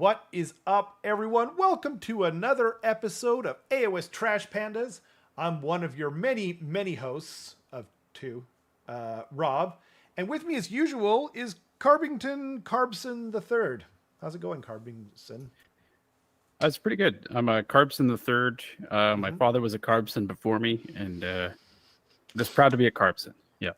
What is up, everyone? Welcome to another episode of AOS Trash Pandas. I'm one of your many, many hosts of two, Rob. And with me, as usual, is Carbington Carbson III. How's it going, Carbington? That's pretty good. I'm a Carbson the third. My father was a Carbson before me, and just proud to be a Carbson. Yeah.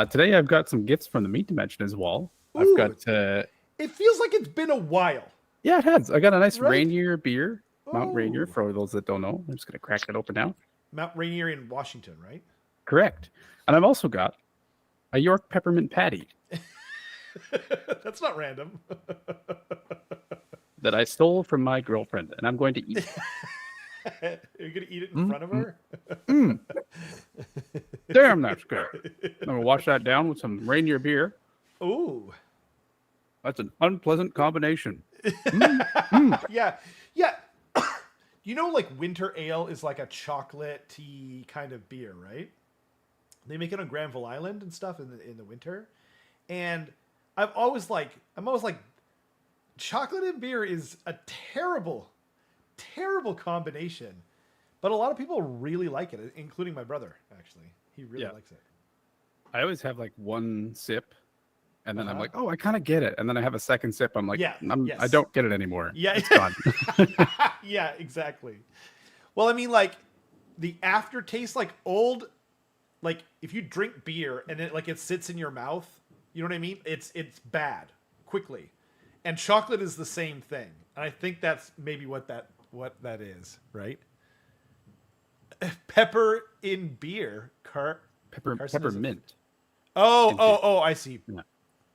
Today I've got some gifts from the Meat Dimension as well. I've Ooh, got it feels like it's been a while, yeah, it has. I got a nice right? Rainier beer, Mount Rainier. Oh, For those that don't know, I'm just gonna crack it open now. Mount Rainier in Washington, right? Correct. And I've also got a York peppermint patty That's not random. that I stole from my girlfriend, and I'm going to eat. Are you going to eat it in front of her? Damn, that's good. I'm gonna wash that down with some Rainier beer. Ooh. That's an unpleasant combination. Yeah. Yeah. You know, like winter ale is like a chocolate-y kind of beer, right? They make it on Granville Island and stuff in the winter. And I'm always like, chocolate and beer is a terrible, terrible combination. But a lot of people really like it, including my brother, actually. He really likes it. I always have like one sip, and then I'm like, oh, I kind of get it. And then I have a second sip. I'm like, I don't get it anymore. Yeah. It's gone. Yeah, exactly. Well, I mean, like, the aftertaste, like old, like if you drink beer and it sits in your mouth, you know what I mean? It's bad quickly. And chocolate is the same thing. And I think that's maybe what that is, right? Pepper in beer. Peppermint. Oh, I see. Yeah.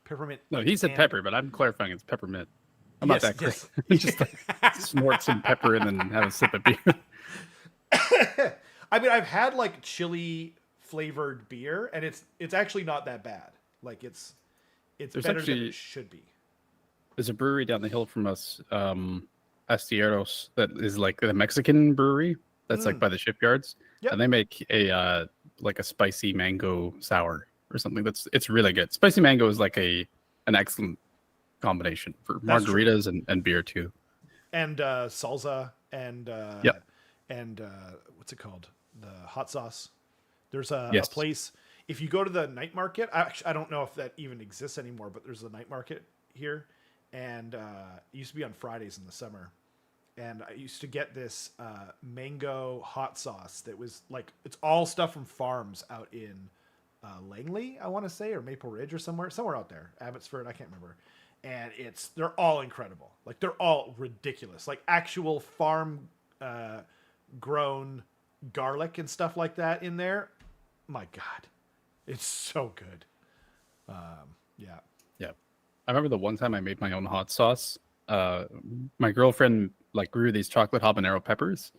Peppermint. No, he said pepper, but I'm clarifying it's peppermint. I'm not that crazy. Just like snort some pepper and then have a sip of beer. I mean, I've had like chili flavored beer, and it's actually not that bad. Like it's better than it should be. There's a brewery down the hill from us, Astilleros, that is like the Mexican brewery that's like by the shipyards. Yep. And they make a like a spicy mango sour or something. It's really good. Spicy mango is like an excellent combination for margaritas and beer too. And salsa and and what's it called? The hot sauce. There's a place. If you go to the night market, I don't know if that even exists anymore, but there's a night market here, and it used to be on Fridays in the summer. And I used to get this mango hot sauce that was like, it's all stuff from farms out in Langley, I want to say, or Maple Ridge or somewhere out there, Abbotsford, I can't remember. And they're all incredible. Like they're all ridiculous, like actual farm grown garlic and stuff like that in there. My God, it's so good. Yeah. I remember the one time I made my own hot sauce. My girlfriend like grew these chocolate habanero peppers,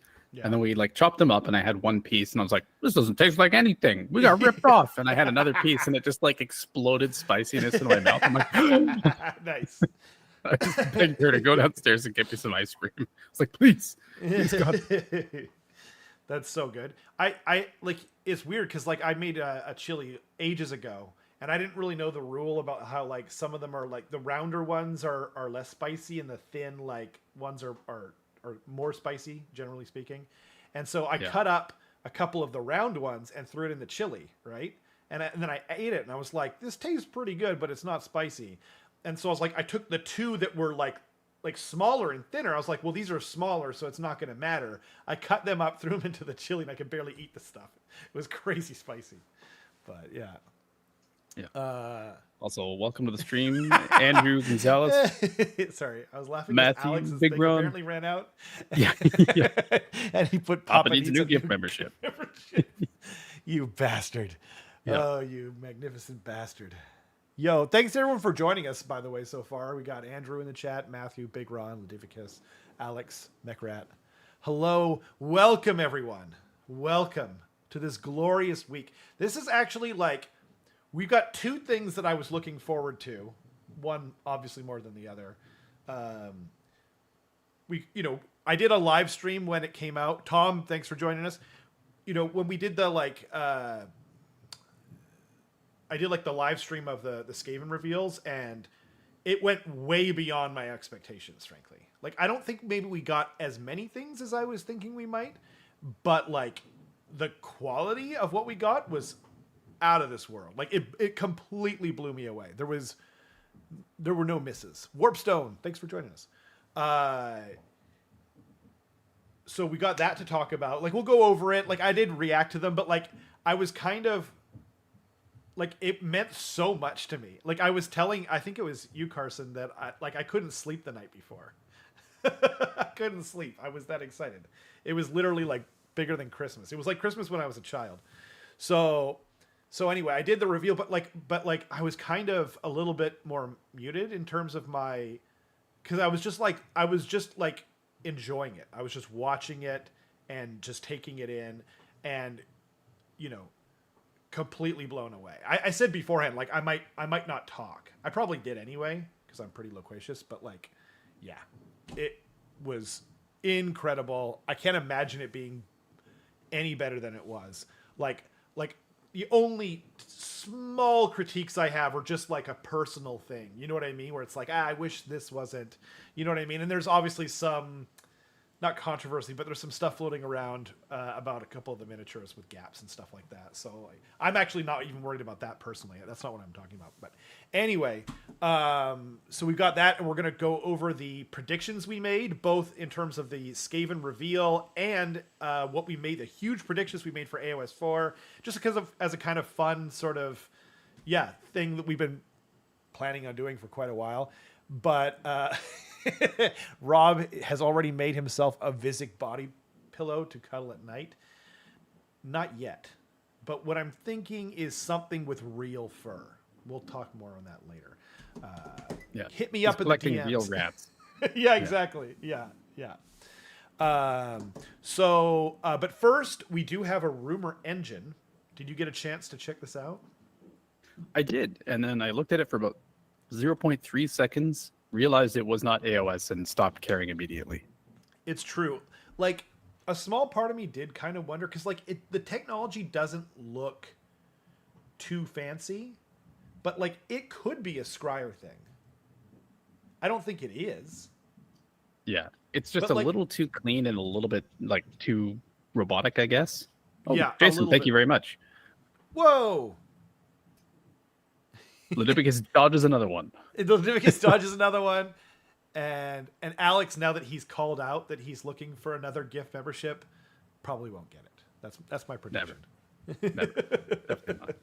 and then we like chopped them up, and I had one piece, and I was like, "This doesn't taste like anything. We got ripped off." And I had another piece, and it just like exploded spiciness in my mouth. I'm like, nice. I just begged her to go downstairs and get me some ice cream. I was like, please God. That's so good. I like, it's weird because like I made a chili ages ago, and I didn't really know the rule about how like some of them are like the rounder ones are less spicy, and the thin like ones are more spicy, generally speaking. And so I cut up a couple of the round ones and threw it in the chili, right? And then I ate it, and I was like, this tastes pretty good, but it's not spicy. And so I was like, I took the two that were like smaller and thinner. I was like, well, these are smaller, so it's not going to matter. I cut them up, threw them into the chili, and I could barely eat the stuff. It was crazy spicy. But yeah. Also, welcome to the stream, Andrew Gonzalez. Sorry, I was laughing. Matthew, Alex's Big thing Ron apparently ran out. Yeah. And he put Papa needs a new gift membership. You bastard. Yeah. Oh, you magnificent bastard. Yo, thanks everyone for joining us, by the way, so far. We got Andrew in the chat, Matthew, Big Ron, Ludivicus, Alex, Mechrat. Hello. Welcome, everyone. Welcome to this glorious week. This is actually like, we've got two things that I was looking forward to. One, obviously, more than the other. I did a live stream when it came out. Tom, thanks for joining us. When we did the I did like the live stream of the Skaven reveals, and it went way beyond my expectations, frankly. Like, I don't think maybe we got as many things as I was thinking we might, but like the quality of what we got was out of this world. Like it completely blew me away. There were no misses. Warpstone, thanks for joining us. So we got that to talk about. Like, we'll go over it. Like, I did react to them, but like I was kind of like, it meant so much to me. Like, I was telling, I think it was you, Carson, that I couldn't sleep the night before. I couldn't sleep. I was that excited. It was literally like bigger than Christmas. It was like Christmas when I was a child. So anyway, I did the reveal, but like I was kind of a little bit more muted in terms of my, because I was just like enjoying it. I was just watching it and just taking it in, and completely blown away. I said beforehand, like I might not talk. I probably did anyway because I'm pretty loquacious, but like, yeah, it was incredible. I can't imagine it being any better than it was. Like the only small critiques I have are just like a personal thing. You know what I mean? Where it's like, I wish this wasn't, you know what I mean? And there's obviously some, not controversy, but there's some stuff floating around about a couple of the miniatures with gaps and stuff like that. So like, I'm actually not even worried about that personally. That's not what I'm talking about. But anyway, so we've got that, and we're going to go over the predictions we made, both in terms of the Skaven reveal and what we made, the huge predictions we made for AOS 4, just because of, as a kind of fun sort of, thing that we've been planning on doing for quite a while. But Rob has already made himself a Visic body pillow to cuddle at night. Not yet. But what I'm thinking is something with real fur. We'll talk more on that later. Hit me up in the DMs. Real rats. Yeah, exactly. Yeah. But first, we do have a rumor engine. Did you get a chance to check this out? I did. And then I looked at it for about 0.3 seconds, realized it was not AOS, and stopped caring immediately. It's true. Like, a small part of me did kind of wonder, because like the technology doesn't look too fancy, but like it could be a Scryer thing. I don't think it is. Yeah, it's just a little too clean and a little bit like too robotic, I guess. Oh, yeah, Jason, thank you very much. Whoa. Ludivicus dodges another one. Ludivicus dodges another one. And Alex, now that he's called out that he's looking for another gift membership, probably won't get it. That's my prediction. Never. Definitely not.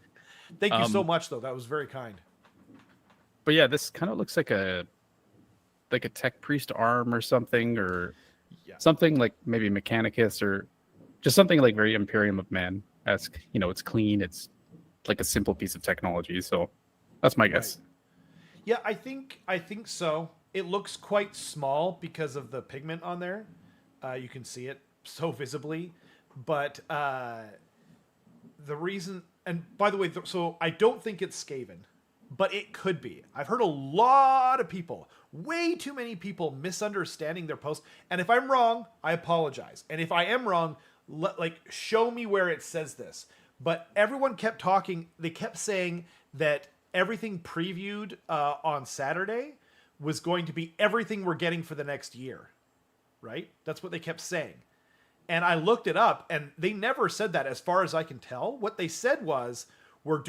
Thank you so much, though. That was very kind. But yeah, this kind of looks like a tech priest arm or something, or something like maybe Mechanicus, or just something like very Imperium of Man-esque. It's clean. It's like a simple piece of technology. So that's my guess. Yeah, I think so. It looks quite small because of the pigment on there. You can see it so visibly. But the reason... And by the way, so I don't think it's Skaven, but it could be. I've heard a lot of people, way too many people, misunderstanding their post. And if I'm wrong, I apologize. And if I am wrong, show me where it says this. But everyone kept talking. They kept saying that everything previewed on Saturday was going to be everything we're getting for the next year, right? That's what they kept saying. And I looked it up, and they never said that as far as I can tell. What they said was, we're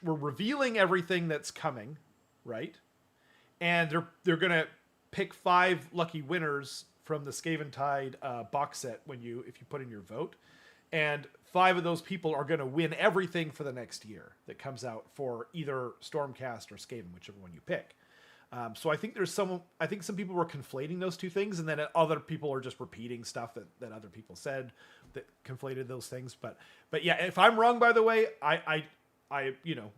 revealing everything that's coming, right? And they're going to pick 5 lucky winners from the Skaven Tide box set if you put in your vote. And 5 of those people are going to win everything for the next year that comes out for either Stormcast or Skaven, whichever one you pick. So I think some people were conflating those two things, and then other people are just repeating stuff that other people said that conflated those things. But yeah, if I'm wrong, by the way, I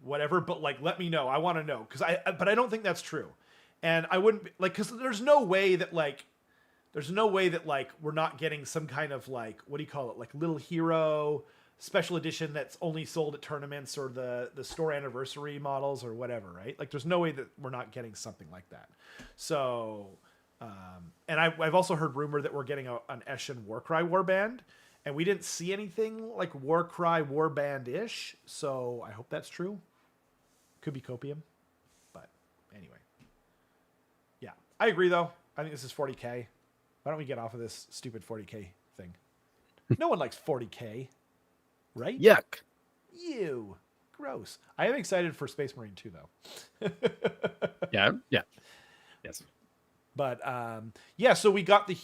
whatever. But let me know. I want to know, but I don't think that's true, and I wouldn't because there's no way that we're not getting some kind of what do you call it, Little Hero special edition that's only sold at tournaments, or the store anniversary models or whatever, right? There's no way that we're not getting something like that. So, and I've also heard rumor that we're getting an Eshin Warcry warband, and we didn't see anything like Warcry warband-ish, so I hope that's true. Could be copium, but anyway. I agree, though. I think this is 40K. Why don't we get off of this stupid 40K thing? No one likes 40K, right? Yuck. Ew. Gross. I am excited for Space Marine 2, though. Yeah. Yes. But, yeah, so we got the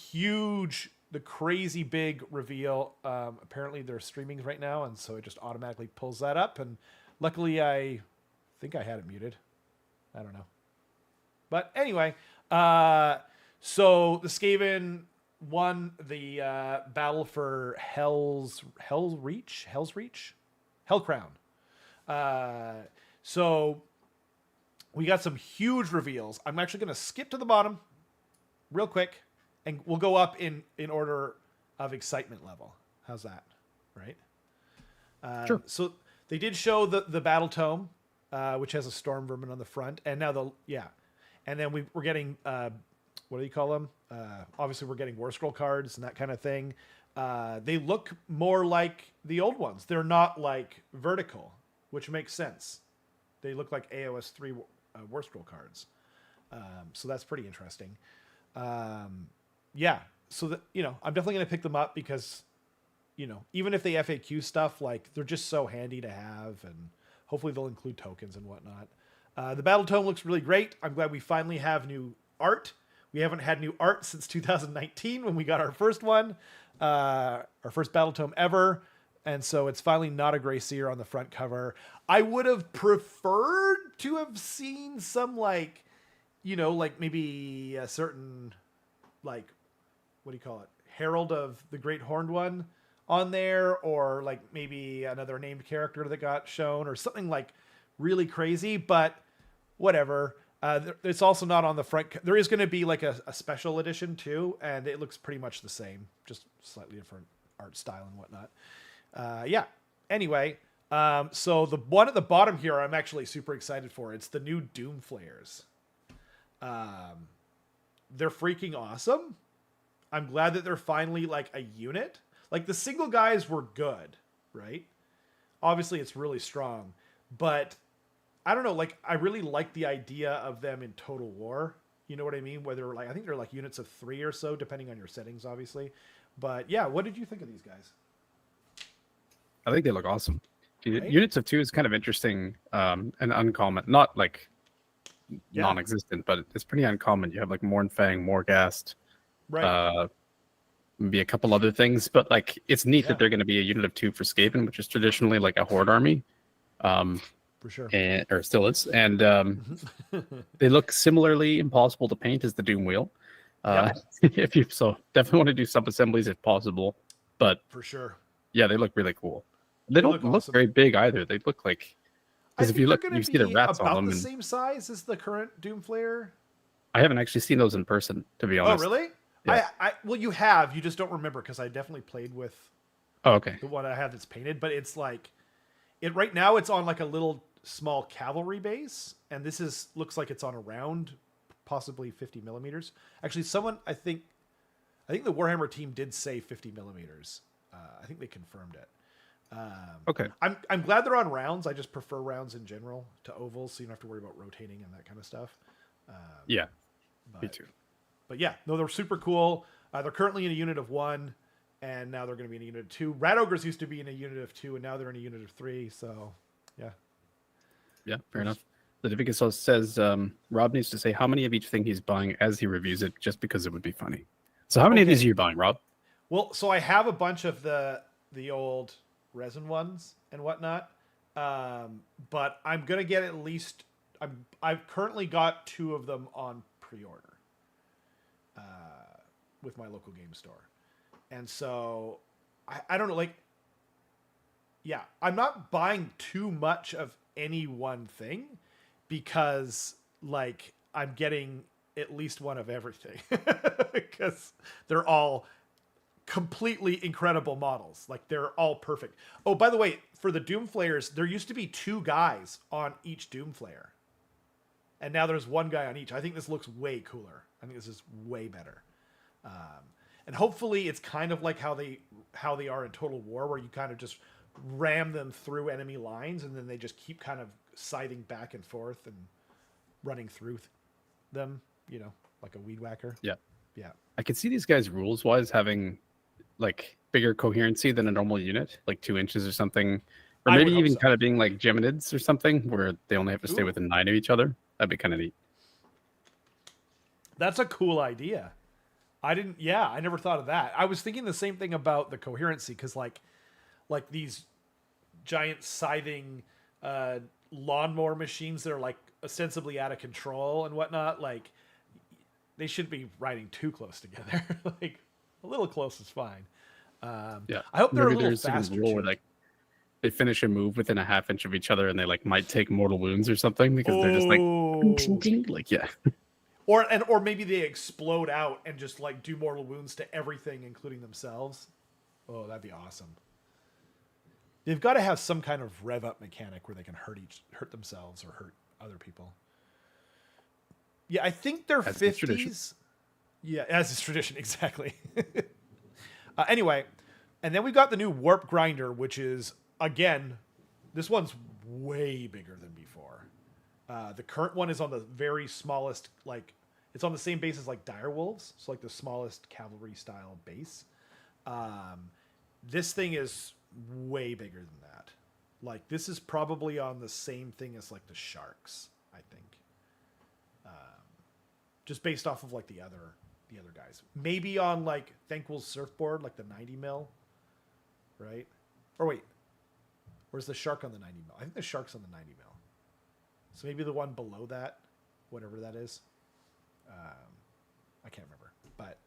crazy big reveal. Apparently, they're streaming right now, and so it just automatically pulls that up. And luckily, I think I had it muted. I don't know. But anyway, so the Skaven won the battle for Hell's Reach. Hell Crown. So we got some huge reveals. I'm actually going to skip to the bottom real quick, and we'll go up in order of excitement level. How's that? Right? Sure. So they did show the battle tome, which has a storm vermin on the front, and now and then we're getting what do you call them? Obviously, we're getting War Scroll cards and that kind of thing. They look more like the old ones. They're not like vertical, which makes sense. They look like AOS 3 War Scroll cards. So that's pretty interesting. Yeah. So that, I'm definitely going to pick them up because, even if they FAQ stuff, like they're just so handy to have, and hopefully they'll include tokens and whatnot. The battle tome looks really great. I'm glad we finally have new art. We haven't had new art since 2019 when we got our first one, our first battle tome ever. And so it's finally not a gray seer on the front cover. I would have preferred to have seen some like maybe a certain, like, what do you call it? Herald of the Great Horned One on there, or like maybe another named character that got shown or something like really crazy, but whatever. It's also not on the front. There is going to be like a special edition too, and it looks pretty much the same, just slightly different art style and whatnot. Yeah. Anyway, so the one at the bottom here, I'm actually super excited for. It's the new Doom Flayers. They're freaking awesome. I'm glad that they're finally like a unit. Like the single guys were good, right? Obviously, it's really strong, but I don't know. Like, I really like the idea of them in Total War. You know what I mean? Whether I think they're like units of 3 or so, depending on your settings, obviously. But yeah, what did you think of these guys? I think they look awesome. Right? Units of 2 is kind of interesting and uncommon. Not like non-existent, but it's pretty uncommon. You have like Mornfang, Morghast, right? Maybe a couple other things, but like it's neat that they're going to be a unit of 2 for Skaven, which is traditionally like a horde army. For sure. Or still is. And they look similarly impossible to paint as the Doom Wheel. If you definitely want to do sub-assemblies if possible. But for sure. Yeah, they look really cool. They don't look awesome. Very big either. They look like, because if you look, you see the rats on them. About the same size as the current Doom Flayer. I haven't actually seen those in person, to be honest. Oh, really? Yeah. Well, you have. You just don't remember, because I definitely played with. Oh, okay. The one I have that's painted, but it's like, right now it's on like a little small cavalry base, and this looks like it's on around possibly 50 millimeters. Actually, I think the Warhammer team did say 50 millimeters. I think they confirmed it. Okay. I'm glad they're on rounds. I just prefer rounds in general to ovals, so you don't have to worry about rotating and that kind of stuff. Me too. But yeah, no, they're super cool. They're currently in a unit of 1, and now they're going to be in a unit of 2. Rat Ogres used to be in a unit of 2, and now they're in a unit of 3. So, yeah. Yeah, fair enough. The Divicus says Rob needs to say how many of each thing he's buying as he reviews it, just because it would be funny. So how many of these are you buying, Rob? Well, so I have a bunch of the old resin ones and whatnot, but I'm gonna get at least. I've currently got 2 of them on pre-order with my local game store, and so I don't know. Like, yeah, I'm not buying too much of any one thing, because like I'm getting at least one of everything because they're all completely incredible models. Like, they're all perfect. Oh, by the way, for the Doom Flayers, there used to be 2 guys on each Doom Flayer, and now there's 1 guy on each. I think this looks way cooler. I think this is way better. And hopefully it's kind of like how they are in Total War, where you kind of just ram them through enemy lines, and then they just keep kind of scything back and forth and running through them, like a weed whacker. Yeah. Yeah. I can see these guys rules wise having like bigger coherency than a normal unit, like 2 inches or something, or I maybe would hope even so. kind of being like Geminids or something, where they only have to stay within 9 of each other. That'd be kind of neat. That's a cool idea. I never thought of that. I was thinking the same thing about the coherency because like these giant scything lawnmower machines that are like ostensibly out of control and whatnot, like they shouldn't be riding too close together. Like a little close is fine. Yeah, I hope they're maybe a little there's some faster rule too. where like they finish a move within a half inch of each other and they like might take mortal wounds or something because they're just like yeah. Or maybe they explode out and just like do mortal wounds to everything, including themselves. Oh, that'd be awesome. They've got to have some kind of rev up mechanic where they can hurt themselves or hurt other people. Yeah, I think they're 50s. Yeah, as is tradition, exactly. Anyway, and then we got the new warp grinder, which is again, this one's way bigger than before. The current one is on the very smallest, like it's on the same base as like direwolves, so like the smallest cavalry style base. This thing is way bigger than that. Like this is probably on the same thing as like the sharks, I think. Just based off of like the other guys. Maybe on like Thanquil's surfboard, like the 90 mil, right? Or wait, where's the shark on the 90 mil? I think the shark's on the 90 mil. So maybe the one below that, whatever that is. I can't remember, but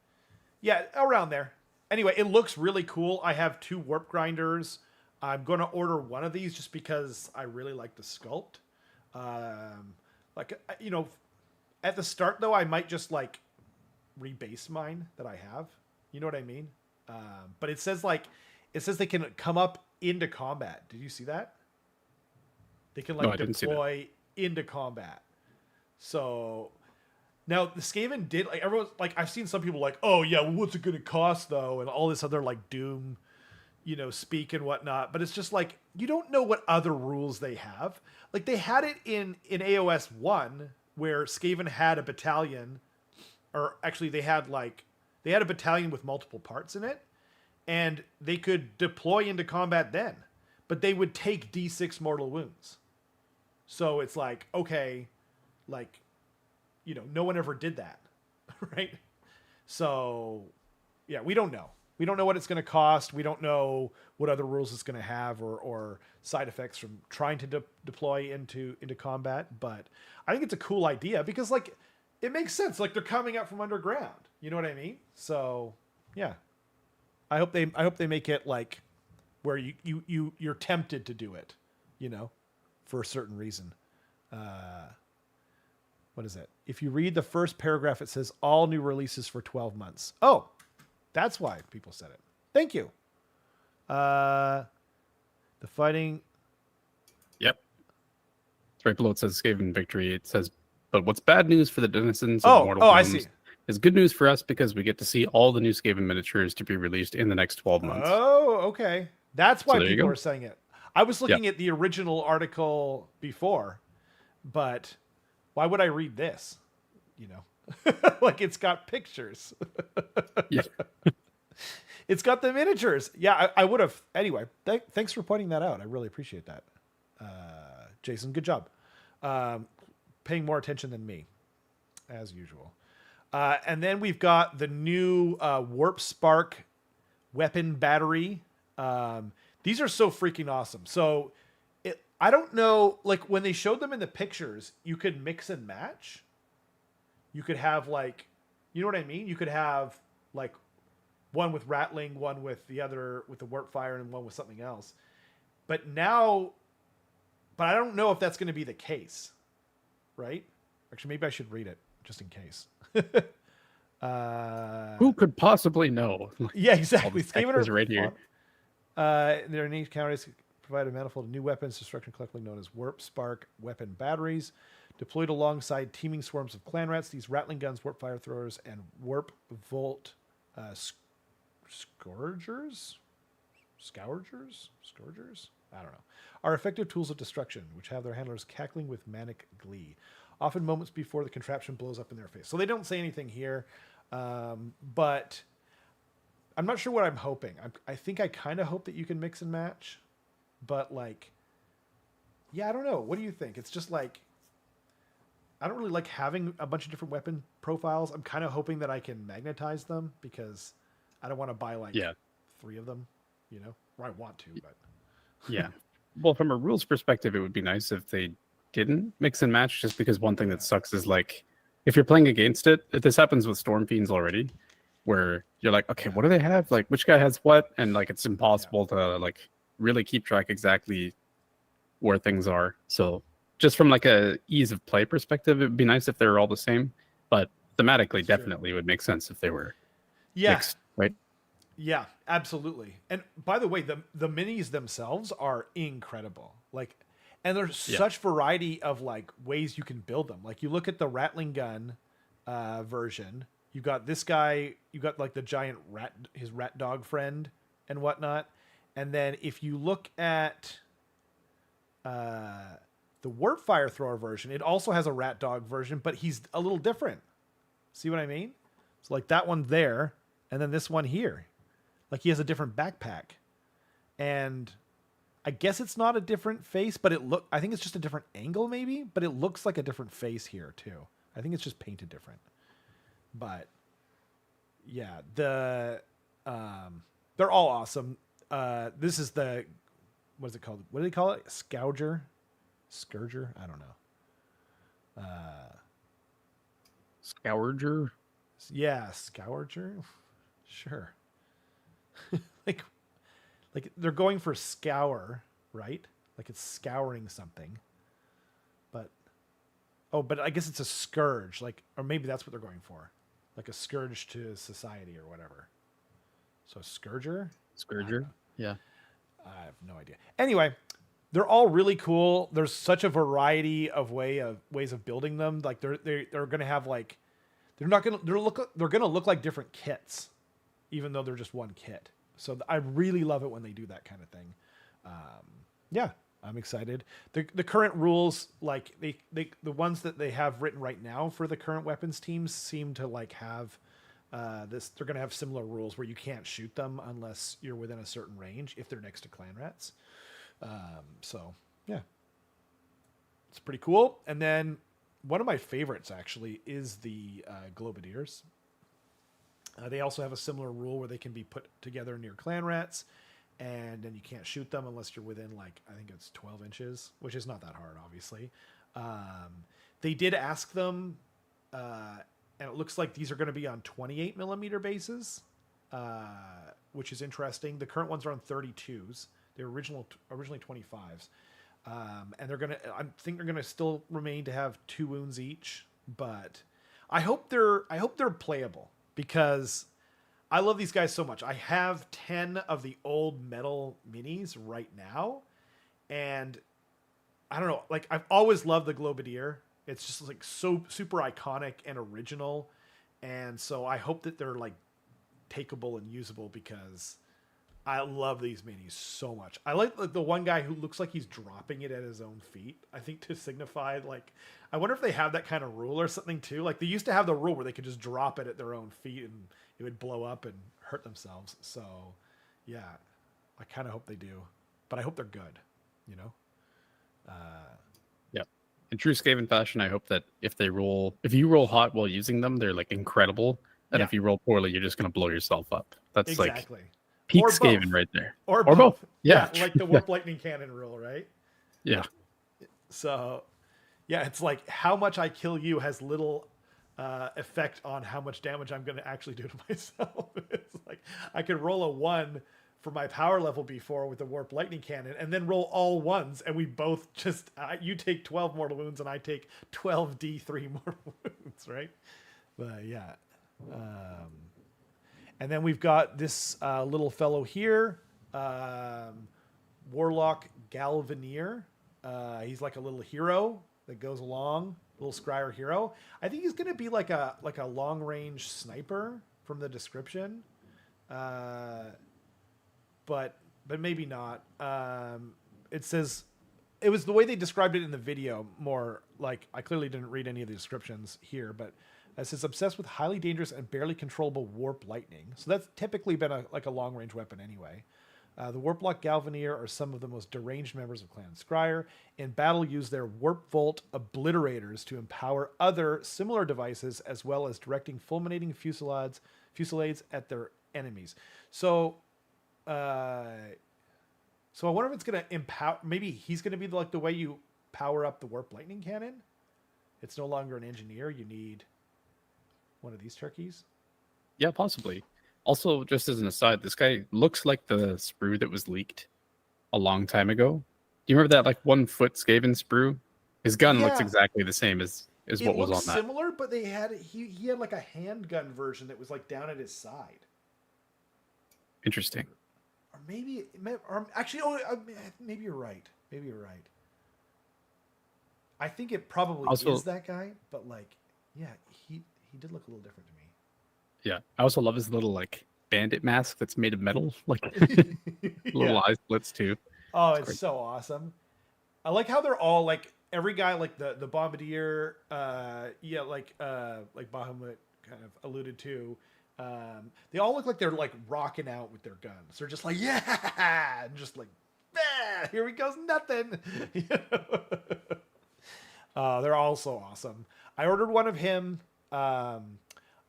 yeah, around there. Anyway, it looks really cool. I have 2 warp grinders. I'm going to order one of these just because I really like the sculpt. At the start though, I might just like rebase mine that I have. You know what I mean? But it says they can come up into combat. Did you see that? They can like deploy into combat. So now the Skaven did like everyone's like I've seen some people like, oh yeah, well, what's it gonna cost though, and all this other like Doom, speak and whatnot. But it's just like you don't know what other rules they have. Like they had it in AOS 1 where Skaven had a battalion, or actually they had a battalion with multiple parts in it, and they could deploy into combat then, but they would take D6 mortal wounds. So it's like, okay, like, no one ever did that, right? So, yeah, we don't know. We don't know what it's going to cost. We don't know what other rules it's going to have or side effects from trying to deploy into combat. But I think it's a cool idea because, like, it makes sense. Like, they're coming up from underground. You know what I mean? So, yeah. I hope they make it like where you're tempted to do it, for a certain reason. What is it? If you read the first paragraph, it says all new releases for 12 months. Oh, that's why people said it. Thank you. The fighting. Yep. It's right below it says Skaven victory. It says, but what's bad news for the denizens of Mortal Wounds I see. is good news for us because we get to see all the new Skaven miniatures to be released in the next 12 months. Oh, okay. That's why people are saying it. I was looking at the original article before, but why would I read this? Like it's got pictures. Yeah. It's got the miniatures. Yeah, I would have. Anyway, thanks for pointing that out. I really appreciate that. Jason, good job. Paying more attention than me, as usual. And then we've got the new Warp Spark weapon battery. These are so freaking awesome. So I don't know, like when they showed them in the pictures, you could mix and match. You could have like, you know what I mean? You could have like one with rattling, one with the other with the warp fire, and one with something else. But I don't know if that's going to be the case, right? Actually, maybe I should read it just in case. Who could possibly know? Yeah, exactly. Skaven are right here. Their unique counters provide a manifold of new weapons, destruction collectively known as Warp Spark weapon batteries. Deployed alongside teeming swarms of clan rats, these rattling guns, warp fire throwers, and warp volt scourgers? I don't know. Are effective tools of destruction, which have their handlers cackling with manic glee. often moments before the contraption blows up in their face. So they don't say anything here, but I'm not sure what I'm hoping. I think I kind of hope that you can mix and match, but like, yeah, I don't know. What do you think? It's just like, I don't really like having a bunch of different weapon profiles. I'm kind of hoping that I can magnetize them because I don't want to buy like 3 of them, you know, or I want to, but yeah. Well, from a rules perspective, it would be nice if they didn't mix and match, just because one thing that sucks is like, if you're playing against it, this happens with Storm Fiends already, where you're like, okay, what do they have? Like, which guy has what? And like, it's impossible to like really keep track exactly where things are. So just from like a ease of play perspective, it'd be nice if they were all the same, but thematically, definitely would make sense if they were mixed, right? Yeah, absolutely. And by the way, the minis themselves are incredible. Like, and there's such variety of like ways you can build them. Like you look at the Rattling Gun version, you got this guy, you got like the giant rat, his rat dog friend and whatnot. And then if you look at the Warp Fire Thrower version, it also has a rat dog version, but he's a little different. See what I mean? So like that one there, and then this one here. Like he has a different backpack. And I guess it's not a different face, but I think it's just a different angle maybe, but it looks like a different face here too. I think it's just painted different. But yeah, they're all awesome. This is what is it called? What do they call it? Scourger? I don't know. Scourger? Yeah, Scourger. Sure. like they're going for scour, right? Like it's scouring something. But I guess it's a scourge, like, or maybe that's what they're going for. Like a scourge to society or whatever. So Scourger? Yeah. I have no idea. Anyway, they're all really cool. There's such a variety of ways of building them. Like they're going to have like they're going to look like different kits, even though they're just one kit. So I really love it when they do that kind of thing. Yeah, I'm excited. The current rules, like the ones that they have written right now for the current weapons teams, seem to like have this. They're going to have similar rules where you can't shoot them unless you're within a certain range if they're next to clan rats. So yeah, it's pretty cool. And then one of my favorites actually is the Globadiers. They also have a similar rule where they can be put together near clan rats, and then you can't shoot them unless you're within like, I think it's 12 inches, which is not that hard, obviously. They did ask them, and it looks like these are going to be on 28 millimeter bases, which is interesting. The current ones are on 32s. They're originally 25s. And I think they're gonna still remain to have 2 wounds each, but I hope they're playable because I love these guys so much. I have 10 of the old metal minis right now, and I don't know, like I've always loved the Globadier. It's just like so super iconic and original, and so I hope that they're like takeable and usable because I love these minis so much. I like the one guy who looks like he's dropping it at his own feet. I think to signify, like, I wonder if they have that kind of rule or something too. Like they used to have the rule where they could just drop it at their own feet and it would blow up and hurt themselves. So yeah, I kind of hope they do, but I hope they're good, you know? Yeah. In true Skaven fashion, I hope that if you roll hot while using them, they're like incredible. And if you roll poorly, you're just going to blow yourself up. That's exactly. Like peak Skaven right there. Or both. Yeah. Like the Warp Lightning Cannon rule, right? Yeah. So, yeah, it's like how much I kill you has little effect on how much damage I'm going to actually do to myself. It's like I could roll a 1 for my power level before with the Warp Lightning Cannon and then roll all 1s, and we both just, you take 12 mortal wounds and I take 12 D3 mortal wounds, right? But yeah. And then we've got this little fellow here, Warlock Galvanier. He's like a little hero that goes along, little scryer hero. I think he's going to be like a long range sniper from the description, but maybe not. It says it was the way they described it in the video. More like, I clearly didn't read any of the descriptions here, but it says obsessed with highly dangerous and barely controllable warp lightning. So that's typically been a long range weapon anyway. The Warplock Galvanier are some of the most deranged members of Clan Scryer. In battle, use their Warp Volt Obliterators to empower other similar devices, as well as directing fulminating fusillades at their enemies. So I wonder if it's going to empower... Maybe he's going to be like the way you power up the Warp Lightning Cannon. It's no longer an engineer. You need one of these turkeys. Yeah, possibly. Also, just as an aside, this guy looks like the sprue that was leaked a long time ago. Do you remember that like 1 foot Skaven sprue? His gun looks exactly the same as what was on that. Similar, but he had like a handgun version that was like down at his side. Interesting. Or maybe you're right. Maybe you're right. I think it probably is that guy, but like, yeah, he did look a little different to me. Yeah, I also love his little like bandit mask that's made of metal, like little eye slits too. Oh, it's so awesome. I like how they're all like every guy, like the bombardier, like Bahamut kind of alluded to. They all look like they're like rocking out with their guns. They're just like, yeah, and just like, here we goes, nothing. They're all so awesome. I ordered one of him.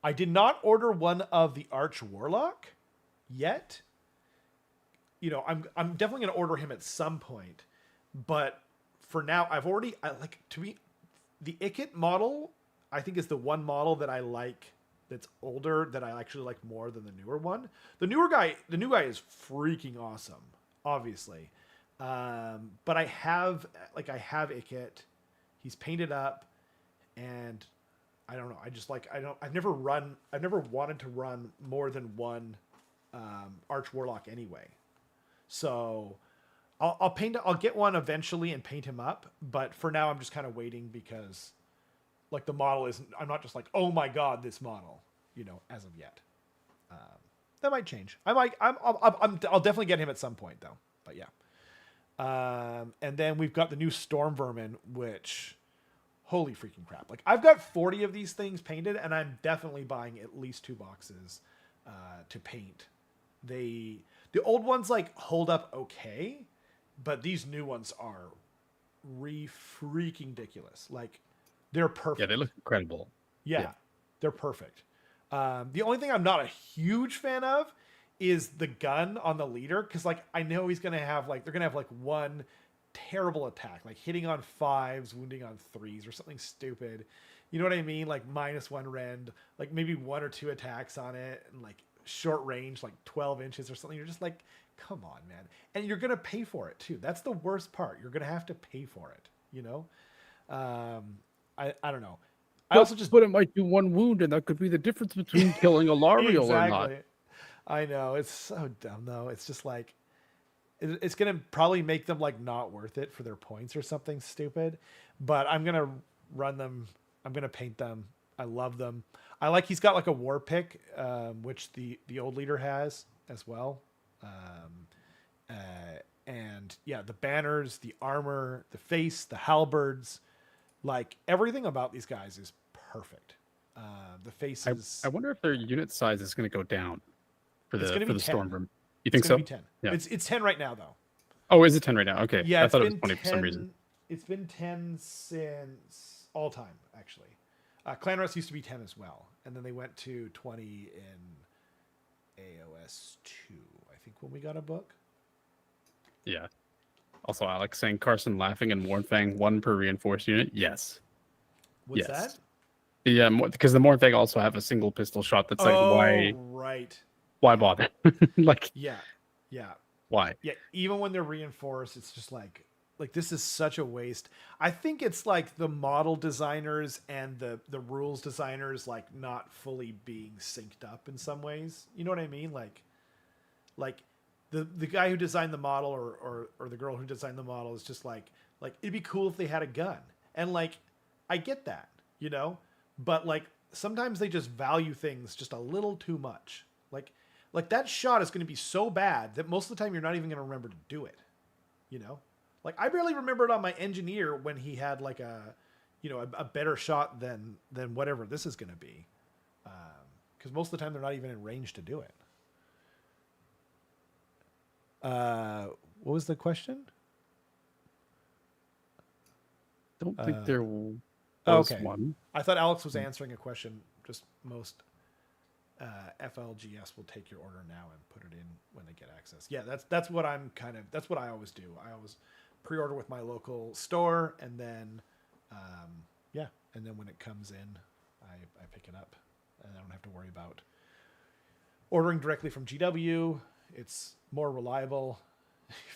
I did not order one of the Arch Warlock yet. You know, I'm definitely going to order him at some point, but for now, the Ikit model, I think is the one model that I like that's older that I actually like more than the newer one. The new guy is freaking awesome, obviously. But I have Ikit. He's painted up, and I don't know. I've never wanted to run more than one Arch Warlock anyway. So I'll get one eventually and paint him up. But for now, I'm just kind of waiting because like the model isn't, I'm not just like, oh my God, this model, you know, as of yet. That might change. I'll definitely get him at some point though. But yeah. And then we've got the new Storm Vermin, which, holy freaking crap. Like I've got 40 of these things painted and I'm definitely buying at least 2 boxes to paint. The old ones like hold up okay, but these new ones are freaking ridiculous. Like they're perfect. Yeah, they look incredible. Yeah. They're perfect. The only thing I'm not a huge fan of is the gun on the leader. Cause like, I know he's going to have like, they're going to have like one terrible attack, like hitting on 5s, wounding on 3s or something stupid. You know what I mean? Like -1 rend, like maybe 1 or 2 attacks on it and like short range, like 12 inches or something. You're just like, come on, man. And you're going to pay for it too. That's the worst part. You're going to have to pay for it, you know? I don't know. But it might do 1 wound, and that could be the difference between killing a Lariel or not. I know. It's so dumb, though. It's just like, it's going to probably make them like not worth it for their points or something stupid. But I'm going to run them. I'm going to paint them. I love them. I like he's got like a war pick, which the old leader has as well. And yeah, the banners, the armor, the face, the halberds, like everything about these guys is perfect. The faces. I wonder if their unit size is going to go down for the Stormroom. You think so? Be 10. Yeah. It's 10 right now though. Oh, is it 10 right now? Okay. Yeah, I thought it was 20 for some reason. It's been 10 since all time, actually. Clan Rust used to be 10 as well, and then they went to 20 in AOS 2, I think, when we got a book. Yeah. Also, Alex saying Carson laughing and Mornfang 1 per reinforced unit. Yes. What's that? Yeah, because the Mornfang also have a single pistol shot. That's like why bother? Like yeah. Why? Yeah, even when they're reinforced, it's just like this is such a waste. I think it's like the model designers and the rules designers like not fully being synced up in some ways. You know what I mean? Like the guy who designed the model or the girl who designed the model is just like it'd be cool if they had a gun. And like I get that, you know? But like sometimes they just value things just a little too much. Like that shot is going to be so bad that most of the time you're not even going to remember to do it, you know? Like I barely remember it on my engineer when he had like a better shot than whatever this is going to be. Because most of the time they're not even in range to do it. What was the question? Don't think there was one. I thought Alex was answering a question. Just most FLGS will take your order now and put it in when they get access. Yeah, that's what that's what I always do. I always pre-order with my local store, and then and then when it comes in, I pick it up, and I don't have to worry about ordering directly from GW. It's more reliable,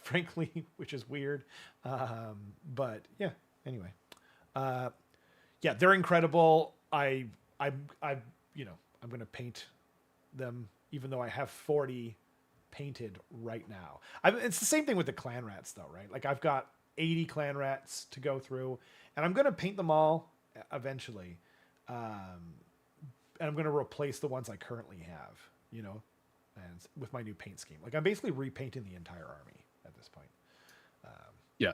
frankly, which is weird. But yeah, anyway. They're incredible. I'm going to paint them, even though I have 40 painted right now. It's the same thing with the clan rats though, right? Like I've got 80 clan rats to go through, and I'm going to paint them all eventually. And I'm going to replace the ones I currently have, and with my new paint scheme. Like I'm basically repainting the entire army at this point. Yeah.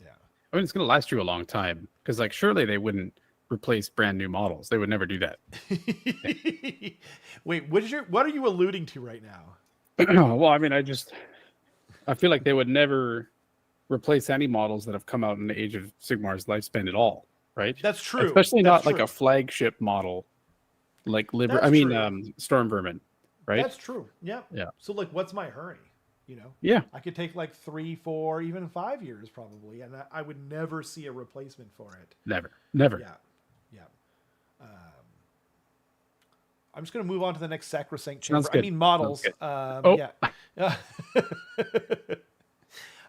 I mean, it's going to last you a long time because, like, surely they wouldn't replace brand new models. They would never do that. Wait, what are you alluding to right now? Well, I mean, I feel like they would never replace any models that have come out in the Age of Sigmar's lifespan at all, right? That's true. Especially not like a flagship model like Storm Vermin, right? That's true. Yeah. So, like, what's my hurry? Yeah, I could take like 3, 4, even 5 years probably, and I would never see a replacement for it. Never. Yeah. I'm just going to move on to the next sacrosanct chamber. I mean models. Yeah.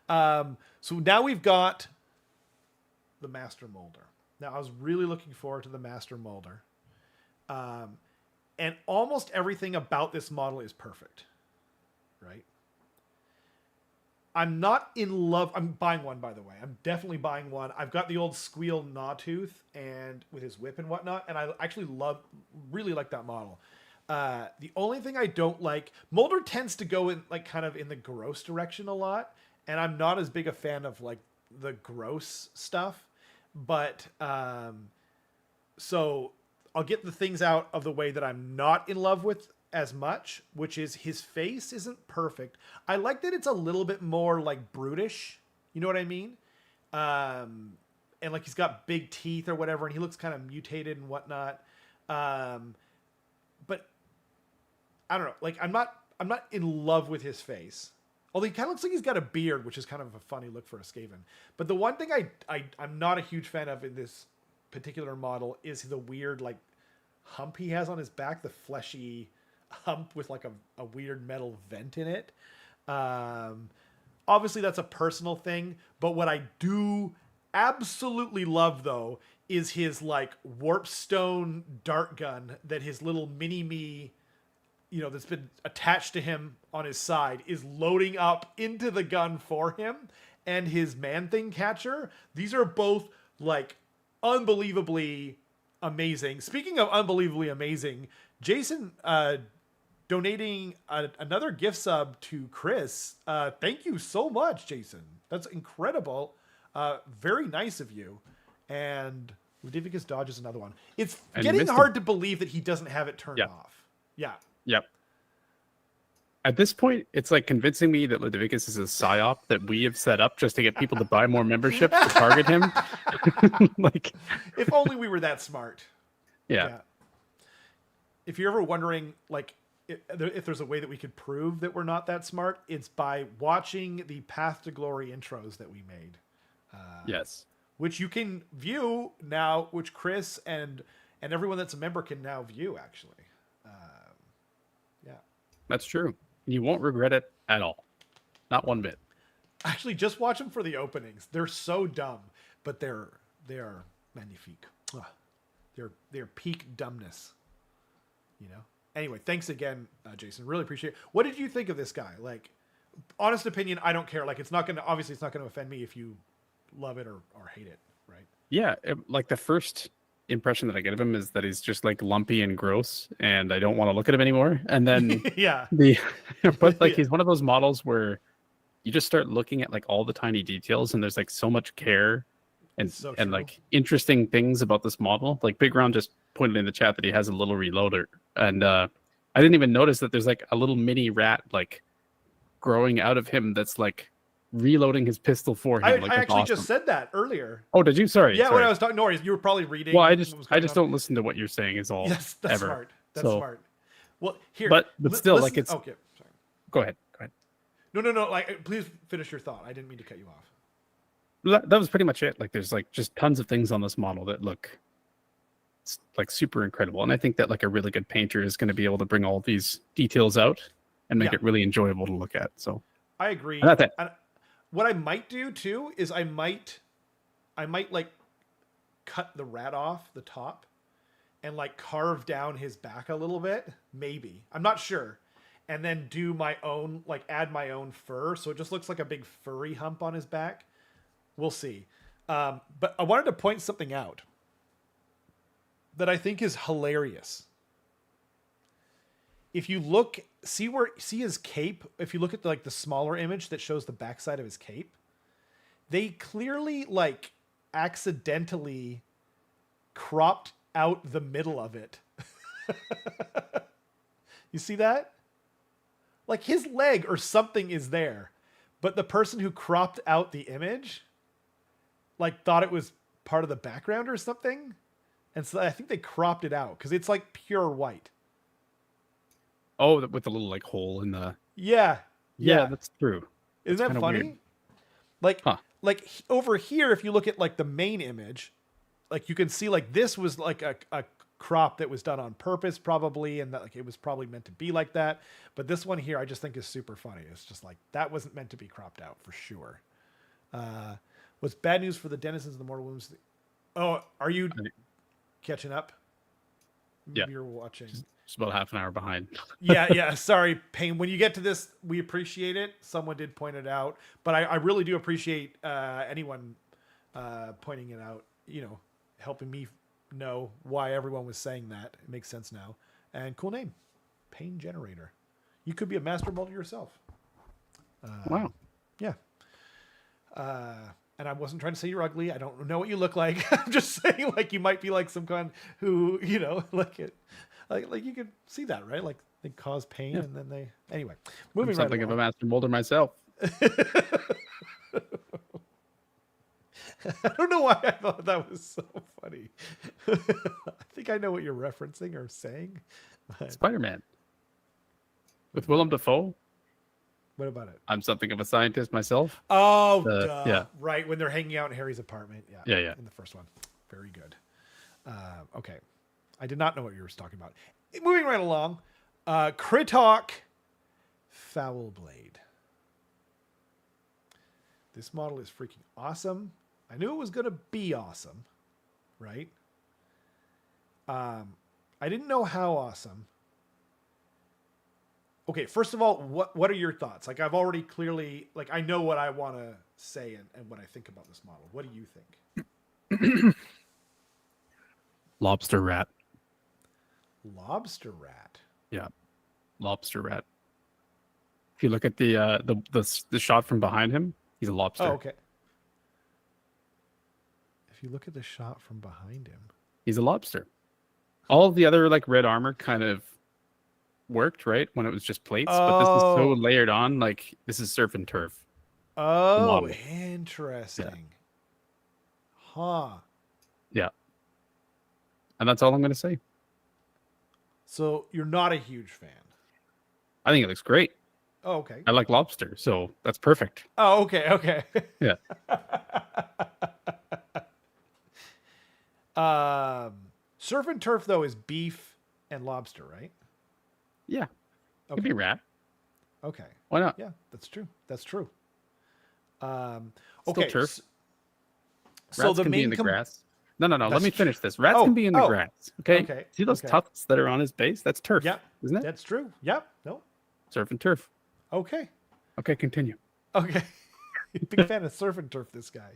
So now we've got the Master Molder. Now I was really looking forward to the Master Molder, and almost everything about this model is perfect, right? I'm not in love. I'm buying one, by the way. I'm definitely buying one. I've got the old Squeal Gnawtooth and with his whip and whatnot, and I actually really like that model. The only thing I don't like, Molder tends to go in like kind of in the gross direction a lot, and I'm not as big a fan of like the gross stuff. But so I'll get the things out of the way that I'm not in love with as much, which is his face isn't perfect. I like that it's a little bit more like brutish, you know what I mean? And like he's got big teeth or whatever, and he looks kind of mutated and whatnot. But I don't know, like I'm not in love with his face. Although he kind of looks like he's got a beard, which is kind of a funny look for a Skaven. But the one thing I'm not a huge fan of in this particular model is the weird like hump he has on his back, the fleshy hump with like a weird metal vent in it. Obviously that's a personal thing, but what I do absolutely love though is his like warpstone dart gun that his little mini-me, that's been attached to him on his side is loading up into the gun for him, and his man-thing catcher. These are both like unbelievably amazing. Speaking of unbelievably amazing, Jason donating another gift sub to Chris. Thank you so much, Jason. That's incredible. Very nice of you. And Ludivicus dodges another one. It's getting hard to believe that he doesn't have it turned off. Yeah. Yep. At this point, it's like convincing me that Ludivicus is a psyop that we have set up just to get people to buy more memberships to target him. Like, if only we were that smart. Yeah. If you're ever wondering, like, if there's a way that we could prove that we're not that smart, it's by watching the Path to Glory intros that we made. Yes. Which you can view now, which Chris and everyone that's a member can now view, actually. Yeah. That's true. You won't regret it at all. Not one bit. Actually, just watch them for the openings. They're so dumb, but they are magnifique. They're peak dumbness. Anyway, thanks again, Jason. Really appreciate it. What did you think of this guy? Like, honest opinion, I don't care. Like, it's not going to offend me if you love it or hate it, right? Yeah, like the first impression that I get of him is that he's just like lumpy and gross, and I don't want to look at him anymore. And then yeah, but like he's one of those models where you just start looking at like all the tiny details, and there's like so much care and So and true. like interesting things about this model. Like Big Round just pointed in the chat that he has a little reloader, and I didn't even notice that there's like a little mini rat like growing out of him that's like reloading his pistol for him. I actually just said that earlier. Oh, did you? Sorry. Yeah, sorry. when I was talking, no worries. You were probably reading. Well, I just don't listen to what you're saying. Is all. Yes, that's ever. smart. That's smart. Well, here, but still, listen, like it's okay. Sorry. Go ahead. No. Like, please finish your thought. I didn't mean to cut you off. That was pretty much it. Like, there's like just tons of things on this model that look like super incredible, and I think that like a really good painter is going to be able to bring all these details out and make it really enjoyable to look at. So I agree. What I might do too is I might like cut the rat off the top and like carve down his back a little bit. Maybe, I'm not sure. And then do my own, like add my own fur. So it just looks like a big furry hump on his back. We'll see. But I wanted to point something out that I think is hilarious. If you look, see his cape. If you look at the smaller image that shows the backside of his cape, they clearly like accidentally cropped out the middle of it. You see that? Like his leg or something is there, but the person who cropped out the image like thought it was part of the background or something. And so I think they cropped it out because it's like pure white. Oh, with the little like hole in the. Yeah, that's true. Isn't that funny? Weird. Like over here, if you look at like the main image, like you can see like this was like a crop that was done on purpose probably, and that like it was probably meant to be like that. But this one here, I just think is super funny. It's just like that wasn't meant to be cropped out for sure. What's bad news for the denizens of the Mortal Wombs? Oh, are you catching up? Yeah, you're watching. Just about half an hour behind. yeah. Sorry, Payne. When you get to this, we appreciate it. Someone did point it out, but I really do appreciate anyone pointing it out. You know, helping me know why everyone was saying that. It makes sense now. And cool name, Payne Generator. You could be a master builder yourself. Wow. Yeah. And I wasn't trying to say you're ugly. I don't know what you look like. I'm just saying, like, you might be like some kind who, you know, like you could see that, right? Like they cause pain and then they. Anyway, moving right along. Something of a master molder myself. I don't know why I thought that was so funny. I think I know what you're referencing or saying. Spider-Man with Willem Dafoe. What about it? I'm something of a scientist myself. Oh, yeah. Right. When they're hanging out in Harry's apartment. Yeah. In the first one. Very good. Okay. I did not know what you were talking about. Moving right along. Kritok Foulblade. This model is freaking awesome. I knew it was going to be awesome. Right? I didn't know how awesome. Okay, first of all, what are your thoughts? Like, I've already clearly, like, I know what I want to say and what I think about this model. What do you think? Lobster rat. Lobster rat. Yeah, lobster rat. If you look at the shot from behind him, he's a lobster. Oh, okay. If you look at the shot from behind him, he's a lobster. All of the other like red armor kind of worked right when it was just plates, but this is so layered on. Like this is surf and turf. Oh, interesting. Huh. Yeah. And that's all I'm going to say. So you're not a huge fan. I think it looks great. Oh, okay. I like lobster, so that's perfect. Oh, okay. Yeah. Surf and turf though is beef and lobster, right? Yeah. Okay. Could be rat. Okay. Why not? Yeah, that's true. Okay. Turf. So Rats the can be in the grass. No. Let me finish this. Rats can be in the grass. Okay. See those tufts that are on his base? That's turf. Yeah. Isn't it? That's true. Yep. No. Surf and turf. Okay. Okay, continue. Okay. Big fan of surf and turf, this guy.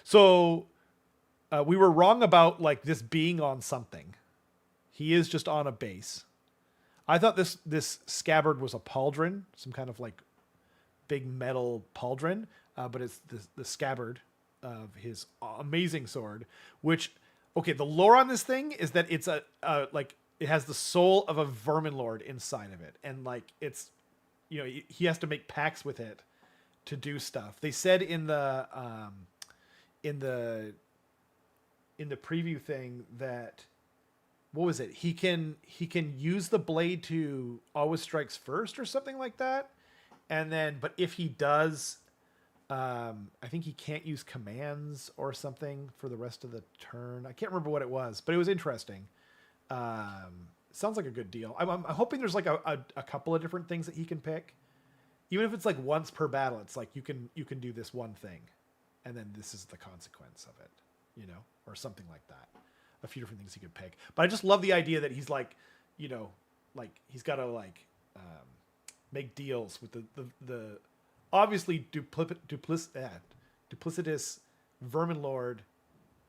So we were wrong about like this being on something. He is just on a base. I thought this scabbard was a pauldron, some kind of like big metal pauldron, but it's the scabbard of his amazing sword. Which, okay, the lore on this thing is that it's a like it has the soul of a vermin lord inside of it, and like it's, you know, he has to make pacts with it to do stuff. They said in the preview thing that, what was it? He can use the blade to always strikes first or something like that. And then, but if he does, I think he can't use commands or something for the rest of the turn. I can't remember what it was, but it was interesting. Sounds like a good deal. I'm hoping there's like a couple of different things that he can pick. Even if it's like once per battle, it's like you can do this one thing, and then this is the consequence of it, you know, or something like that. A few different things he could pick. But I just love the idea that he's like, you know, like he's got to like make deals with the obviously duplicitous vermin lord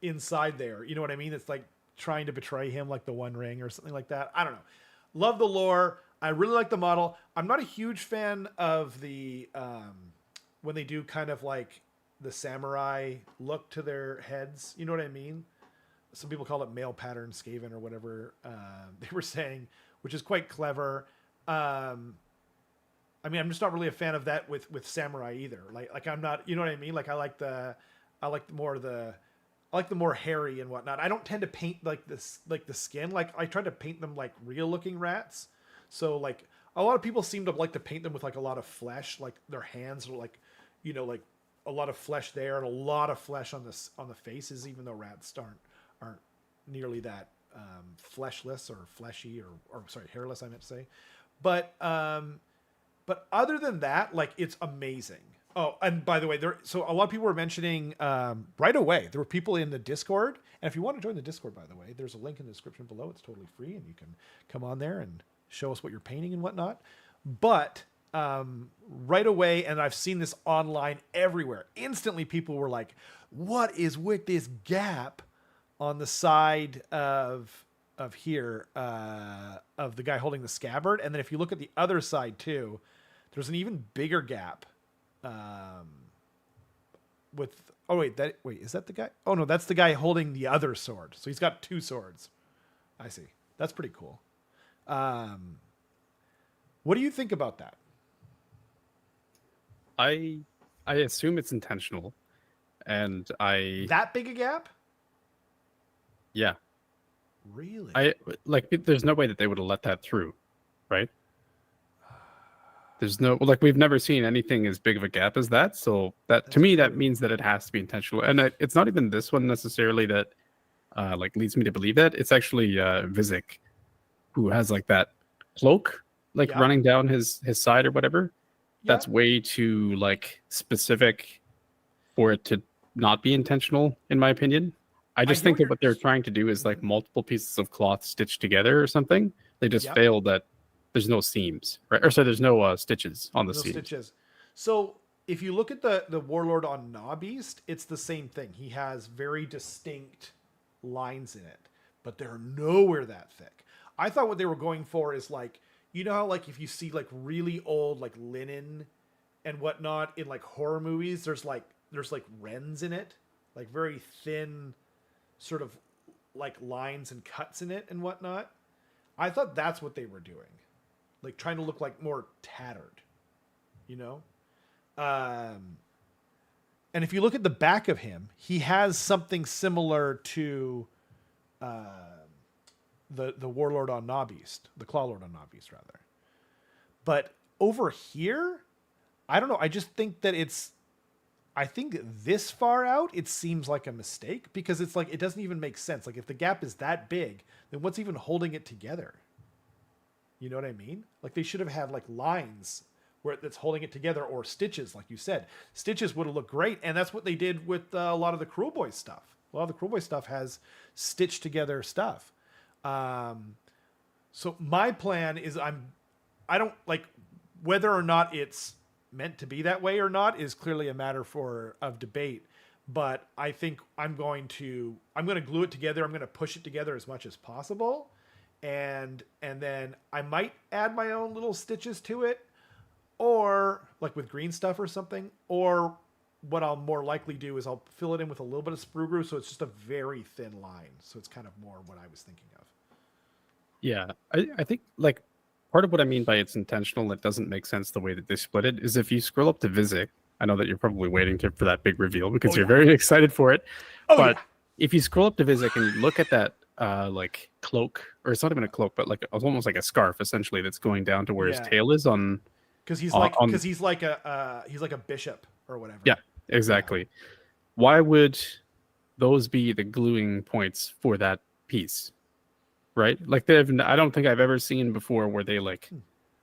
inside there. You know what I mean? It's like trying to betray him, like the One Ring or something like that. I don't know. Love the lore. I really like the model. I'm not a huge fan of the when they do kind of like the samurai look to their heads. You know what I mean? Some people call it male pattern Skaven or whatever they were saying, which is quite clever. I mean, I'm just not really a fan of that with samurai either. Like I'm not, you know what I mean? Like I like the more hairy and whatnot. I don't tend to paint like this, like the skin. Like I try to paint them like real looking rats. So like a lot of people seem to like to paint them with like a lot of flesh, like their hands are like, you know, like a lot of flesh there and a lot of flesh on the faces, even though rats aren't nearly that fleshless or fleshy or sorry, hairless, I meant to say. But other than that, like it's amazing. Oh, and by the way, so a lot of people were mentioning right away, there were people in the Discord. And if you want to join the Discord, by the way, there's a link in the description below. It's totally free and you can come on there and show us what you're painting and whatnot. But right away, and I've seen this online everywhere, instantly people were like, what is with this gap on the side of here, of the guy holding the scabbard? And then if you look at the other side too, there's an even bigger gap is that the guy? Oh no, that's the guy holding the other sword. So he's got two swords. I see. That's pretty cool. What do you think about that? I assume it's intentional, and that big a gap? Yeah. Really? There's no way that they would have let that through, right? There's no, like, we've never seen anything as big of a gap as that. So that, to me, that means that it has to be intentional. And it's not even this one necessarily that like leads me to believe that. It's actually Vizik, who has like that cloak like running down his side or whatever. That's way too like specific for it to not be intentional, in my opinion. I just think that what they're trying to do is like multiple pieces of cloth stitched together or something. They just failed that there's no seams, right? Or so there's no stitches on the seams. Stitches. So if you look at the warlord on Knobbeast, it's the same thing. He has very distinct lines in it, but they're nowhere that thick. I thought what they were going for is like, you know how like if you see like really old like linen and whatnot in like horror movies, there's like rends in it, like very thin sort of like lines and cuts in it and whatnot. I thought that's what they were doing. Like trying to look like more tattered, you know? And if you look at the back of him, he has something similar to the warlord on Knobbeast, the claw lord on Knobbeast rather. But over here, I don't know. I just think that I think this far out, it seems like a mistake because it's like, it doesn't even make sense. Like if the gap is that big, then what's even holding it together? You know what I mean? Like they should have had like lines where that's holding it together or stitches, like you said. Stitches would have looked great. And that's what they did with a lot of the Cruel Boy stuff. A lot of the Cruel Boy stuff has stitched together stuff. So my plan is I don't like whether or not it's meant to be that way or not is clearly a matter of debate. But I think I'm going to glue it together. I'm going to push it together as much as possible. And then I might add my own little stitches to it. or like with green stuff or something, or what I'll more likely do is I'll fill it in with a little bit of sprue, so it's just a very thin line. So it's kind of more what I was thinking of. Yeah, I think like part of what I mean by it's intentional, it doesn't make sense the way that they split it, is if you scroll up to Visit, I know that you're probably waiting for that big reveal because you're very excited for it. But if you scroll up to Visit and you look at that like cloak, or it's not even a cloak, but like almost like a scarf essentially that's going down to where his tail is on. Because he's like a bishop or whatever. Yeah, exactly. Yeah. Why would those be the gluing points for that piece? Right? Like I don't think I've ever seen before where they like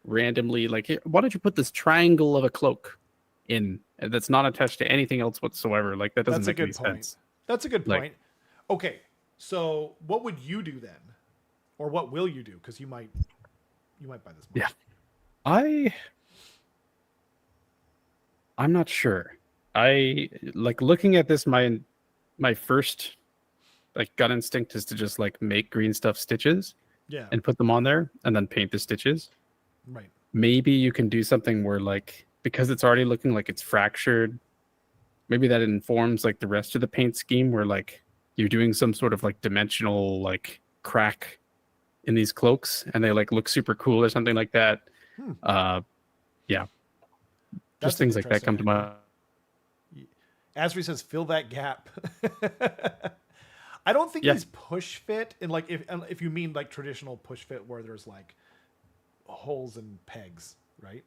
randomly like, hey, why don't you put this triangle of a cloak in that's not attached to anything else whatsoever? Like that doesn't make any sense. That's a good point. Okay, so what would you do then, or what will you do? Because you might buy this. Yeah, I'm not sure. I like looking at this. My first like gut instinct is to just like make green stuff stitches, and put them on there, and then paint the stitches. Right. Maybe you can do something where like because it's already looking like it's fractured, maybe that informs like the rest of the paint scheme where like you're doing some sort of like dimensional like crack in these cloaks, and they like look super cool or something like that. Yeah. Just things like that come to mind. Asri says, fill that gap. I don't think these push fit, and like if you mean like traditional push fit where there's like holes and pegs, right?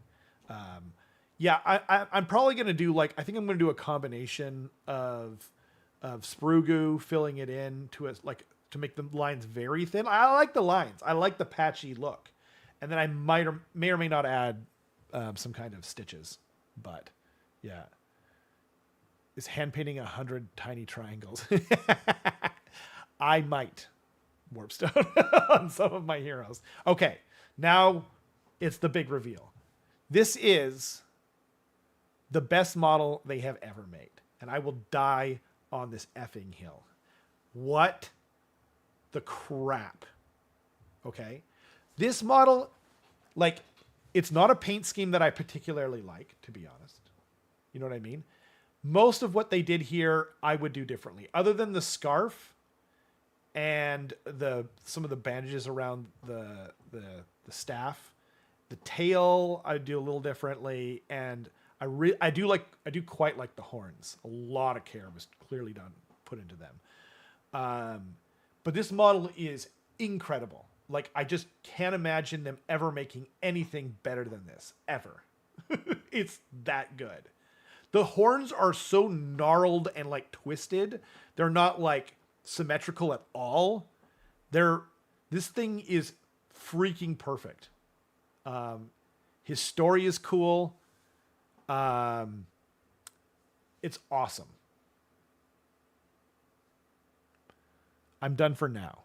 I'm probably gonna do like I think I'm gonna do a combination of sprue goo, filling it in to to make the lines very thin. I like the lines. I like the patchy look, and then I may or may not add some kind of stitches. But yeah, is hand painting 100 tiny triangles? I might warpstone on some of my heroes. Okay, now it's the big reveal. This is the best model they have ever made, and I will die on this effing hill. What the crap? Okay, this model, like, it's not a paint scheme that I particularly like, to be honest. You know what I mean? Most of what they did here, I would do differently, other than the scarf and some of the bandages around the staff. The tail I do a little differently, and I do quite like the horns. A lot of care was clearly put into them. But this model is incredible. Like, I just can't imagine them ever making anything better than this ever. It's that good. The horns are so gnarled and like twisted. They're not like symmetrical at all. This thing is freaking perfect. His story is cool. It's awesome. I'm done for now.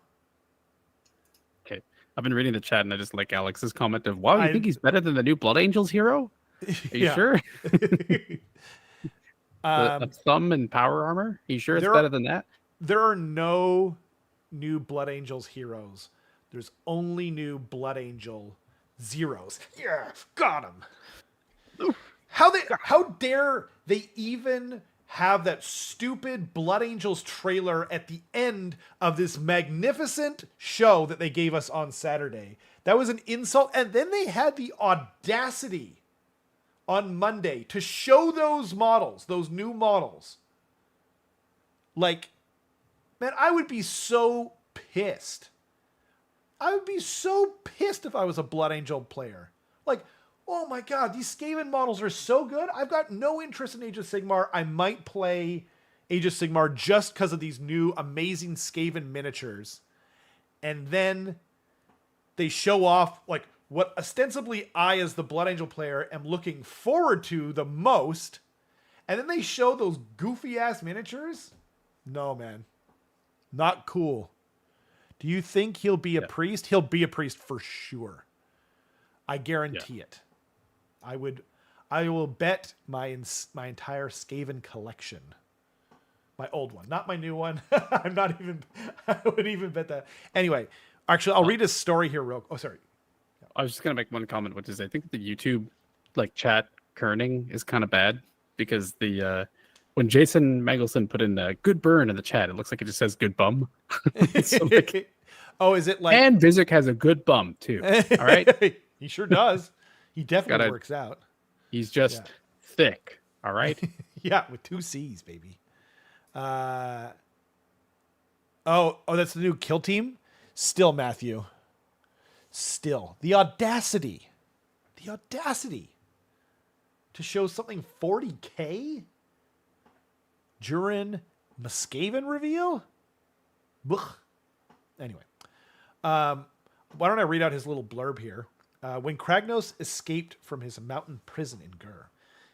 Okay. I've been reading the chat and I just like Alex's comment of, wow, you think he's better than the new Blood Angels hero? Are you sure? The thumb and power armor? Are you sure it's better than that? There are no new Blood Angels heroes. There's only new Blood Angel zeros. Yeah, got him. How dare they even have that stupid Blood Angels trailer at the end of this magnificent show that they gave us on Saturday? That was an insult. And then they had the audacity on Monday to show those models, those new models. Like, man, I would be so pissed. I would be so pissed if I was a Blood Angel player. Like, oh my god, these Skaven models are so good. I've got no interest in Age of Sigmar. I might play Age of Sigmar just because of these new amazing Skaven miniatures. And then they show off like what ostensibly I, as the Blood Angel player, am looking forward to the most. And then they show those goofy ass miniatures. No, man. Not cool. Do you think he'll be a priest? He'll be a priest for sure. I guarantee it. I will bet my entire Skaven collection. My old one, not my new one. I would even bet that. Anyway, actually, I'll read a story here real. Oh, sorry. I was just going to make one comment, which is I think the YouTube like chat kerning is kind of bad because the when Jason Magelson put in a good burn in the chat, it looks like it just says good bum. So like, oh, is it like? and Vizik has a good bum too. All right, He sure does. He definitely gotta. works out. He's just thick. All right. Yeah, with 2 C's, baby. Oh, that's the new kill team. Still, Matthew. Still, the audacity to show something 40K during Skaven reveal. Blech. Anyway, why don't I read out his little blurb here? When Kragnos escaped from his mountain prison in Gur,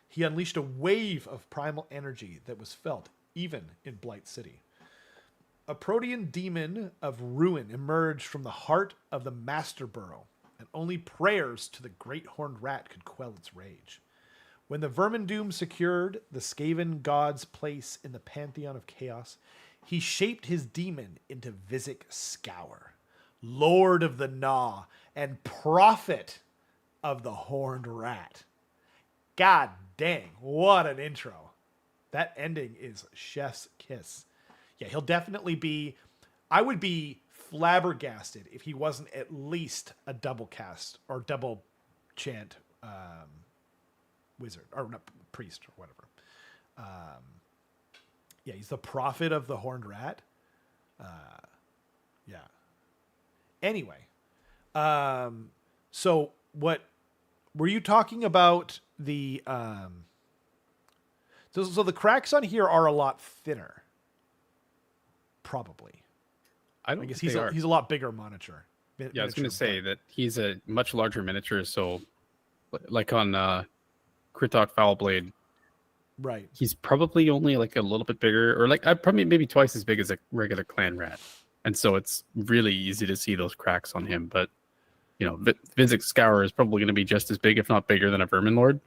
he unleashed a wave of primal energy that was felt even in Blight City. A protean demon of ruin emerged from the heart of the Master Burrow, and only prayers to the great horned rat could quell its rage. When the Vermindoom secured the Skaven god's place in the pantheon of chaos, he shaped his demon into Vizik Scour, Lord of the Gnaw and Prophet of the Horned Rat. God dang, what an intro. That ending is chef's kiss. Yeah, he'll definitely be... I would be flabbergasted if he wasn't at least a double cast or double chant wizard or not, priest or whatever. Yeah, he's the prophet of the Horned Rat. Yeah. Anyway, so what were you talking about? The so the cracks on here are a lot thinner. Probably. I guess he's a lot bigger miniature. Yeah, I was going to say that he's a much larger miniature. So, like on Kritok Foulblade, right? He's probably only like a little bit bigger, or like probably maybe twice as big as a regular clan rat, and so it's really easy to see those cracks on him. But you know, Vizik Scour is probably going to be just as big, if not bigger, than a Vermin Lord.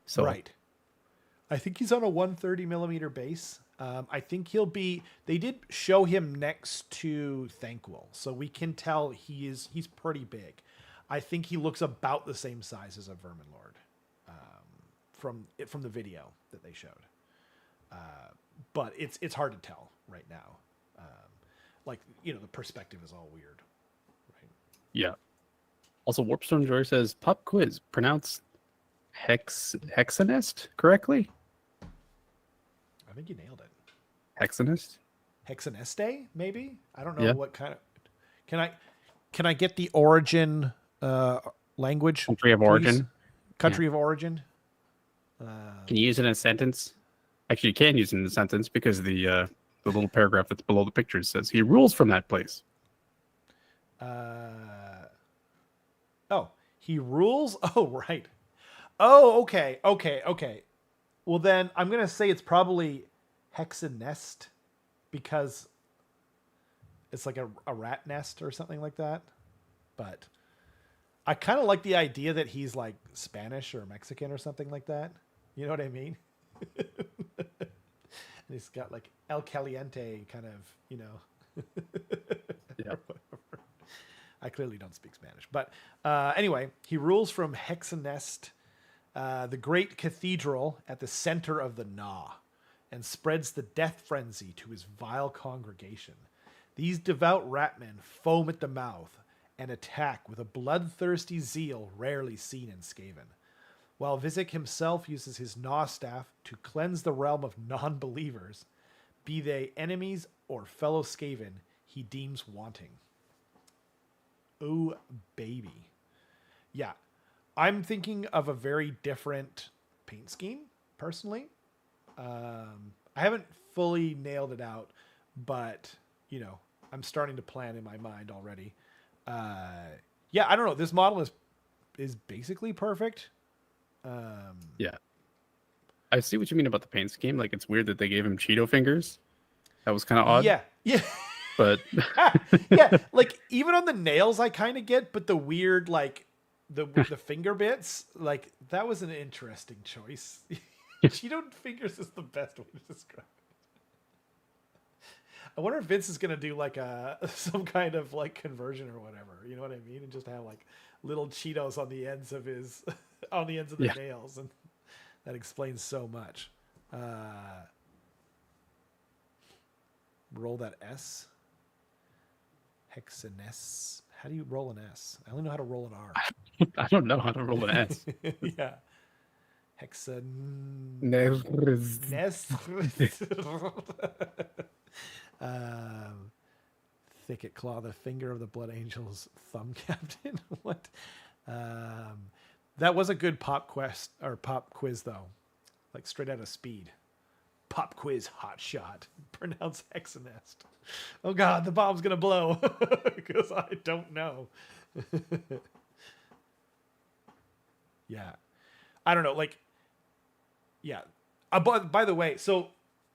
So right. I think he's on a 130 millimeter base. I think he'll be. They did show him next to Thanquil, so we can tell he's pretty big. I think he looks about the same size as a Vermin Lord from the video that they showed. But it's hard to tell right now. Like, you know, the perspective is all weird. Right? Yeah. Also, Warpstone Joy says, "Pop quiz, pronounce hexanest correctly?" I think you nailed it. Hexanest? Hexaneste, maybe? I don't know what kind of... Can I get the origin language? Country of origin. Country of origin. Can you use it in a sentence? Actually, you can use it in a sentence because the little paragraph that's below the picture says he rules from that place. He rules? Oh, right. Oh, okay. Well, then I'm going to say it's probably hexanest because it's like a rat nest or something like that. But I kind of like the idea that he's like Spanish or Mexican or something like that. You know what I mean? And he's got like El Caliente kind of, you know. Yeah. I clearly don't speak Spanish. But anyway, he rules from Hexanest, the great cathedral at the center of the Gnaw, and spreads the death frenzy to his vile congregation. These devout ratmen foam at the mouth and attack with a bloodthirsty zeal rarely seen in Skaven, while Vizik himself uses his Gnaw staff to cleanse the realm of non-believers, be they enemies or fellow Skaven he deems wanting. Oh, baby. Yeah. I'm thinking of a very different paint scheme, personally. I haven't fully nailed it out, but, you know, I'm starting to plan in my mind already. Yeah, I don't know. This model is basically perfect. Yeah. I see what you mean about the paint scheme. Like, it's weird that they gave him Cheeto fingers. That was kind of odd. Yeah. But yeah, like even on the nails I kind of get, but the weird like the finger bits, like that was an interesting choice. Cheeto fingers is the best way to describe it. I wonder if Vince is gonna do like some kind of like conversion or whatever, you know what I mean, and just have like little Cheetos on the ends of his on the ends of the nails, and that explains so much. Roll that S. Hexaness. How do you roll an S? I only know how to roll an R. I don't know how to roll an S. Yeah. Thicket Claw, the finger of the Blood Angel's thumb captain. What? That was a good pop quiz though, like straight out of Speed. Pop quiz, hot shot. Pronounce Hexanest. Oh God, the bomb's gonna blow because I don't know. Yeah, I don't know. Like, yeah. By the way, so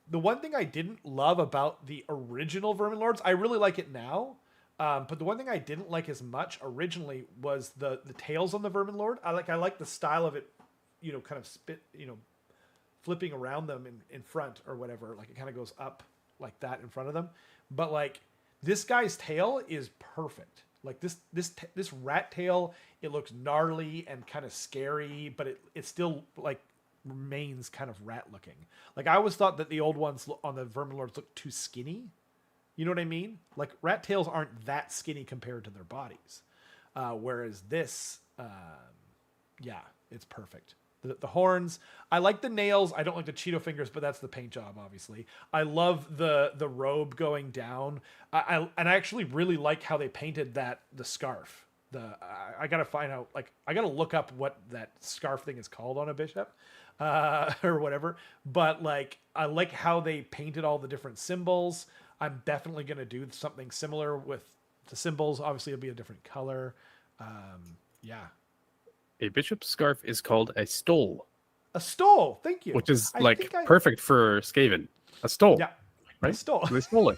the one thing I didn't love about the original Vermin Lords, I really like it now. But the one thing I didn't like as much originally was the tails on the Vermin Lord. I like the style of it, kind of flipping around them in front or whatever. Like it kind of goes up like that in front of them. But like this guy's tail is perfect. Like this rat tail, it looks gnarly and kind of scary, but it still like remains kind of rat looking. Like I always thought that the old ones on the Vermin Lords looked too skinny. You know what I mean? Like rat tails aren't that skinny compared to their bodies. Whereas this, yeah, it's perfect. The horns, I like the nails. I don't like the Cheeto fingers, but that's the paint job, obviously. I love the robe going down. I actually really like how they painted the scarf. I gotta find out, like, I gotta look up what that scarf thing is called on a bishop, or whatever. But like, I like how they painted all the different symbols. I'm definitely gonna do something similar with the symbols. Obviously, it'll be a different color. Yeah. A bishop's scarf is called a stole. A stole, thank you. Which is perfect for Skaven. A stole. Yeah, right? A stole. They stole it.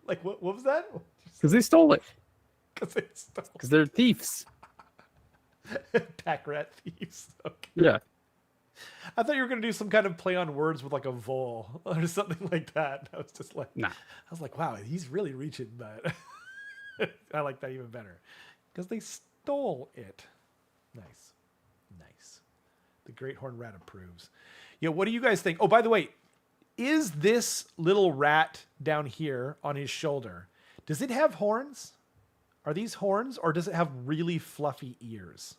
Like what was that? Because they stole it. Because they're thieves. Pack rat thieves. Okay. Yeah. I thought you were gonna do some kind of play on words with like a vole or something like that. I was just like, nah. I was like, wow, he's really reaching, but I like that even better because they stole it. Nice. The Great Horned Rat approves. Yeah, what do you guys think? Oh, by the way, is this little rat down here on his shoulder, does it have horns? Are these horns, or does it have really fluffy ears?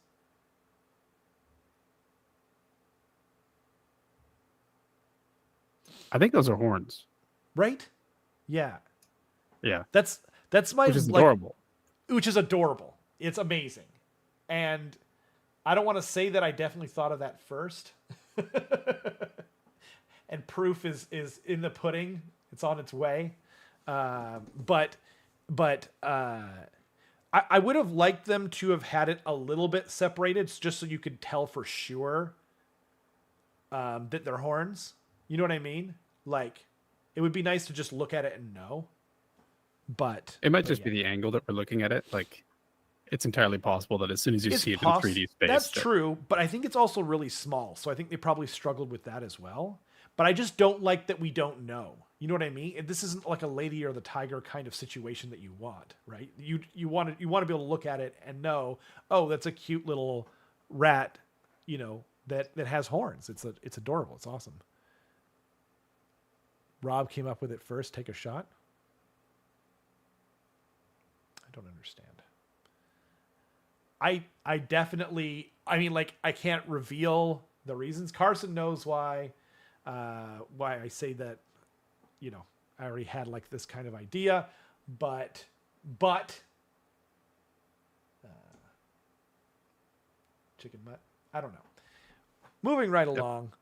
I think those are horns. Right? Yeah. Yeah. That's my, which is adorable. Which is adorable. It's amazing. And I don't want to say that I definitely thought of that first. And proof is in the pudding. It's on its way. But I would have liked them to have had it a little bit separated just so you could tell for sure that they're horns. You know what I mean? Like, it would be nice to just look at it and know. But it might just be the angle that we're looking at it. Like, it's entirely possible that as soon as you see it in 3D space. That's true, but I think it's also really small. So I think they probably struggled with that as well. But I just don't like that we don't know. You know what I mean? This isn't like a Lady or the Tiger kind of situation that you want, right? You want to be able to look at it and know, oh, that's a cute little rat, that has horns. It's adorable. It's awesome. Rob came up with it first. Take a shot. I don't understand. I definitely, I can't reveal the reasons. Carson knows why I say that, I already had like this kind of idea, but chicken butt. I don't know. Moving right along.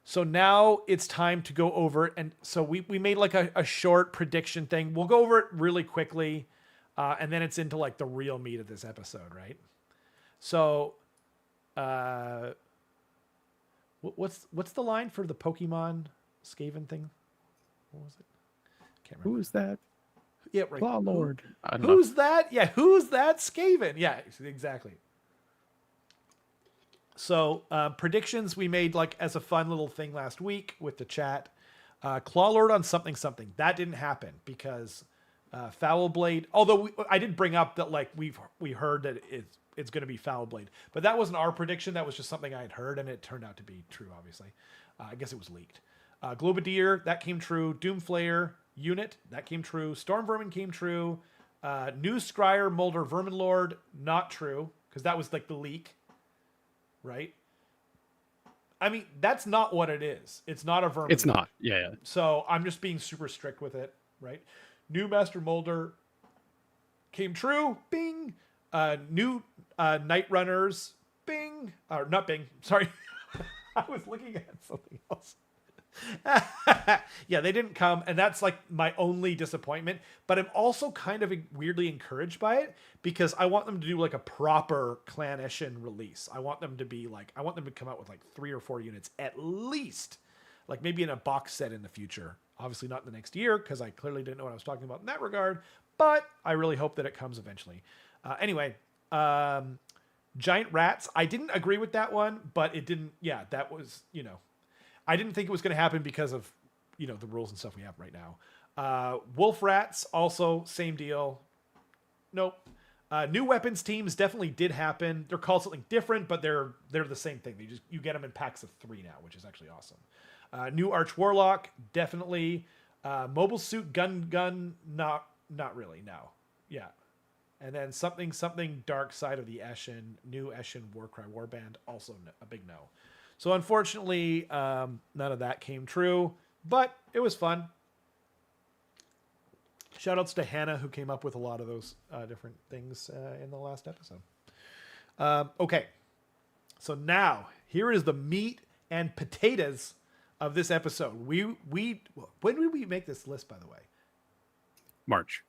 So now it's time to go over it. And so we made like a short prediction thing. We'll go over it really quickly. And then it's into like the real meat of this episode, right? So, what's the line for the Pokemon Skaven thing? What was it? Can't remember. Who is that? Yeah, right. Claw Lord. Who's that? Yeah, who's that Skaven? Yeah, exactly. So predictions we made like as a fun little thing last week with the chat. Claw Lord on something. That didn't happen because Foul Blade. Although I did bring up that like we heard that it's going to be Foul Blade. But that wasn't our prediction. That was just something I had heard, and it turned out to be true, obviously. I guess it was leaked. Globadier, that came true. Doomflayer unit, that came true. Storm Vermin came true. New Scryer, Molder, Verminlord, not true, because that was like the leak, right? I mean, that's not what it is. It's not a Vermin. It's not. Yeah. So I'm just being super strict with it, right? New Master Molder came true. Bing. New Night Runners. Bing. Or not Bing. Sorry. I was looking at something else. Yeah, they didn't come, and that's like my only disappointment. But I'm also kind of weirdly encouraged by it because I want them to do like a proper Clan Eshin release. I want them to come out with like 3 or 4 units at least, like maybe in a box set in the future. Obviously not the next year because I clearly didn't know what I was talking about in that regard. But I really hope that it comes eventually. Anyway, Giant Rats. I didn't agree with that one, but it didn't. Yeah, that was I didn't think it was going to happen because of, the rules and stuff we have right now. Wolf Rats, also same deal. Nope. New weapons teams definitely did happen. They're called something different, but they're the same thing. You get them in packs of 3 now, which is actually awesome. New Arch Warlock, definitely. Mobile Suit Gun, not really, no. Yeah. And then something Dark Side of the Eshin, New Eshin Warcry Warband, also a big no. So unfortunately, none of that came true, but it was fun. Shoutouts to Hannah, who came up with a lot of those different things in the last episode. Okay, so now here is the meat and potatoes of this episode. When did we make this list, by the way? March.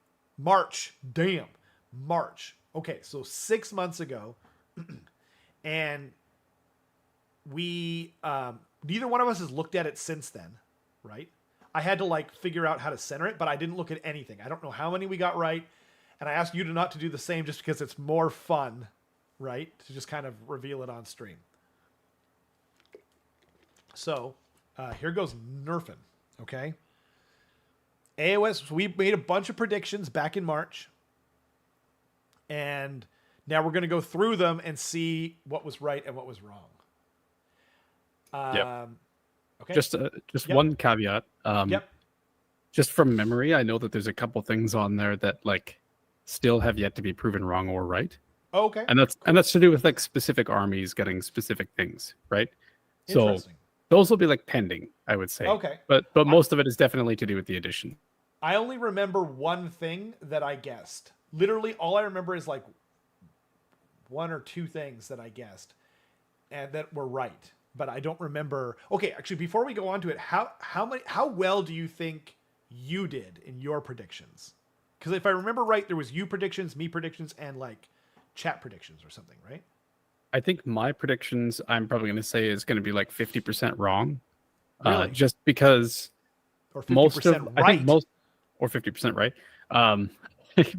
Damn, March. Okay, so 6 months ago, and we neither one of us has looked at it since then, right? I had to figure out how to center it, but I didn't look at anything. I don't know how many we got right, and I asked you to not to do the same just because it's more fun, right? To just kind of reveal it on stream. So here goes Nerfin, okay? AOS, we made a bunch of predictions back in March, and now we're going to go through them and see what was right and what was wrong. Okay. Just one caveat. Just from memory, I know that there's a couple things on there that still have yet to be proven wrong or right. Oh, okay. And that's to do with specific armies getting specific things, right? So those will be pending, I would say. Okay. But most of it is definitely to do with the addition. I only remember one thing that I guessed. Literally all I remember is 1 or 2 things that I guessed and that were right. But I don't remember. Okay, actually, before we go on to it, how well do you think you did in your predictions? Because if I remember right, there was you predictions, me predictions, and chat predictions or something, right? I think my predictions, I'm probably going to say, is going to be 50% wrong. Really? Just because or 50% right. I think or 50% right.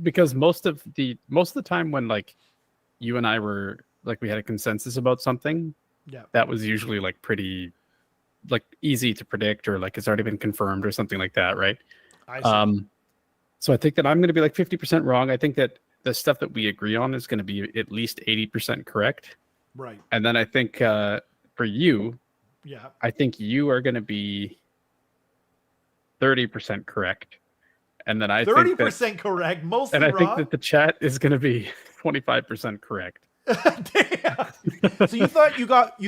Because most of the time when you and I were we had a consensus about something. Yeah, that was usually pretty easy to predict or it's already been confirmed or something like that, right? I see. So I think that I'm going to be 50% wrong. I think that the stuff that we agree on is going to be at least 80% correct. Right. And then I think for you, I think you are going to be 30% correct. And then I 30% correct, mostly wrong. And I wrong. think that the chat is going to be 25% correct. Damn. So you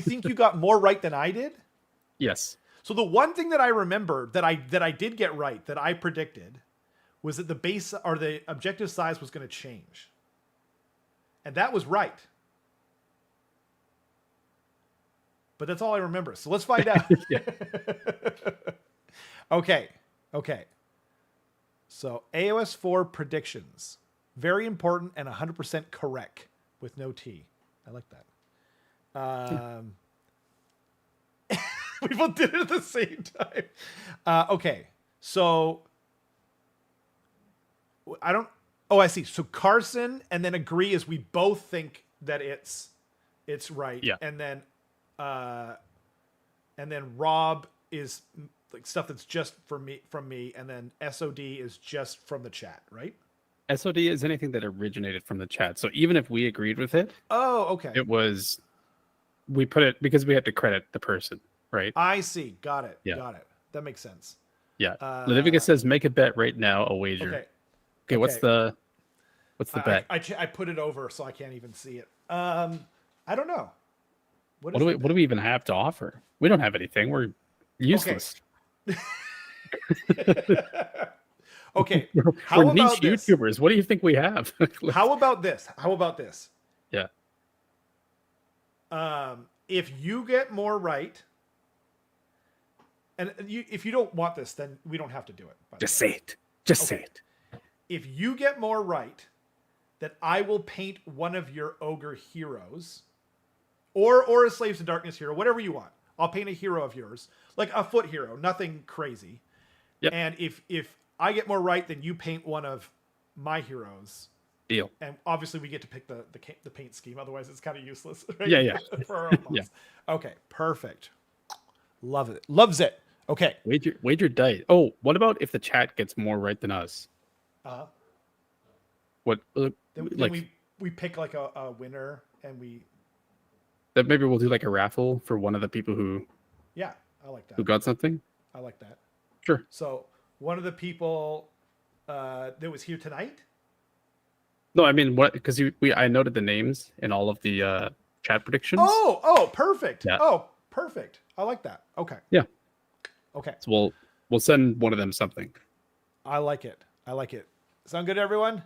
think you got more right than I did? Yes. So the one thing that I remember that I did get right, that I predicted, was that the base or the objective size was going to change. And that was right. But that's all I remember. So let's find out. Okay. So AOS 4 predictions. Very important and 100% correct with no T. I like that. We both did it at the same time. Okay. So I see. So Carson and then agree is we both think that it's right. Yeah. And then Rob is stuff that's just from me, and then SOD is just from the chat, right? SOD is anything that originated from the chat. So even if we agreed with it, Oh, okay. it was we put it because we have to credit the person, right? I see. Got it. Yeah. Got it. That makes sense. Yeah. Ludivika says, "Make a bet right now, a wager." Okay. Okay. What's the bet? I put it over so I can't even see it. I don't know. What do we even have to offer? We don't have anything. We're useless. Okay. We're niche YouTubers. What do you think we have? How about this? Yeah. If you get more right, and if you don't want this, then we don't have to do it. Just say it. Just say it. If you get more right, that I will paint one of your ogre heroes, or a Slaves to Darkness hero, whatever you want. I'll paint a hero of yours, like a foot hero, nothing crazy. Yep. And if I get more right, then you paint one of my heroes. Deal. And obviously we get to pick the paint scheme. Otherwise, it's kind of useless. Right? Yeah. For our own mods. Yeah. Okay. Perfect. Love it. Loves it. Okay. Wager dice. Oh, what about if the chat gets more right than us? What? Then we pick like a winner, and that maybe we'll do like a raffle for one of the people who. Yeah, I like that. Who got something? I like that. Sure. So one of the people that was here tonight. No, I mean what? Because I noted the names in all of the chat predictions. Oh, perfect. Yeah. Oh, perfect. I like that. Okay. Yeah. Okay. So we'll send one of them something. I like it. Sound good, everyone?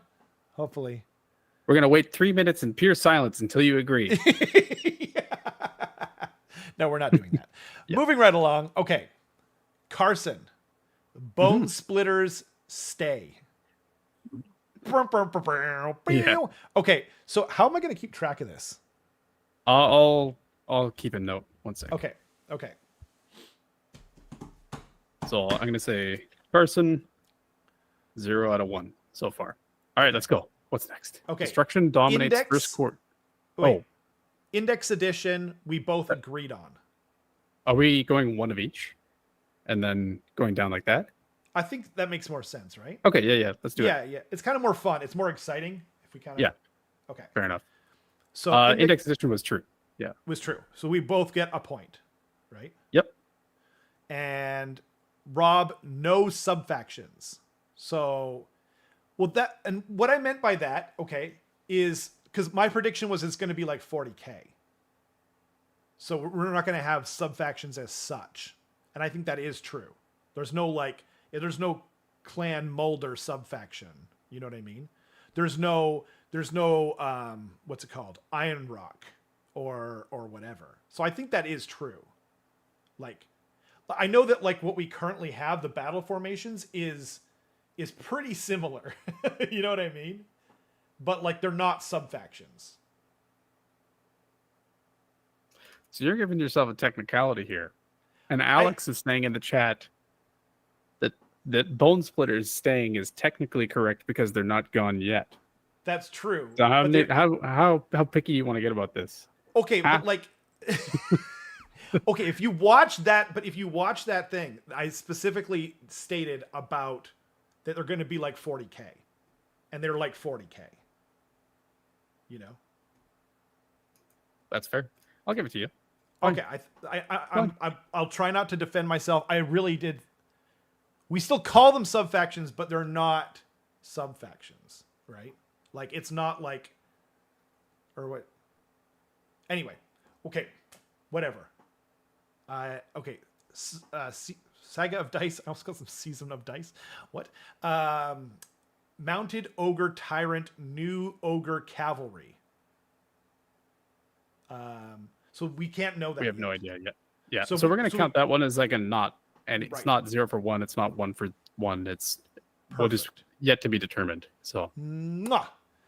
Hopefully. We're gonna wait 3 minutes in pure silence until you agree. No, we're not doing that. Yeah. Moving right along. Okay. Carson. Bone splitters stay. Yeah. Okay, so how am I going to keep track of this? I'll keep a note. 1 second. Okay. So I'm gonna say Carson 0 out of 1 so far. All right, let's go. What's next? Okay. Destruction dominates first quarter. Wait. Index edition. We both agreed on. Are we going one of each, and then going down like that? I think that makes more sense, right? Okay, yeah. Let's do it. Yeah. It's kind of more fun. It's more exciting if we kind of. Yeah. Okay. Fair enough. So index edition was true. Yeah. Was true. So we both get a point, right? Yep. And Rob, no subfactions. So, and what I meant by that, okay, is because my prediction was it's going to be like 40K. So we're not going to have subfactions as such. And I think that is true. There's no Clan Mulder subfaction. You know what I mean? There's no what's it called? Iron Rock or whatever. So I think that is true. Like, I know that like what we currently have, the battle formations is pretty similar. You know what I mean? But like they're not subfactions. So you're giving yourself a technicality here. And Alex is saying in the chat that Bone Splitters staying is technically correct because they're not gone yet. That's true. So how picky you want to get about this? Okay, but like okay, if you watch that thing, I specifically stated about that they're going to be like 40K. And they're like 40K. You know? That's fair. I'll give it to you. Okay, I'll try not to defend myself. I really did. We still call them subfactions, but they're not subfactions, right? Like it's not like, or what? Anyway, okay, whatever. Okay, Saga of Dice. I almost called them Season of Dice. What? Mounted Ogre Tyrant, New Ogre Cavalry. So we can't know that. We have no idea yet. Yeah. So we're going to count that one as like a not, and it's not 0 for 1. It's not 1 for 1. It's what is yet to be determined. So,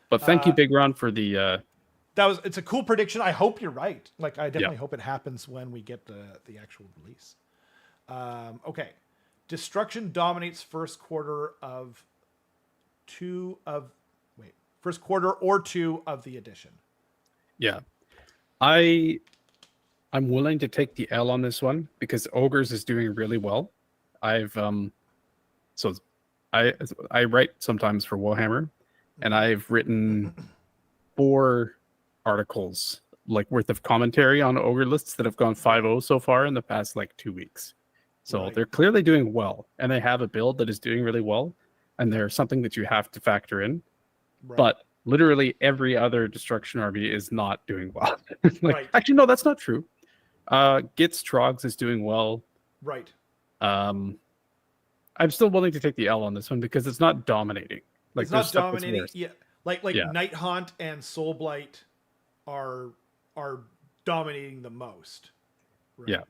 but thank you, Big Ron, for the. It's a cool prediction. I hope you're right. Like I definitely hope it happens when we get the actual release. Okay, Destruction dominates first quarter or 2 of the edition. Yeah. I'm willing to take the L on this one because Ogres is doing really well. I write sometimes for Warhammer, and I've written 4 articles like worth of commentary on ogre lists that have gone 5-0 so far in the past like 2 weeks. So they're clearly doing well, and they have a build that is doing really well, and they're something that you have to factor in. Right. But literally every other destruction army is not doing well. Actually, no, that's not true. Gitz Trogs is doing well. Right. I'm still willing to take the L on this one because it's not dominating. Like, it's not dominating. Yeah. Like Night Haunt and Soul Blight are dominating the most. Right? Yeah.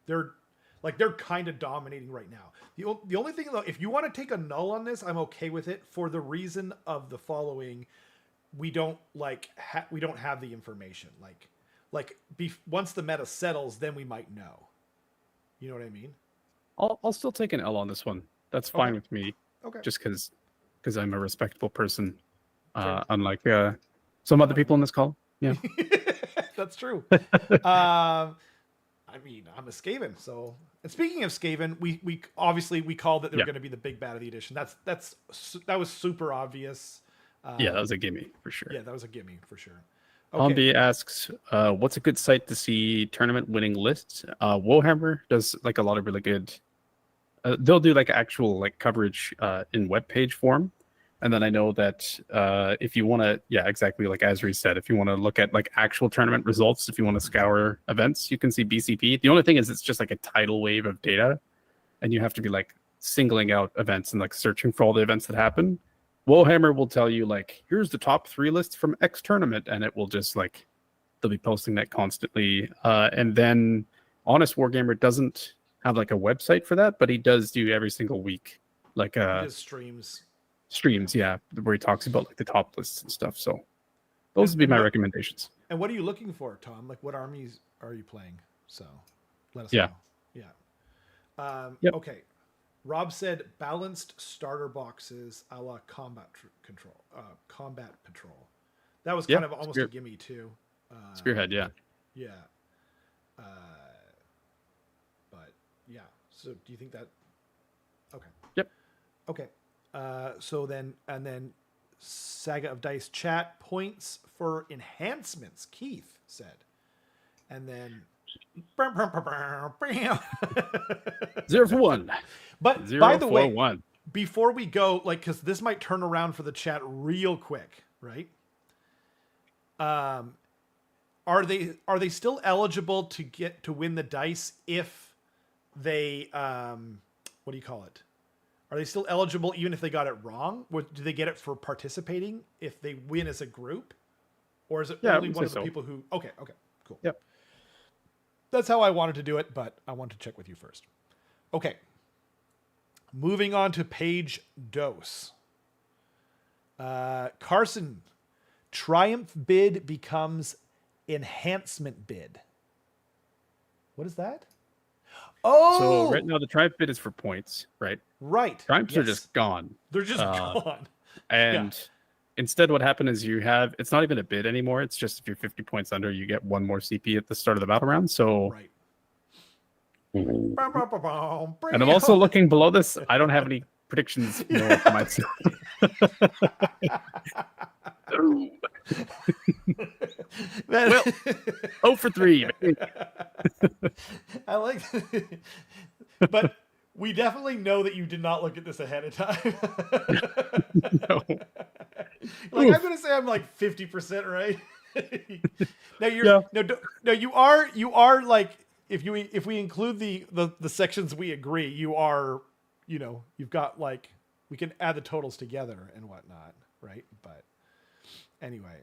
They're kind of dominating right now. The only thing though, if you want to take a null on this, I'm okay with it for the reason of the following: we don't have the information. Once the meta settles, then we might know. You know what I mean? I'll still take an L on this one. That's fine with me. Okay. Just because I'm a respectable person, unlike some other people in this call. Yeah. That's true. I mean, I'm a Skaven, so. And speaking of Skaven, we obviously called that they were going to be the big bad of the edition. That was super obvious. Yeah, that was a gimme for sure. Yeah, that was a gimme for sure. Okay. Hombi asks, what's a good site to see tournament winning lists? Warhammer does like a lot of really good. They'll do like actual like coverage in web page form. And then I know that if you want to, exactly like Azri said, if you want to look at like actual tournament results, if you want to scour events, you can see BCP. The only thing is it's just like a tidal wave of data, and you have to be like singling out events and like searching for all the events that happen. Warhammer will tell you like, here's the top 3 lists from X tournament, and it will just like, they'll be posting that constantly. And then Honest Wargamer doesn't have like a website for that, but he does do every single week like streams, where he talks about like the top lists and stuff. So those would be my recommendations. And what are you looking for, Tom? Like, what armies are you playing? So let us know. Yeah. Okay. Rob said balanced starter boxes a la combat patrol. That was kind of almost a gimme too. Spearhead, yeah. Yeah. But yeah. So do you think that? Okay. Yep. Okay. So then Saga of Dice chat points for enhancements, Keith said. And then 0 for 1. But 0 by the way, 1. Before we go, like, because this might turn around for the chat real quick, right? Are they still eligible to win the dice if they what do you call it? Are they still eligible even if they got it wrong? Do they get it for participating if they win as a group? Or is it only one of the people who... Okay, cool. Yep. That's how I wanted to do it, but I wanted to check with you first. Okay. Moving on to page dose. Carson, Triumph bid becomes enhancement bid. What is that? Oh! So right now the Triumph bid is for points, right? Right. Triumphs are just gone. They're just gone. And instead what happened is it's not even a bid anymore. It's just if you're 50 points under, you get 1 more CP at the start of the battle round. So right. And I'm also looking below this. I don't have any predictions for myself. Well, 0 for 3. I like that. But we definitely know that you did not look at this ahead of time. No. Like, I'm going to say I'm like 50% right. No, you are like, if we include the sections we agree, you are, you've got like, we can add the totals together and whatnot, right? But anyway,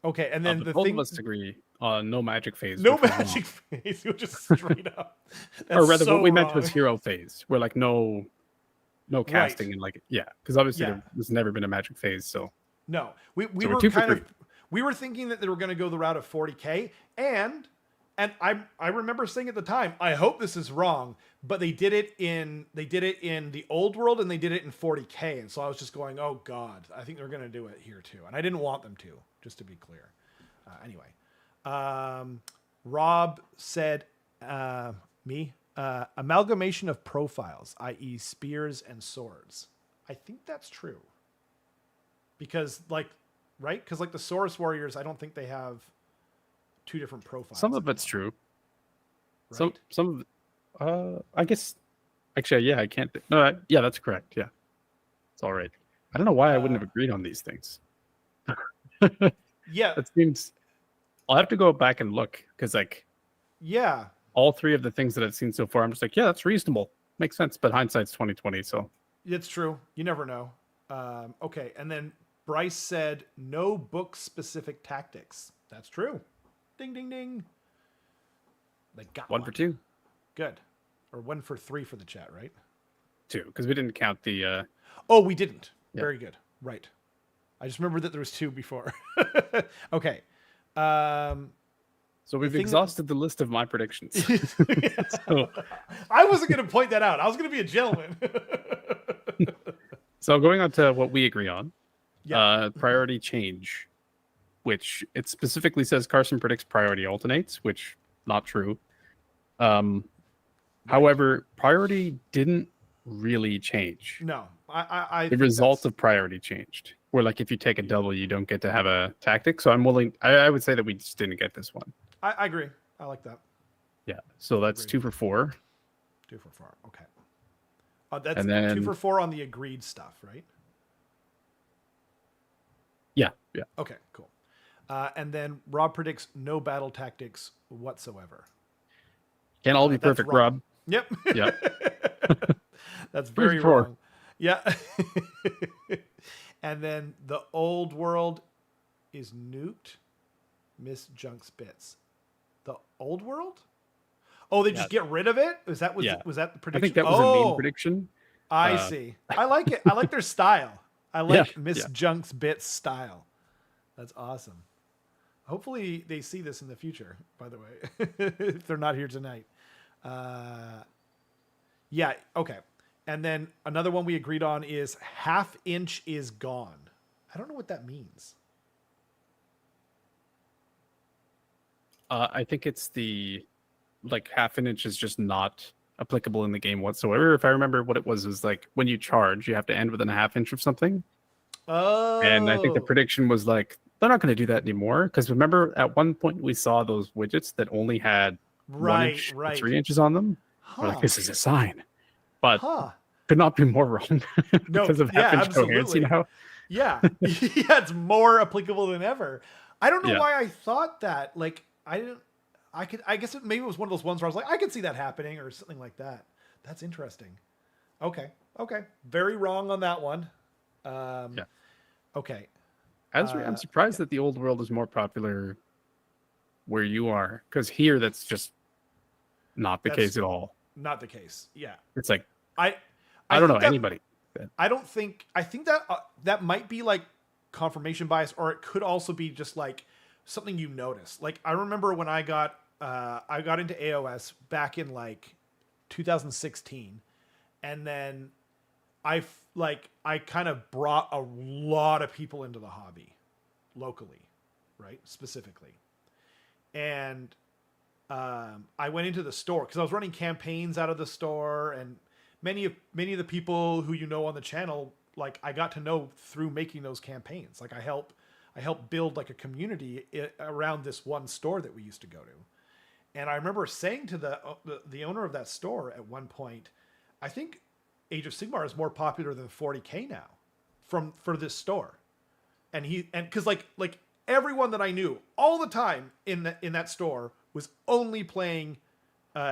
okay, and then both of us agree on no magic phase. No magic phase. You're just straight up. Or rather, what we meant was hero phase. We're like no casting and like because obviously there's never been a magic phase. So no, we were thinking that they were going to go the route of 40K and I remember saying at the time, I hope this is wrong, but they did it in the old world and they did it in 40K. And so I was just going, oh God, I think they're going to do it here too. And I didn't want them to, just to be clear. Anyway, Rob said, amalgamation of profiles, i.e. spears and swords. I think that's true. because like, right? Because like the Saurus warriors, I don't think they have 2 different profiles. Some of it's true. Right? Some I guess actually, yeah, I can't. No, yeah, that's correct. Yeah, it's all right. I don't know why I wouldn't have agreed on these things. Yeah, That seems. I'll have to go back and look because like, yeah, all 3 of the things that I've seen so far, I'm just like, yeah, that's reasonable, makes sense. But hindsight's 2020, so it's true. You never know. Okay, and then Bryce said no book specific tactics. That's true. Ding ding ding. They got 1 for 2. Good. Or 1 for 3 for the chat, right? 2, because we didn't count the. Oh, we didn't. Yeah. Very good. Right. I just remember that there was 2 before. Okay. So we've exhausted the list of my predictions. So, I wasn't going to point that out. I was going to be a gentleman. So going on to what we agree on, yeah. Priority change, which it specifically says Carson predicts priority alternates, which not true. However, priority didn't really change. No, I the result of priority changed. Where like if you take a double, you don't get to have a tactic. So I'm willing. I would say that we just didn't get this one. I agree. I like that. Yeah. So that's 2 for 4. 2 for 4. Okay. That's and then, 2 for 4 on the agreed stuff, right? Yeah. Yeah. Okay. Cool. And then Rob predicts no battle tactics whatsoever. Can't all be perfect, Rob. Yep. Yeah. That's very wrong. Yeah. And then the old world is nuked. Miss Junk's bits. The old world? Oh, they just get rid of it? Was that the prediction? I think that was a main prediction. I see. I like it. I like their style. I like Miss Junk's bits style. That's awesome. Hopefully they see this in the future, by the way, if they're not here tonight. Yeah, okay. And then another one we agreed on is half inch is gone. I don't know what that means. I think it's the like half an inch is just not applicable in the game whatsoever. If I remember what it was like when you charge, you have to end within a half inch of something. Oh. And I think the prediction was like, they're not going to do that anymore. Because remember, at one point we saw those widgets that only had 1 inch, 3 inches on them. We're like, this is a sign. But could not be more wrong because of half inch coherence, you know? Yeah. Yeah, it's more applicable than ever. I don't know why I thought that. Like, I guess maybe it was one of those ones where I was like, I could see that happening or something like that. That's interesting. Okay. Very wrong on that one. Okay. I'm surprised that the old world is more popular where you are, because here that's just not the case at all. Not the case. Yeah. It's like I don't know anybody. I think that that might be like confirmation bias, or it could also be just like something you notice. Like I remember when I got into AOS back in like 2016, and then I kind of brought a lot of people into the hobby locally, right? Specifically. And I went into the store because I was running campaigns out of the store, and many of the people who you know on the channel, like I got to know through making those campaigns. Like I helped build like a community around this one store that we used to go to. And I remember saying to the owner of that store at one point, I think Age of Sigmar is more popular than 40K now for this store. And because like everyone that I knew all the time in that store was only playing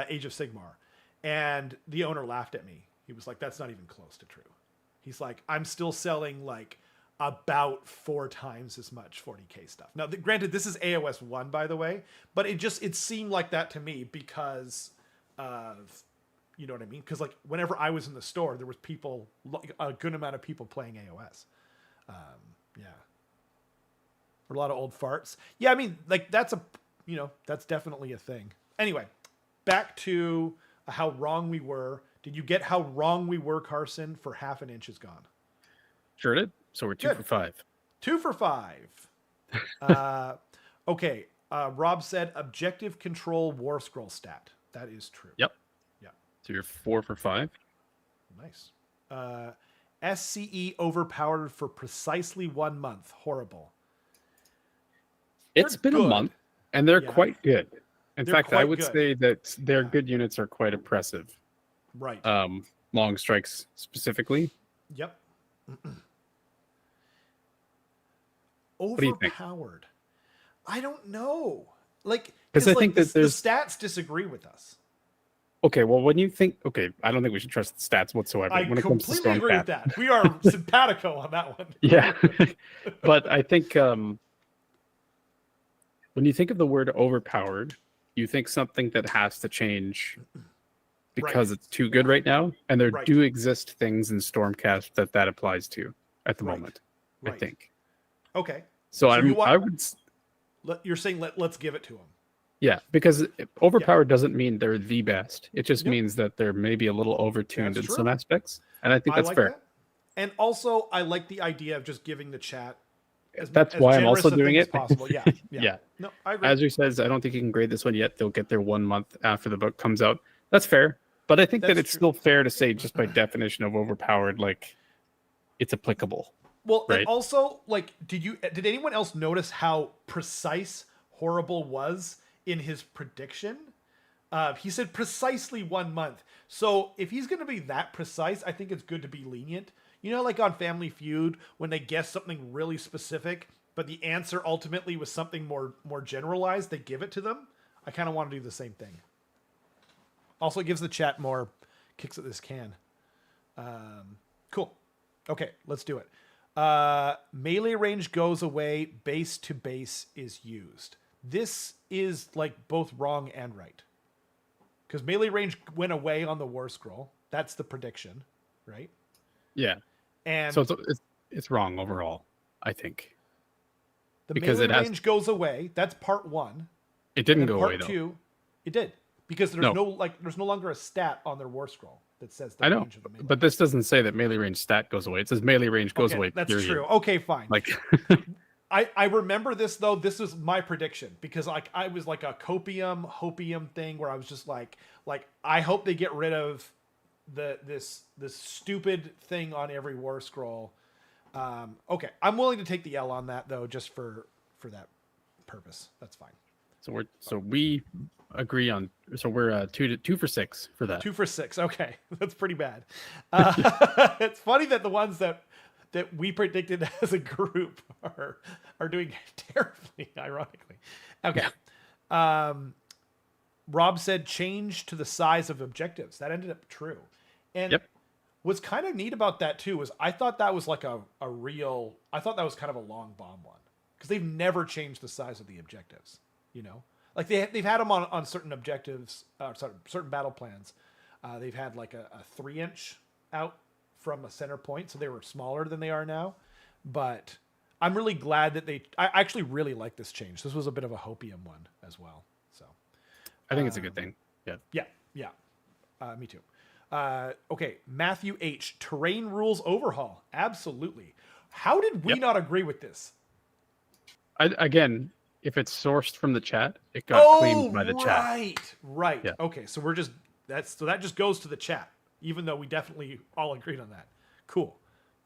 Age of Sigmar. And the owner laughed at me. He was like, that's not even close to true. He's like, I'm still selling like about 4 times as much 40K stuff. Now, granted, this is AOS 1, by the way, but it seemed like that to me because of, you know what I mean? Because like whenever I was in the store, there was a good amount of people playing AOS. Yeah. A lot of old farts. Yeah, I mean, like that's definitely a thing. Anyway, back to how wrong we were. Did you get how wrong we were, Carson, for half an inch is gone? Sure did. So we're 2 for 5. 2 for 5. Okay. Rob said objective control war scroll stat. That is true. Yep. Yeah. So you're 4 for 5. Nice. SCE overpowered for precisely 1 month. Horrible. It's been a month, and they're quite good. In fact, I would say that their good units are quite oppressive. Right. Long strikes specifically. Yep. What do you think? Overpowered. I don't know. Like, because I think that the stats disagree with us. Okay, well, when you think, I don't think we should trust the stats whatsoever. I when it completely comes to agree with that. We are simpatico on that one. Yeah, but I think when you think of the word overpowered, you think something that has to change because it's too good right now, and there do exist things in Stormcast that applies to at the moment. I think. Okay. So I would. You're saying let's give it to them. Yeah, because overpowered doesn't mean they're the best. It just means that they're maybe a little overtuned in some aspects, and I think that's fair. That. And also, I like the idea of just giving the chat. That's why I'm also doing it. Possible. Yeah. No, I agree. Azure says I don't think you can grade this one yet. They'll get their 1 month after the book comes out. That's fair, but I think that it's still fair to say, just by definition of overpowered, like it's applicable. Well, and also, like, did anyone else notice how precise Horrible was in his prediction? He said precisely 1 month. So if he's going to be that precise, I think it's good to be lenient. You know, like on Family Feud, when they guess something really specific, but the answer ultimately was something more generalized, they give it to them. I kind of want to do the same thing. Also, it gives the chat more kicks at this can. Cool. Okay, let's do it. Melee range goes away, base to base is used. This is like both wrong and right. Because melee range went away on the War Scroll. That's the prediction, right? Yeah. And so it's wrong overall, I think. Because melee range goes away. That's part 1. It didn't go away though. Part 2, it did. Because there's no longer a stat on their War Scroll that says the range of the melee. But this doesn't say that melee range stat goes away. It says melee range goes away. That's true. Okay, fine. Like I remember this though. This was my prediction because like I was like a hopium thing where I was just like I hope they get rid of this stupid thing on every War Scroll. Okay, I'm willing to take the L on that though, just for that purpose. That's fine. So we agree on. So we're 2 for 6 for that. 2 for 6. Okay, that's pretty bad. It's funny that the ones that we predicted as a group are doing terribly, ironically. Okay. Yeah. Rob said change to the size of objectives. That ended up true. And what's kind of neat about that too is I thought that was like I thought that was kind of a long bomb one because they've never changed the size of the objectives, you know? Like they've had them on certain objectives, certain battle plans. They've had like a 3-inch out from a center point, so they were smaller than they are now. But I'm really glad that I actually really like this change. This was a bit of a hopium one as well. So I think it's a good thing. Yeah. Me too. Okay, Matthew H. Terrain rules overhaul. Absolutely. How did we not agree with this? Again, if it's sourced from the chat, it got claimed by the chat. Right. Yeah. Okay, so that just goes to the chat, even though we definitely all agreed on that. Cool.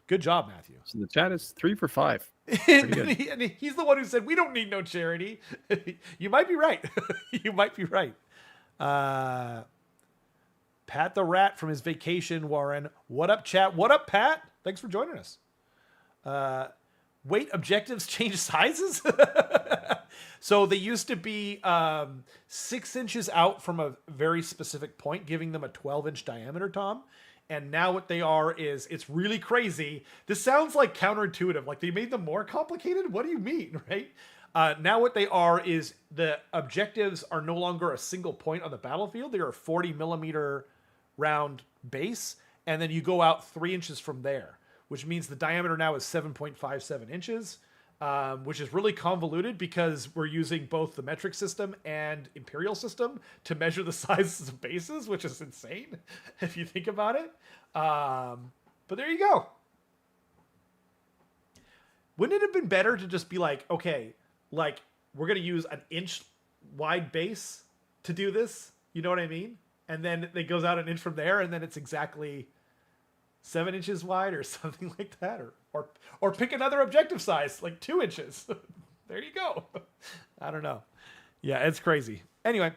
Good job, Matthew. So the chat is 3 for 5. Pretty good. He's the one who said we don't need no charity. You might be right. You might be right. Pat the Rat from his vacation, Warren. What up, chat? What up, Pat? Thanks for joining us. Wait, objectives change sizes? So they used to be 6 inches out from a very specific point, giving them a 12-inch diameter, Tom. And now what they are is, it's really crazy. This sounds like counterintuitive. Like they made them more complicated? What do you mean, right? Now what they are is the objectives are no longer a single point on the battlefield. They are a 40 millimeter round base. And then you go out 3 inches from there, which means the diameter now is 7.57 inches, which is really convoluted because we're using both the metric system and imperial system to measure the sizes of bases, which is insane if you think about it. But there you go. Wouldn't it have been better to just be like, okay, like we're going to use an inch wide base to do this? You know what I mean? And then it goes out an inch from there, and then it's exactly 7 inches wide or something like that, or pick another objective size, like 2 inches. There you go. I don't know. Yeah, it's crazy. Anyway,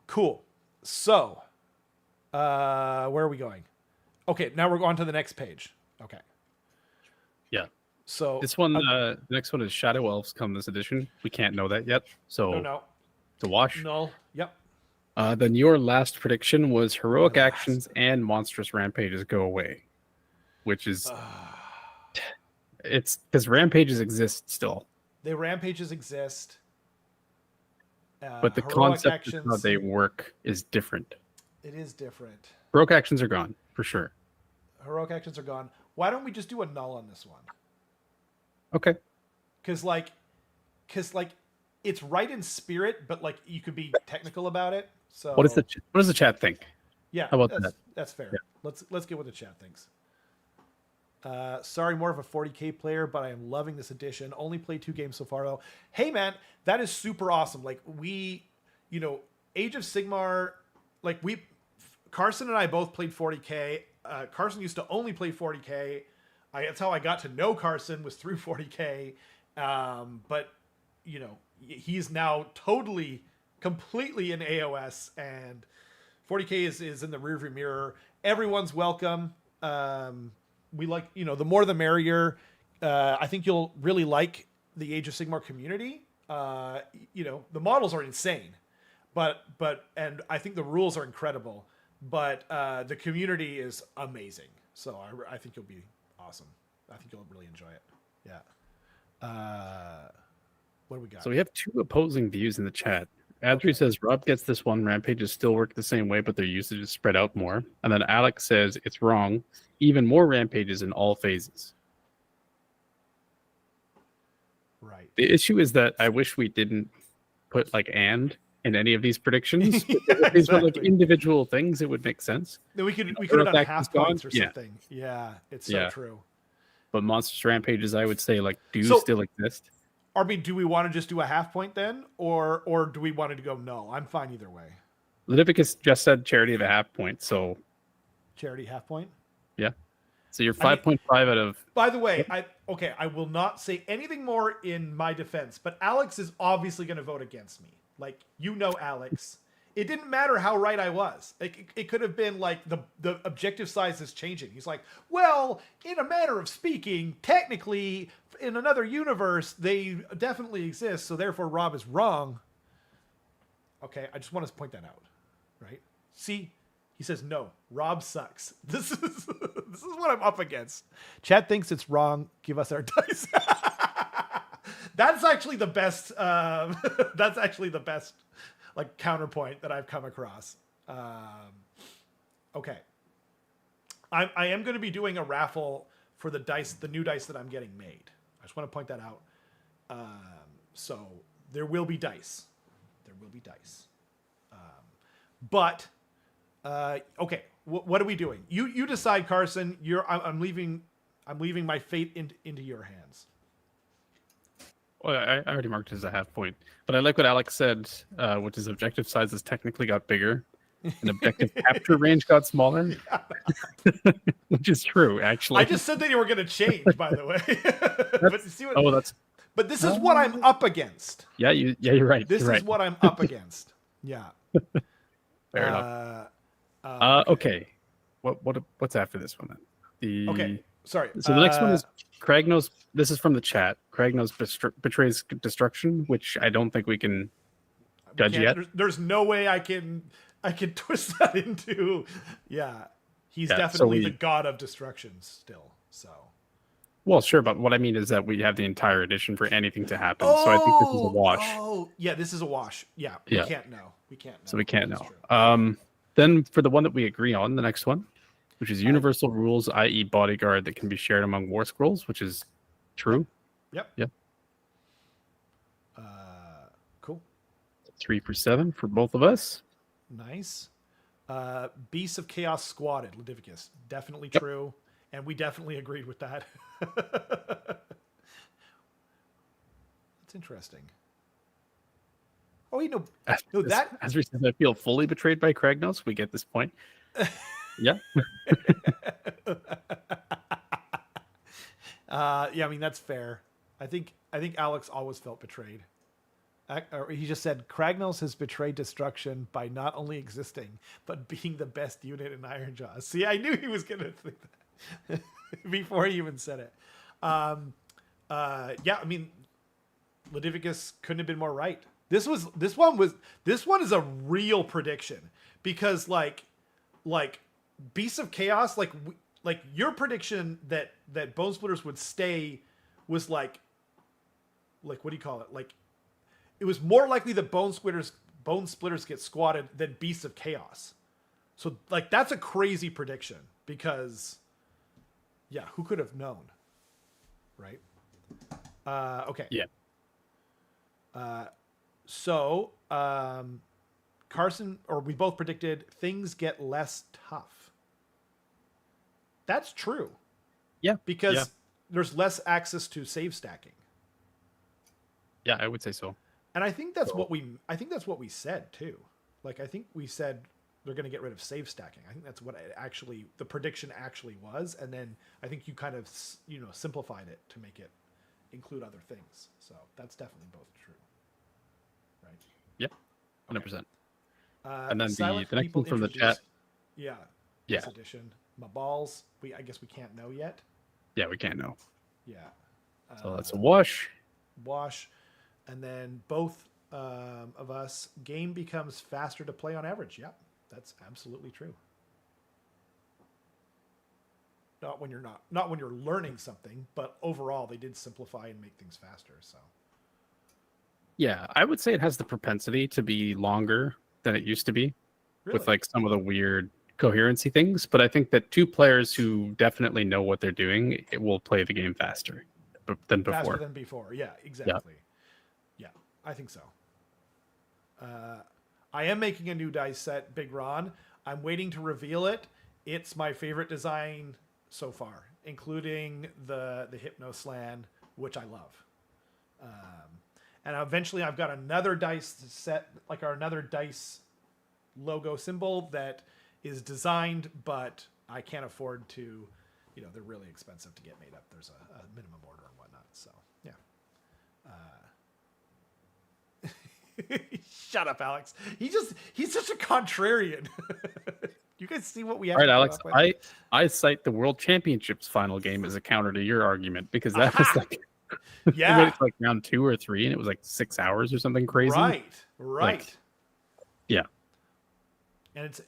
cool. So, where are we going? Okay, now we're going to the next page. Okay. Yeah. So this one, the next one is Shadow Elves come this edition. We can't know that yet. So no. To wash. No. Yep. Then your last prediction was heroic actions and monstrous rampages go away, which is it's because rampages exist still. The rampages exist, but the concept of how they work is different. It is different. Heroic actions are gone for sure. Heroic actions are gone. Why don't we just do a null on this one? Okay. Because it's right in spirit, but like you could be technical about it. So what does the chat think? Yeah, how about that? That's fair. Yeah. Let's get what the chat thinks. Sorry, more of a 40k player, but I am loving this edition. Only played 2 games so far though. Hey man, that is super awesome. Like Age of Sigmar, Carson and I both played 40k. Carson used to only play 40k. That's how I got to know Carson, was through 40k. But he's now completely in AOS, and 40k is in the rearview mirror. Everyone's welcome. We like, the more the merrier. I think you'll really like the Age of Sigmar community. The models are insane, and I think the rules are incredible, but the community is amazing. So I think you'll be awesome. I think you'll really enjoy it. Yeah. What do we got? So we have 2 opposing views in the chat. Adri says Rob gets this one. Rampages still work the same way, but their usage is spread out more. And then Alex says it's wrong. Even more rampages in all phases. Right. The issue is that I wish we didn't put and in any of these predictions. If these were individual things, it would make sense. Then we could have done half points or something. Yeah, it's so true. But monstrous rampages, I would say, still exist. I mean, do we want to just do a half point then, or do we want to go no? I'm fine either way. Leviticus just said charity of a half point, so charity half point. Yeah. So you're 5.5 out of. By the way, I will not say anything more in my defense, but Alex is obviously going to vote against me. Alex. It didn't matter how right I was. It could have been the objective size is changing. He's like, well, in a manner of speaking, technically, in another universe, they definitely exist. So therefore, Rob is wrong. Okay, I just want to point that out, right? See, he says no. Rob sucks. This is what I'm up against. Chad thinks it's wrong. Give us our dice. That's actually the best. That's actually the best. Counterpoint that I've come across. Okay. I am going to be doing a raffle for the new dice that I'm getting made. I just want to point that out. So there will be dice. Okay. What are we doing? You decide, Carson. I'm leaving my fate into your hands. Well, I already marked it as a half point, but I like what Alex said, which is objective sizes technically got bigger, and objective capture range got smaller, which is true, actually. I just said that you were going to change, by the way. But this is what I'm up against. Yeah, you're right. This is what I'm up against. Yeah. Fair enough. Okay. What's after this one then? Okay. Sorry. So the next one is Kragnos. This is from the chat. Kragnos betrays destruction, which I don't think we can judge yet. There's no way I can twist that into. Yeah, he's definitely the god of destruction still. So. Well, sure, but what I mean is that we have the entire edition for anything to happen. So I think this is a wash. Oh, yeah, this is a wash. Yeah, we can't know. So we can't know. Then for the one that we agree on, the next one, which is universal rules, i.e. bodyguard that can be shared among war scrolls, which is true. Yep. Cool. 3 for 7 for both of us. Nice. Beasts of Chaos squatted, Leviticus. Definitely true. And we definitely agreed with that. That's interesting. Oh, As we said, I feel fully betrayed by Kragnos. We get this point. Yeah. Yeah, I mean that's fair. I think Alex always felt betrayed. Or he just said Kragnos has betrayed destruction by not only existing but being the best unit in Ironjaws. See, I knew he was gonna think that before he even said it. Yeah, I mean, Ledivicus couldn't have been more right. This one is a real prediction because like Beasts of Chaos, like your prediction that Bone Splitters would stay was like what do you call it? Like it was more likely that Bone Splitters get squatted than Beasts of Chaos. So like that's a crazy prediction because yeah, who could have known? Right? Okay. Yeah. So Carson, or we both predicted things get less tough. That's true. Yeah. Because there's less access to save stacking. Yeah, I would say so. And I think that's what we said too. Like I think we said they're going to get rid of save stacking. I think that's what the prediction actually was, and then I think you kind of simplified it to make it include other things. So that's definitely both true. Right? Yep. 100%. Okay. And then the next one from the chat. Yeah. Yeah. This edition. My balls. I guess we can't know yet. Yeah, we can't know. Yeah. So that's a wash. Wash. And then both of us, game becomes faster to play on average. Yep. That's absolutely true. Not when you're learning something, but overall they did simplify and make things faster. So yeah, I would say it has the propensity to be longer than it used to be, with like some of the weird coherency things. But I think that two players who definitely know what they're doing, it will play the game faster than before. Faster than before. Yeah, exactly. Yeah, I think so. I am making a new dice set, Big Ron. I'm waiting to reveal it. It's my favorite design so far, including the Hypno-Slann, which I love. And eventually I've got another dice set, like another dice logo symbol that is designed, but I can't afford to, they're really expensive to get made up. There's a minimum order and whatnot. So yeah. Shut up, Alex. He's such a contrarian. You guys see what we have? All right, Alex. I cite the World Championships final game as a counter to your argument because that was like, yeah, it's like round 2 or 3, and it was like 6 hours or something crazy. Right. Like, yeah. And it's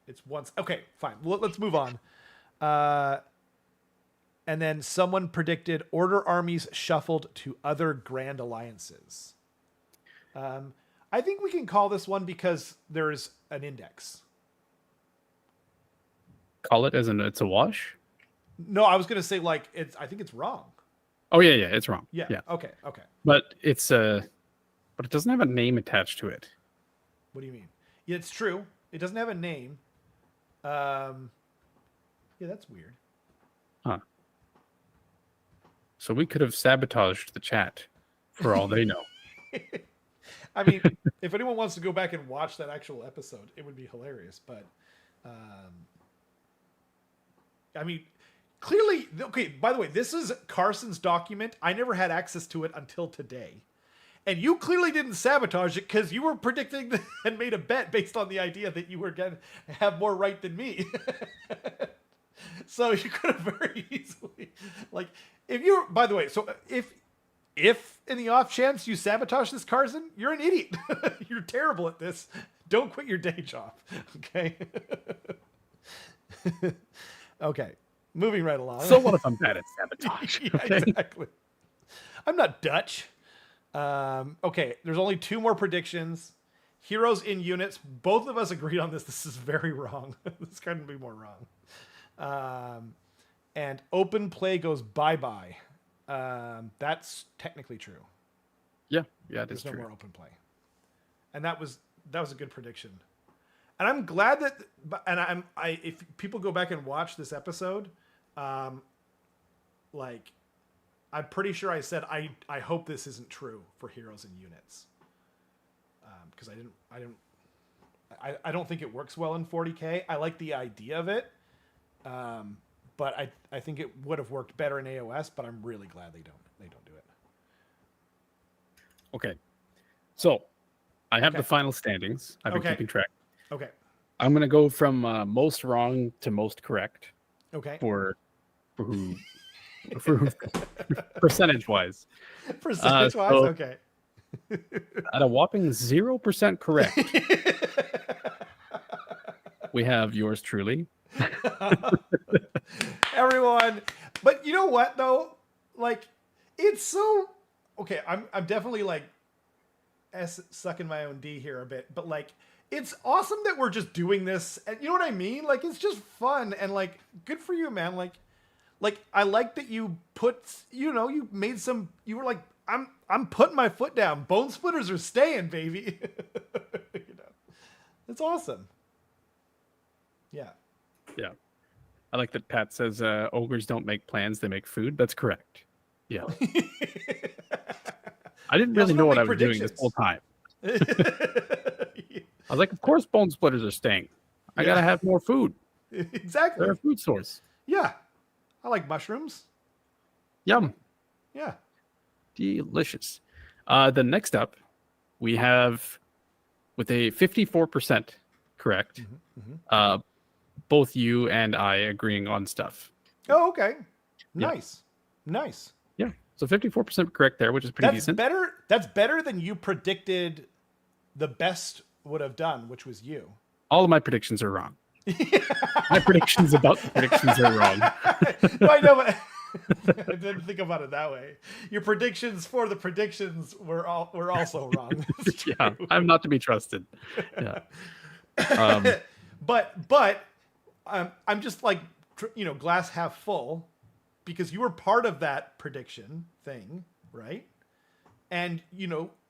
it's once. Okay, fine. Let's move on. And then someone predicted Order armies shuffled to other grand alliances. I think we can call this one because there's an index. Call it as it's a wash? No, I was going to say I think it's wrong. Oh yeah, it's wrong. Yeah. Okay. But but it doesn't have a name attached to it. What do you mean? Yeah, it's true. It doesn't have a name. Yeah, that's weird. Huh. So we could have sabotaged the chat for all they know. I mean, if anyone wants to go back and watch that actual episode, it would be hilarious. But, I mean, clearly, okay, by the way, this is Carson's document. I never had access to it until today. And you clearly didn't sabotage it because you were predicting and made a bet based on the idea that you were going to have more right than me. So you could have very easily, by the way, so if in the off chance you sabotage this, Carson, you're an idiot. You're terrible at this. Don't quit your day job. Okay. Okay. Moving right along. So what if I'm bad at sabotage? Yeah, okay? Exactly. I'm not Dutch. Okay. There's only 2 more predictions. Heroes in units. Both of us agreed on this. This is very wrong. This couldn't be more wrong. And open play goes bye-bye. That's technically true. Yeah, it is true. There's no more open play. And that was a good prediction. And I'm glad that, if people go back and watch this episode, I'm pretty sure I said, I hope this isn't true for heroes and units. Because I don't think it works well in 40K. I like the idea of it. but I think it would have worked better in AOS. But I'm really glad they don't do it. Okay, so I have the final standings. I've been keeping track. Okay. I'm gonna go from most wrong to most correct. Okay. For who? For percentage wise. Percentage wise, so okay. At a whopping 0% correct, we have yours truly. Everyone, but you know what though? Like, it's so okay. I'm definitely like sucking my own D here a bit, but like, it's awesome that we're just doing this, and you know what I mean? Like, it's just fun and like, good for you, man. Like I like that you put, you made some. You were like, I'm putting my foot down. Bone splitters are staying, baby. It's awesome. Yeah. Yeah. I like that Pat says ogres don't make plans, they make food. That's correct. Yeah. I didn't really know what I was doing this whole time. I was like, of course bone splitters are staying. I gotta have more food. Exactly. They're a food source. Yeah. I like mushrooms. Yum. Yeah. Delicious. The next up, we have with a 54% correct. Both you and I agreeing on stuff. Oh, okay. Nice. Yeah. Nice. Yeah. So 54% correct there, which is pretty decent. That's better than you predicted the best would have done, which was you. All of my predictions are wrong. My predictions about the predictions are wrong. I know, but I didn't think about it that way. Your predictions for the predictions were also wrong. Yeah, I'm not to be trusted. Yeah. But I'm just like, glass half full, because you were part of that prediction thing, right? And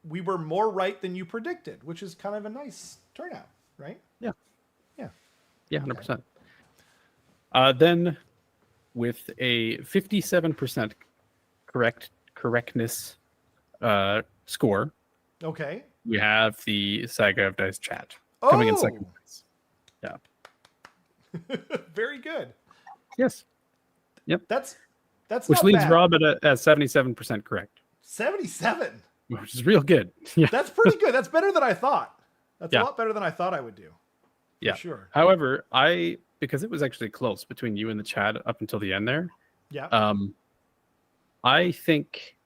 we were more right than you predicted, which is kind of a nice turnout, right? Yeah. Yeah. Yeah, 100%. Then with a 57% correctness score. Okay. We have the Saga of Dice chat coming in second place. Yeah. Very good. Yes. Yep. That's which not leaves bad. Rob at 77% correct. 77. Which is real good. Yeah. That's pretty good. That's better than I thought. That's a lot better than I thought I would do. Yeah. Sure. However, because it was actually close between you and the chat up until the end there. Yeah. I think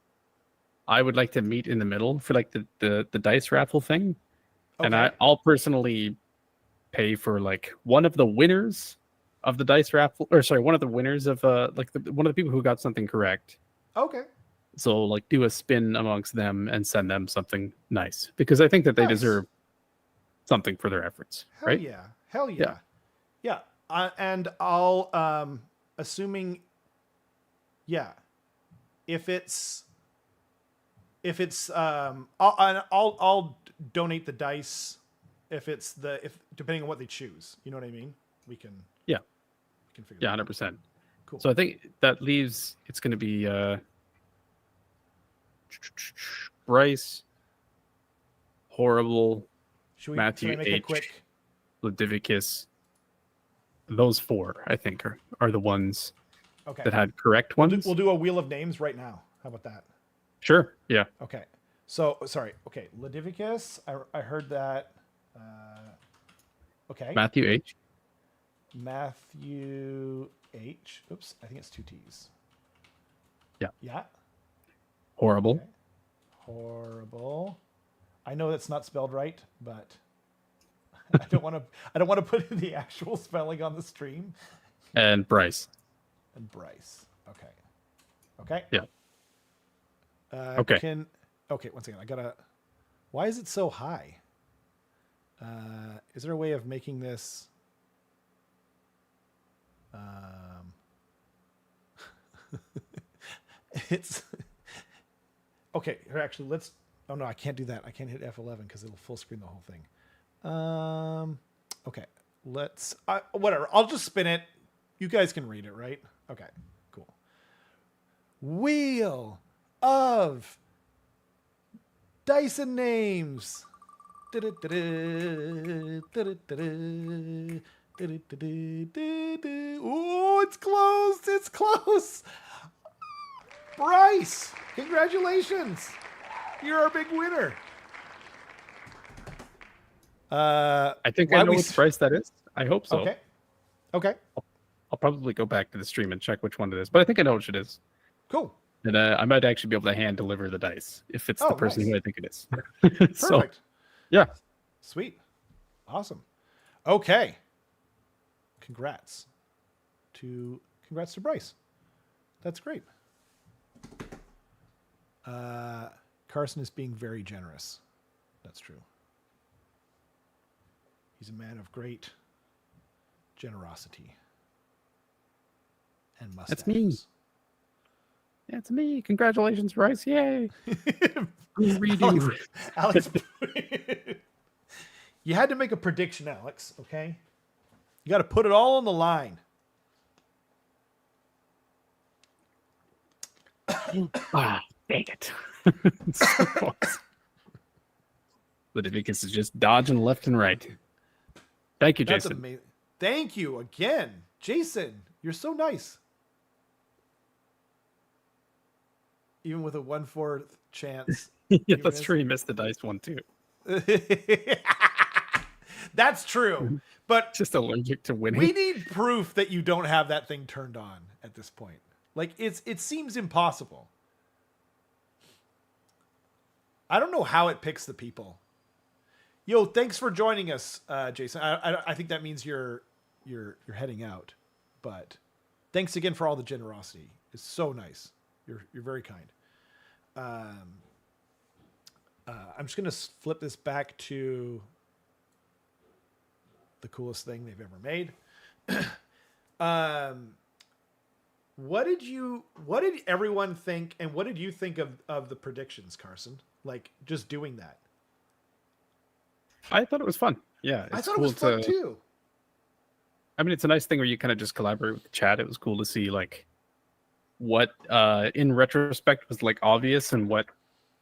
I would like to meet in the middle for like the dice raffle thing. Okay. And I'll personally pay for like one of the winners of the dice raffle, or sorry, one of the winners of one of the people who got something correct. Okay. So like do a spin amongst them and send them something nice, because I think that they deserve something for their efforts. Right? Hell yeah. Yeah. And I'll assuming if it's I'll donate the dice if depending on what they choose. You know what I mean? We can figure 100%. Cool. So I think that leaves it's going to be Bryce, Horrible, Matthew make H, a quick Ludivicus. Those four, I think, are the ones that had correct ones. We'll do a wheel of names right now. How about that? Sure. Yeah. Okay. So sorry. Okay, Ludivicus. I heard that. Okay. Matthew H. Matthew H. Oops, I think it's 2 T's. Yeah. Yeah. Horrible. Okay. Horrible. I know that's not spelled right, but I don't want to put in the actual spelling on the stream. And Bryce. Okay. Okay. Yeah. Okay. Okay, one second. Why is it so high? Is there a way of making this? It's okay. Here, actually, let's. Oh no, I can't do that. I can't hit F11 because it'll full screen the whole thing. Okay, let's. Whatever. I'll just spin it. You guys can read it, right? Okay, cool. Wheel of Dyson names. Ooh, it's close. It's close. Bryce, congratulations. You're our big winner. I think I know which price that is. I hope so. Okay. I'll probably go back to the stream and check which one it is, but I think I know which it is. Cool. And I might actually be able to hand deliver the dice if it's the person who I think it is. Perfect. So, yeah. Sweet. Awesome. Okay. Congrats to Bryce. That's great. Carson is being very generous. That's true. He's a man of great generosity and mustaches. That's me. Yeah, it's me. Congratulations, Bryce. Yay. Alex, you had to make a prediction, Alex, okay? You got to put it all on the line. Dang it. Leviticus is just dodging left and right. Thank you, Jason. That's amazing. Thank you again. Jason, you're so nice. Even with a 1/4 chance. Yeah, that's true. He missed the dice one too. That's true. But just allergic to winning. We need proof that you don't have that thing turned on at this point. Like it seems impossible. I don't know how it picks the people. Yo, thanks for joining us, Jason. I think that means you're heading out, but thanks again for all the generosity. It's so nice. You're very kind. I'm just gonna flip this back to the coolest thing they've ever made. What did everyone think, and what did you think of the predictions, Carson? Like just doing that. I thought it was fun. Yeah, I thought it was fun too. I mean, it's a nice thing where you kind of just collaborate with the chat. It was cool to see like what in retrospect was like obvious and what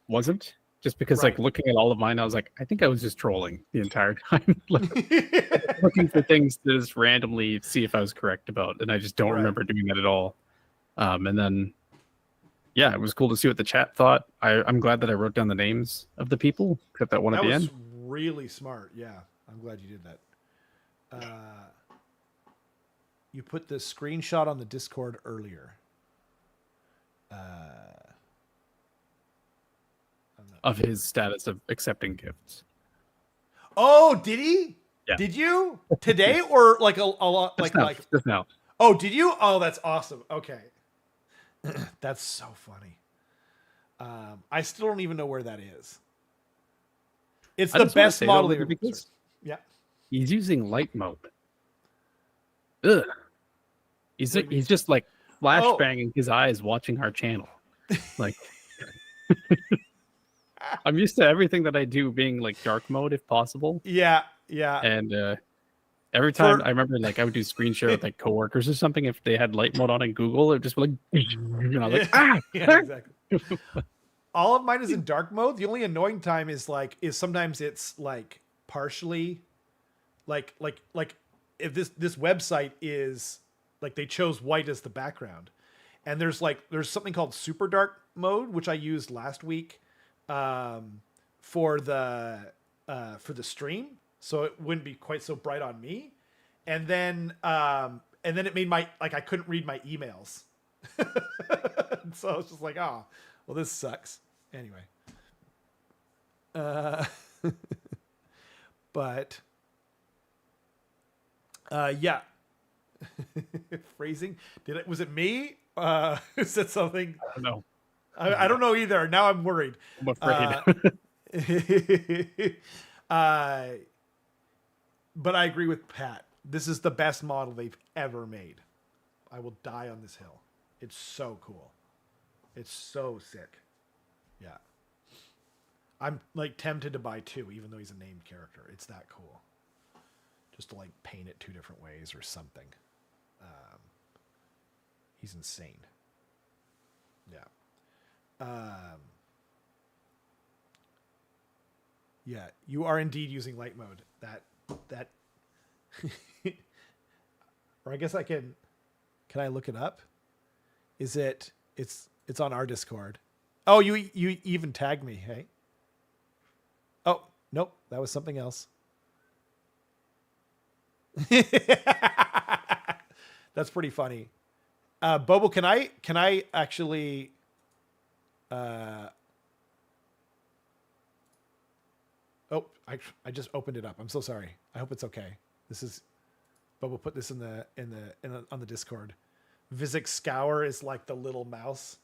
wasn't. Just because like looking at all of mine, I was like, I think I was just trolling the entire time. Like, looking for things to just randomly see if I was correct about, and I just don't remember doing that at all. And then yeah, it was cool to see what the chat thought. I'm glad that I wrote down the names of the people, except that one at the end. That was really smart. Yeah, I'm glad you did that. You put the screenshot on the Discord earlier. Of his status of accepting gifts. Oh, did he? Yeah. Did you today or like a lot like just now? Oh, did you? Oh, that's awesome. Okay, that's so funny. I still don't even know where that is. It's the best model they've ever. Yeah, he's using light mode. Ugh. He's just like flashbanging his eyes watching our channel. Like I'm used to everything that I do being like dark mode if possible. Yeah. And every time I remember like I would do screen share with like coworkers or something. If they had light mode on in Google, it would just be like, you know, like yeah, exactly. All of mine is in dark mode. The only annoying time is sometimes it's like partially like if this website is like they chose white as the background, and there's something called super dark mode, which I used last week for the stream, so it wouldn't be quite so bright on me, and then it made I couldn't read my emails. So I was just like, oh, well, this sucks. Anyway. But yeah. Phrasing. Was it me? Who said something? I don't know. I don't know either. Now I'm worried. I'm afraid. But I agree with Pat. This is the best model they've ever made. I will die on this hill. It's so cool. It's so sick. Yeah. I'm like tempted to buy 2, even though he's a named character. It's that cool. Just to like paint it 2 different ways or something. He's insane. Yeah. Yeah, you are indeed using light mode. That Or I guess I can I look it up? Is it, it's on our Discord. Oh, you even tagged me, hey? Oh, nope, that was something else. That's pretty funny. Bobo, can I actually oh, I just opened it up. I'm so sorry. I hope it's okay. This is Bobo put this on the Discord. Visick Scour is like the little mouse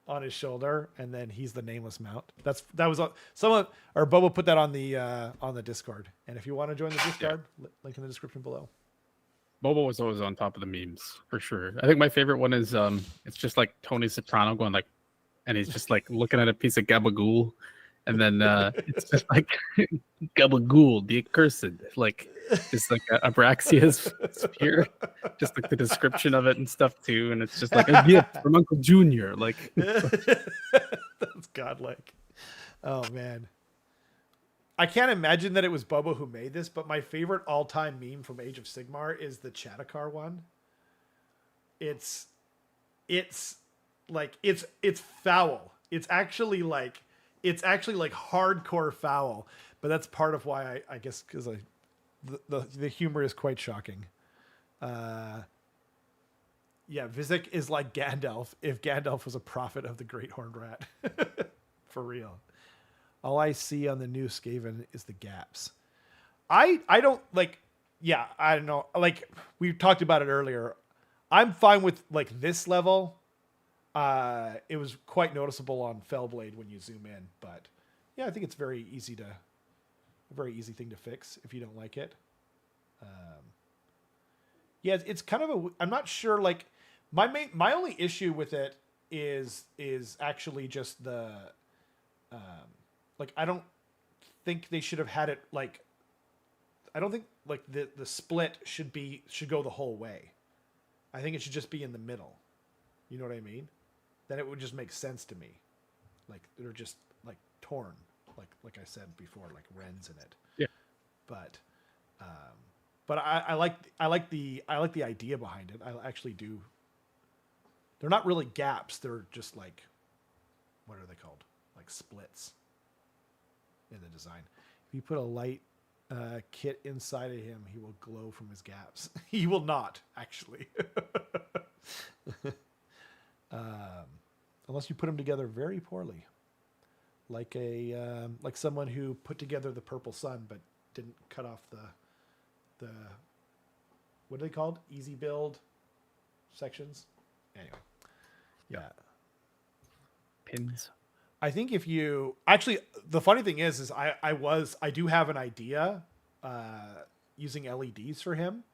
on his shoulder, and then he's the nameless mount. That was someone, or Bobo put that on the Discord. And if you want to join the Discord, link in the description below. Bobo was always on top of the memes for sure. I think my favorite one is it's just like Tony Soprano going like, and he's just like looking at a piece of gabagool, and then it's just like gabagool, the accursed, like just like Abraxia's spear, just like the description of it and stuff too, and it's just like a gift from Uncle Junior, like that's godlike. Oh man. I can't imagine that it was Bobo who made this, but my favorite all-time meme from Age of Sigmar is the Chattakar one. It's like it's foul. It's actually like hardcore foul. But that's part of why I guess because the humor is quite shocking. Yeah, Visick is like Gandalf if Gandalf was a prophet of the Great Horned Rat. For real. All I see on the new Skaven is the gaps. I don't like, yeah, I don't know. Like we talked about it earlier. I'm fine with like this level. It was quite noticeable on Fellblade when you zoom in, but yeah, I think it's a very easy thing to fix if you don't like it. Yeah, it's kind of I'm not sure, like my only issue with it is actually just the, like, I don't think they should have had it like, I don't think like the split should go the whole way. I think it should just be in the middle. You know what I mean? Then it would just make sense to me. Like they're just like torn, like I said before, like Wren's in it. Yeah. But I like the idea behind it. I actually do. They're not really gaps. They're just like, what are they called? Like splits in the design. If you put a light kit inside of him, he will glow from his gaps. He will not, actually. Unless you put them together very poorly. Like like someone who put together the Purple Sun but didn't cut off the what are they called? Easy build sections. Anyway. Yeah. Pins. I think if you actually, the funny thing is I do have an idea using LEDs for him,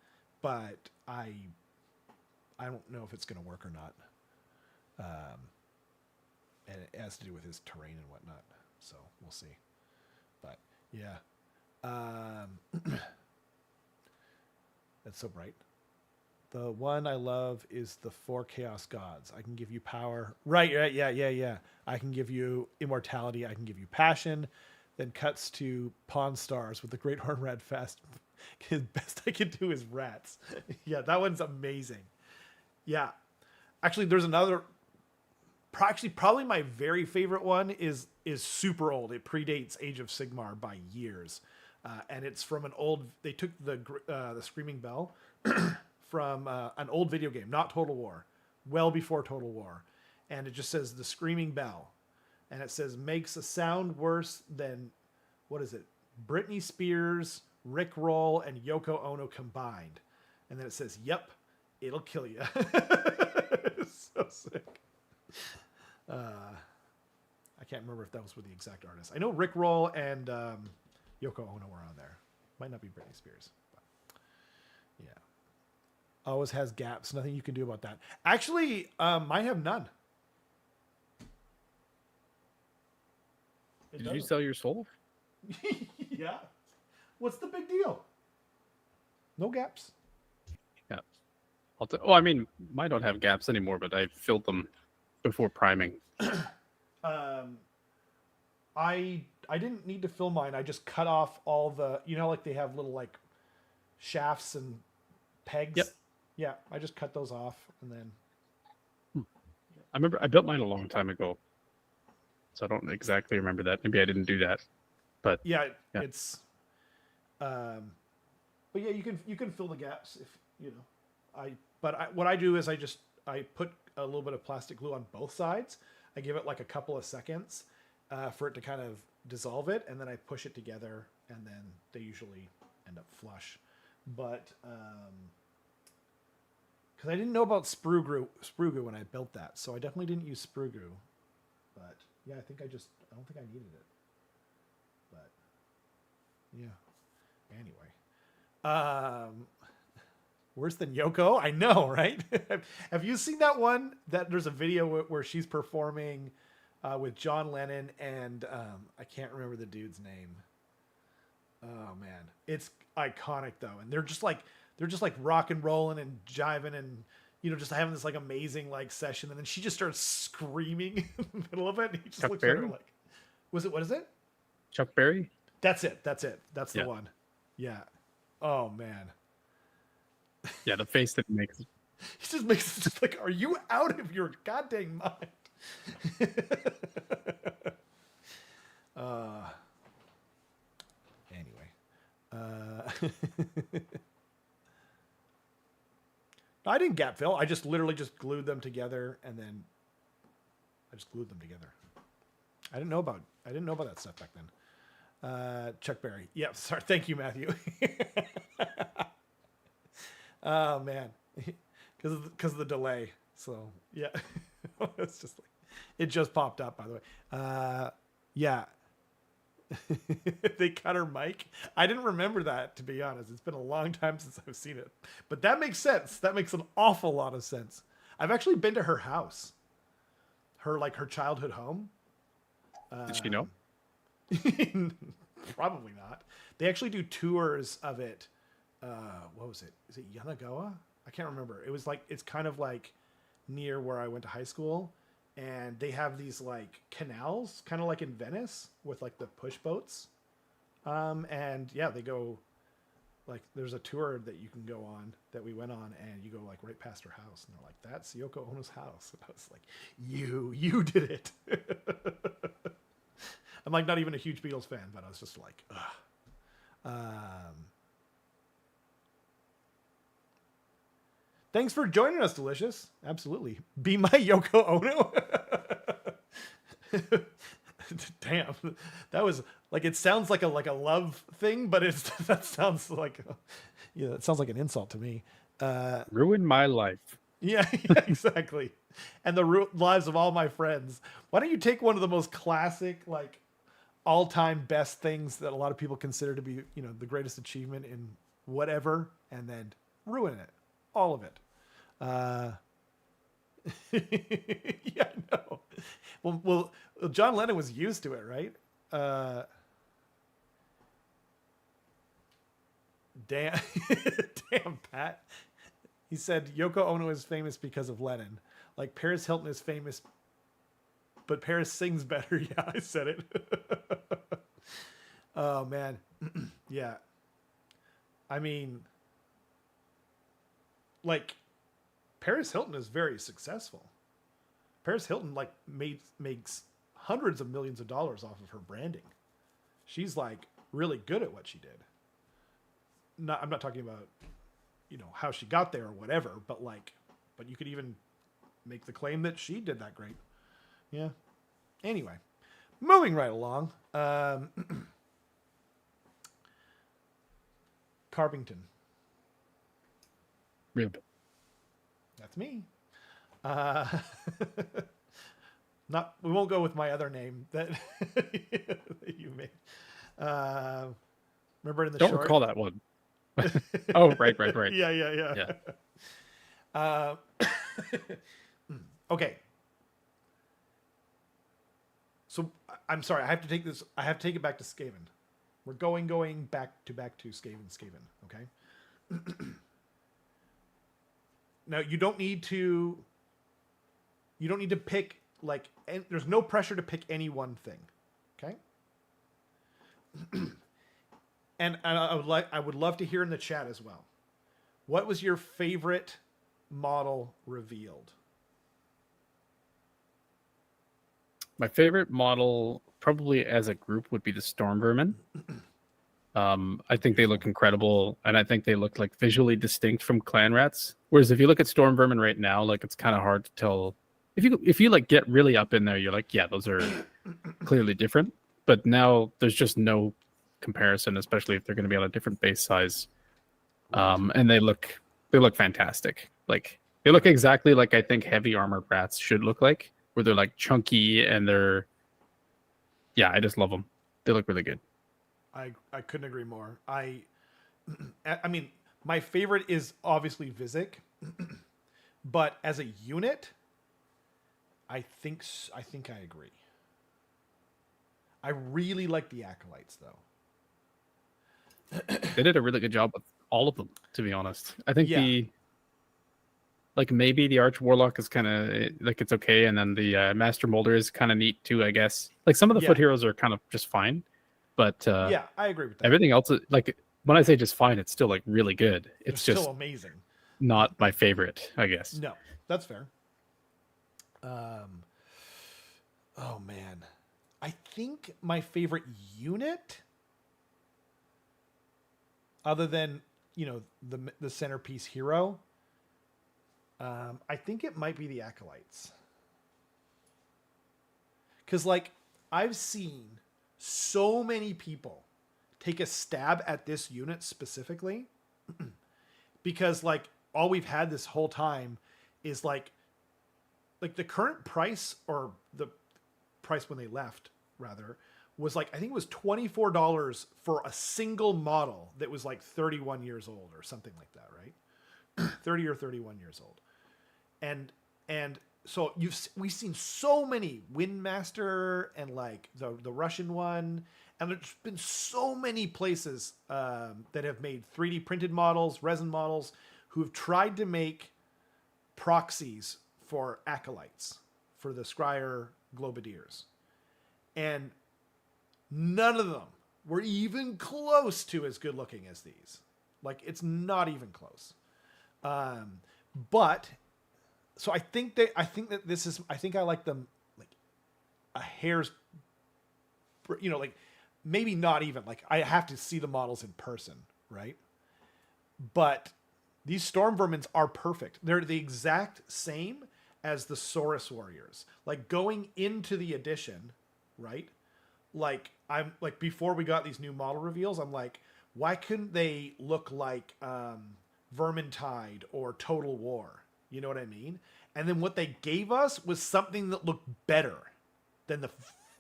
but I don't know if it's going to work or not. And it has to do with his terrain and whatnot, so we'll see. But yeah, that's so bright. The one I love is the 4 Chaos Gods. I can give you power. Right, yeah. I can give you immortality. I can give you passion. Then cuts to Pawn Stars with the Great Horn Rat Fest. The best I can do is rats. Yeah, that one's amazing. Yeah. Actually, there's another. Actually, probably my very favorite one is super old. It predates Age of Sigmar by years. And it's from an old. They took the Screaming Bell from an old video game, not Total War, well before Total War. And it just says the Screaming Bell. And it says makes a sound worse than, what is it? Britney Spears, Rick Roll, and Yoko Ono combined. And then it says, yep, it'll kill you. It's so sick. I can't remember if that was with the exact artist. I know Rick Roll and Yoko Ono were on there. Might not be Britney Spears. But yeah. Always has gaps. Nothing you can do about that. Actually, mine have none. Did you sell your soul? Yeah. What's the big deal? No gaps. Yeah. Well, I mean, mine don't have gaps anymore, but I filled them before priming. I didn't need to fill mine. I just cut off all the, like they have little like shafts and pegs. Yep. Yeah, I just cut those off and then. I remember I built mine a long time ago, so I don't exactly remember that. Maybe I didn't do that, but yeah. It's. But yeah, you can fill the gaps if you know. What I do is I put a little bit of plastic glue on both sides. I give it like a couple of seconds for it to kind of dissolve it, and then I push it together, and then they usually end up flush. But because I didn't know about sprue glue when I built that, so I definitely didn't use sprue glue. But yeah, I don't think I needed it. But yeah. Anyway, worse than Yoko? I know, right? Have you seen that one? That there's a video where she's performing with John Lennon and I can't remember the dude's name. Oh man, it's iconic though, and they're just like rock and rolling and jiving and just having this like amazing like session, and then she just starts screaming in the middle of it. And he just looks at her like, what is it? Chuck Berry? That's it. That's the one. Yeah. Oh man. Yeah, the face that he makes. He just makes it just like, are you out of your goddamn mind? Anyway. I didn't gap fill. I just literally just glued them together, and then I just glued them together. I didn't know about that stuff back then. Chuck Berry. Yeah, sorry. Thank you, Matthew. Oh man, because of the delay. So yeah, it's just like it just popped up. By the way, yeah. They cut her mic. I didn't remember that, to be honest. It's been a long time since I've seen it, but that makes sense. That makes an awful lot of sense. I've actually been to her house, her childhood home. Did she know? Probably not. They actually do tours of it. What was it? Is it Yanagawa? I can't remember. It was like, it's kind of like near where I went to high school, and they have these like canals, kind of like in Venice with like the push boats. And yeah, they go like, there's a tour that you can go on that we went on, and you go like right past her house, and they're like, that's Yoko Ono's house. And I was like, you did it. I'm like not even a huge Beatles fan, but I was just like, ugh. Thanks for joining us, Delicious. Absolutely. Be my Yoko Ono. Damn. That was like, it sounds like a love thing, but that sounds like it sounds like an insult to me. Ruin my life. Yeah, exactly. And the lives of all my friends. Why don't you take one of the most classic, like all-time best things that a lot of people consider to be, the greatest achievement in whatever, and then ruin it. All of it. Yeah, no. Well, John Lennon was used to it, right? Damn, damn, Pat. He said Yoko Ono is famous because of Lennon. Like Paris Hilton is famous, but Paris sings better. Yeah, I said it. Oh man, yeah. I mean, like, Paris Hilton is very successful. Paris Hilton like makes hundreds of millions of dollars off of her branding. She's like really good at what she did. I'm not talking about how she got there or whatever, but you could even make the claim that she did that great. Yeah. Anyway, moving right along. Carbington. Rib. That's me. We won't go with my other name that, that you made. Remember in the Don't short? recall that one. Oh, right. Yeah. Okay. So I'm sorry. I have to take this. I have to take it back to Skaven. We're going back to Skaven. Okay. Now you don't need to pick there's no pressure to pick any one thing. Okay. And I would love to hear in the chat as well. What was your favorite model revealed? My favorite model, probably as a group, would be the Storm Vermin. I think they look incredible, and I think they look like visually distinct from Clan Rats. Whereas if you look at Storm Vermin right now, like it's kind of hard to tell. If you like get really up in there, you're like, yeah, those are clearly different. But now there's just no comparison, especially if they're going to be on a different base size. And they look fantastic. Like they look exactly like I think heavy armored rats should look like, where they're like chunky and they're, yeah, I just love them. They look really good. I couldn't agree more. I mean, my favorite is obviously Vizek, but as a unit, I think I agree. I really like the Acolytes though. They did a really good job with all of them, to be honest. I think maybe the Arch Warlock is kind of like it's okay, and then the Master Molder is kind of neat too, I guess. Like some of the foot heroes are kind of just fine, but yeah, I agree with that. Everything else, like when I say just fine, it's still like really good. It's just still amazing. Not my favorite, I guess. No, that's fair. Oh man, I think my favorite unit, other than the centerpiece hero, I think it might be the Acolytes. Because like I've seen so many people take a stab at this unit specifically because like all we've had this whole time is like the current price, or the price when they left rather, was like, I think it was $24 for a single model that was like 31 years old or something like that, right? 30 or 31 years old. And so we've seen so many Windmaster and like the Russian one, and there's been so many places that have made 3D printed models, resin models, who have tried to make proxies for Acolytes, for the Scryer Globadiers. And none of them were even close to as good looking as these. Like, it's not even close. But so I think that I like them like a hair's, like maybe not even, like I have to see the models in person, right? But these Storm Vermins are perfect. They're the exact same as the Saurus Warriors. Like going into the edition, right? Like I'm like, before we got these new model reveals, I'm like, why couldn't they look like Vermintide or Total War? You know what I mean? And then what they gave us was something that looked better than the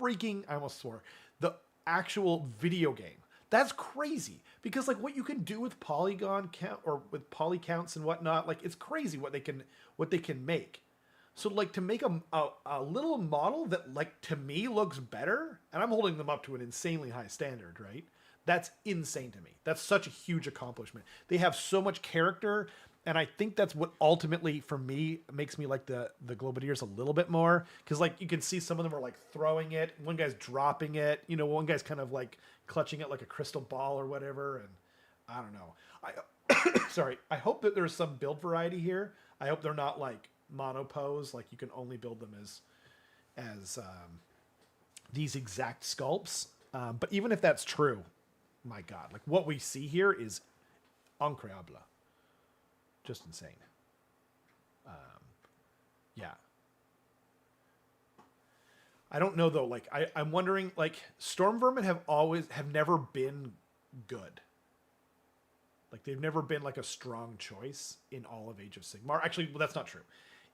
freaking, I almost swore, the actual video game. That's crazy, because like what you can do with polygon count or with poly counts and whatnot, like it's crazy what they can make. So like to make a little model that like to me looks better, and I'm holding them up to an insanely high standard, right? That's insane to me. That's such a huge accomplishment. They have so much character, and I think that's what ultimately for me makes me like the Globadiers a little bit more, because like you can see some of them are like throwing it, one guy's dropping it, one guy's kind of like clutching it like a crystal ball or whatever, and I don't know. Sorry, I hope that there's some build variety here. I hope they're not like monopose, like you can only build them as these exact sculpts. But even if that's true, my God, like what we see here is incroyable, just insane. Yeah, I don't know though. Like I'm wondering, like Storm Vermin have never been good. Like they've never been like a strong choice in all of Age of Sigmar. Actually, well, that's not true.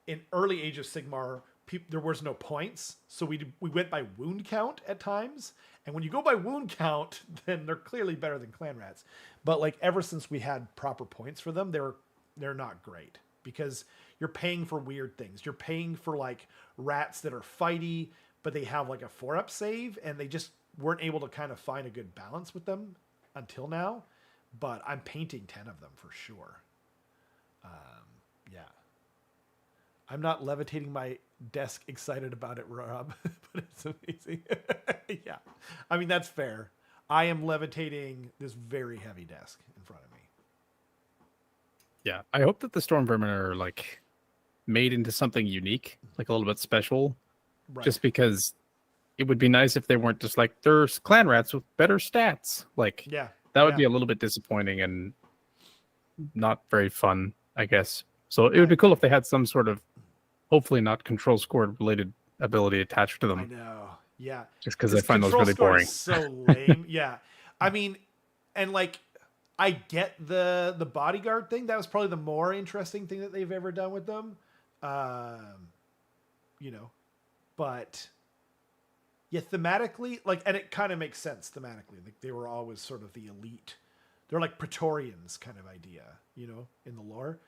In early Age of Sigmar, there was no points, so we went by wound count at times. And when you go by wound count, then they're clearly better than Clan Rats. But like ever since we had proper points for them, they're not great, because you're paying for weird things. You're paying for like rats that are fighty, but they have like a 4-up save, and they just weren't able to kind of find a good balance with them until now. But I'm painting 10 of them for sure. Yeah. I'm not levitating my desk excited about it, Rob, but it's amazing. Yeah. I mean, that's fair. I am levitating this very heavy desk in front of me. Yeah, I hope that the storm vermin are like made into something unique, like a little bit special, Right. just because it would be nice if they weren't just like there's clan rats with better stats. Like Yeah. that would be a little bit disappointing and not very fun, I guess. So it would be cool if they had some sort of, hopefully not control score related ability attached to them. I know. Yeah. Just because I find those really score boring. is so lame. Yeah. I mean, and like, I get the bodyguard thing. That was probably the more interesting thing that they've ever done with them. You know, but yeah, thematically, like, and it kind of makes sense thematically. Like they were always sort of the elite. They're like Praetorians kind of idea, you know, in the lore.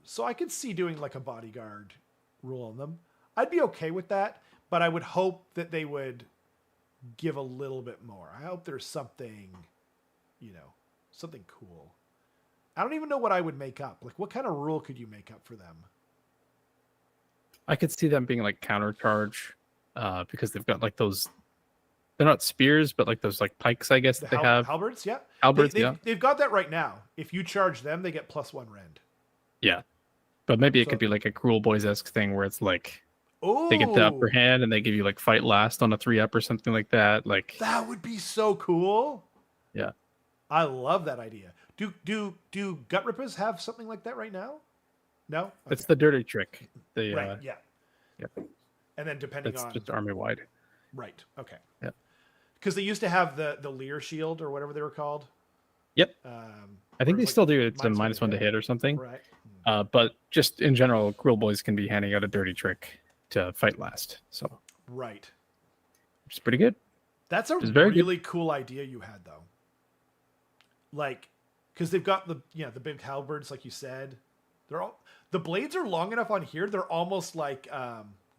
So I could see doing like a bodyguard rule on them. I'd be okay with that, but I would hope that they would give a little bit more. I hope there's something, you know, something cool. I don't even know what I would make up. Like, what kind of rule could you make up for them? I could see them being like counter charge, because they've got like those. They're not spears, but like those like pikes, I guess, that they have. Halberds, yeah. Halberds, They've got that right now. If you charge them, they get +1 rend. Yeah. But maybe it could be like a Cruel Boys-esque thing where it's like they get the upper hand and they give you like fight last on a 3-up or something like that. Like that would be so cool. Yeah. I love that idea. Do Gut Rippers have something like that right now? No? Okay. It's the dirty trick. Right, yeah. Yeah. And then depending on... It's just army wide. Right, okay. Yeah. Because they used to have the Lear shield or whatever they were called. Yep. I think they still do. It's a -1 to hit or something. Right. But just in general, Cruel Boys can be handing out a dirty trick to fight last. So right. Which is pretty good. That's a really cool idea you had though. Like, because they've got the big halberds, like you said. The blades are long enough on here, they're almost like